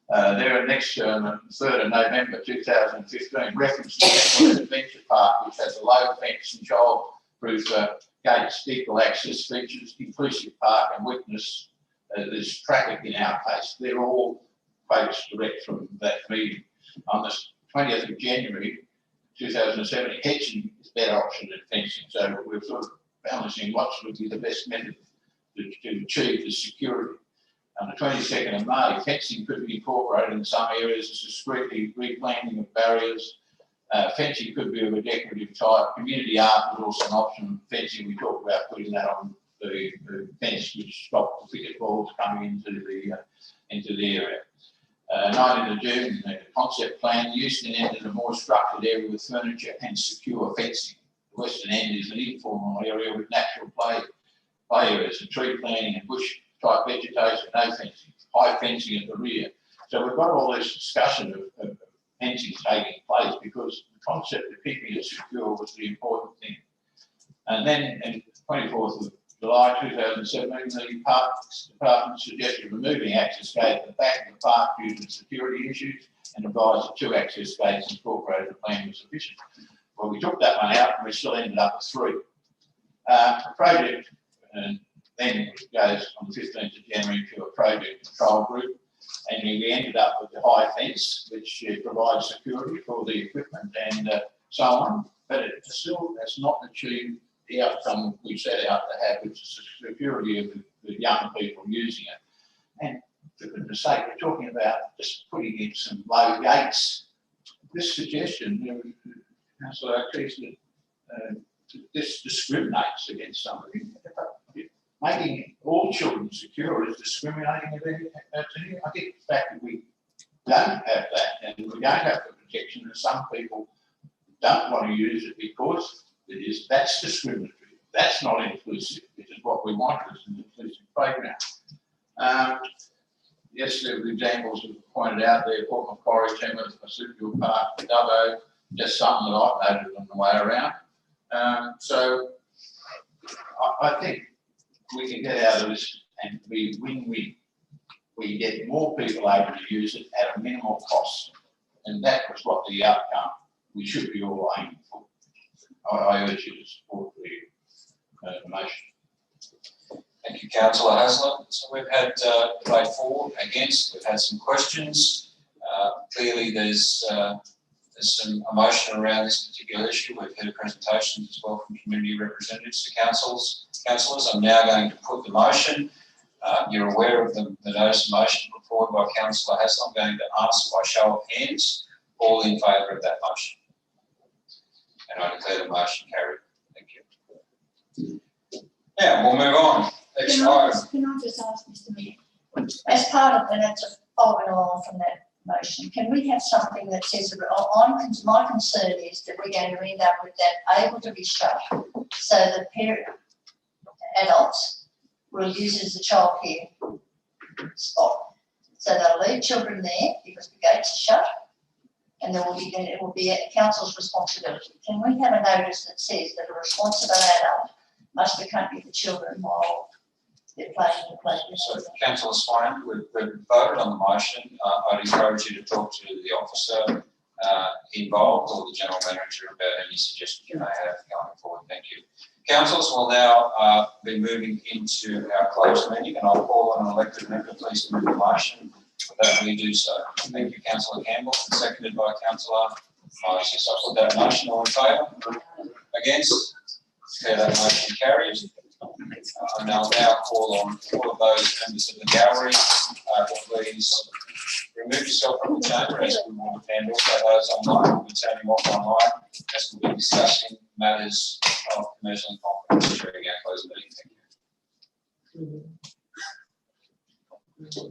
on. There are next term, 3rd of November 2015, reference to the Adventure Park, which has a low fence and child-proof gates, equal access features, inclusive park, and witness there's traffic in our case. They're all quotes direct from that meeting. On the 20th of January 2017, hedging is a better option than fencing. So we're sort of balancing what would be the best method to achieve the security. On the 22nd of May, fencing could be incorporated in some areas as discreetly replanting of barriers. Fencing could be of a decorative type. Community art was also an option. Fencing, we talked about putting that on the fence which stopped the cricket balls coming into the area. 19th of June, the concept plan used and entered a more structured area with furniture and secure fencing. western end is an informal area with natural play areas and tree planting and bush type vegetation, no fencing, high fencing at the rear. So we've got all this discussion of fencing taking place because the concept of keeping it secure was the important thing. And then in 24th of July 2017, the department suggested removing access gate at the back of the park due to security issues and advised that 2 access gates incorporated the plan was sufficient. Well, we took that one out and we still ended up with 3. The project then goes on the 15th of January to a project control group, and we ended up with the high fence, which provides security for the equipment and so on, but it still has not achieved the outcome we set out to have, which is the security of the young people using it. And for goodness sake, we're talking about just putting in some low gates. This suggestion, Councillor Keith, this discriminates against somebody. Making all children secure is discriminating against any. I think the fact that we don't have that and we don't have the protection and some people don't want to use it because that's discriminatory. That's not inclusive, which is what we want as an inclusive playground. Yes, there were examples that were pointed out there, Port Macquarie, Tamworth, Marsupial Park, Dubbo, just something that I've noted on the way around. So I think we can get out of this and be win-win. We get more people able to use it at a minimal cost. And that was what the outcome we should be all aiming for. I urge you to support the motion. Thank you, Councillor Hasler. So we've had debate for, against, we've had some questions. Clearly there's some emotion around this particular issue. We've heard presentations as well from community representatives to councillors. I'm now going to put the motion. You're aware of the notice of motion put forward by Councillor Hasler. I'm going to ask by show of hands, all in favour of that motion. And I declare the motion carried. Thank you. Now we'll move on. Next item. Can I just ask Mr. Mayor, as part of, and that's following along from that motion, can we have something that says, my concern is that we're going to end up with that able to be shut so that adults will use it as a childcare spot. So they'll leave children there because the gates are shut and it will be a council's responsibility. Can we have a notice that says that a responsible adult must accompany the children while they're playing in the playground? So, Councillor Swain, we've voted on the motion. I'd encourage you to talk to the officer involved or the general manager about any suggestions you may have going forward. Thank you. Councillors will now be moving into our closed meeting, and I'll call on an elected member please to move the motion. That we do so. Thank you, Councillor Campbell, and seconded by Councillor Moses. I put that motion. All in favour? Against? Declare that motion carries. And I'll now call on all of those members of the gallery to please remove yourself from the chamber, as we will, and also those online will be turning off online as we'll be discussing matters of commercial and confidence during our closed meeting. Thank you.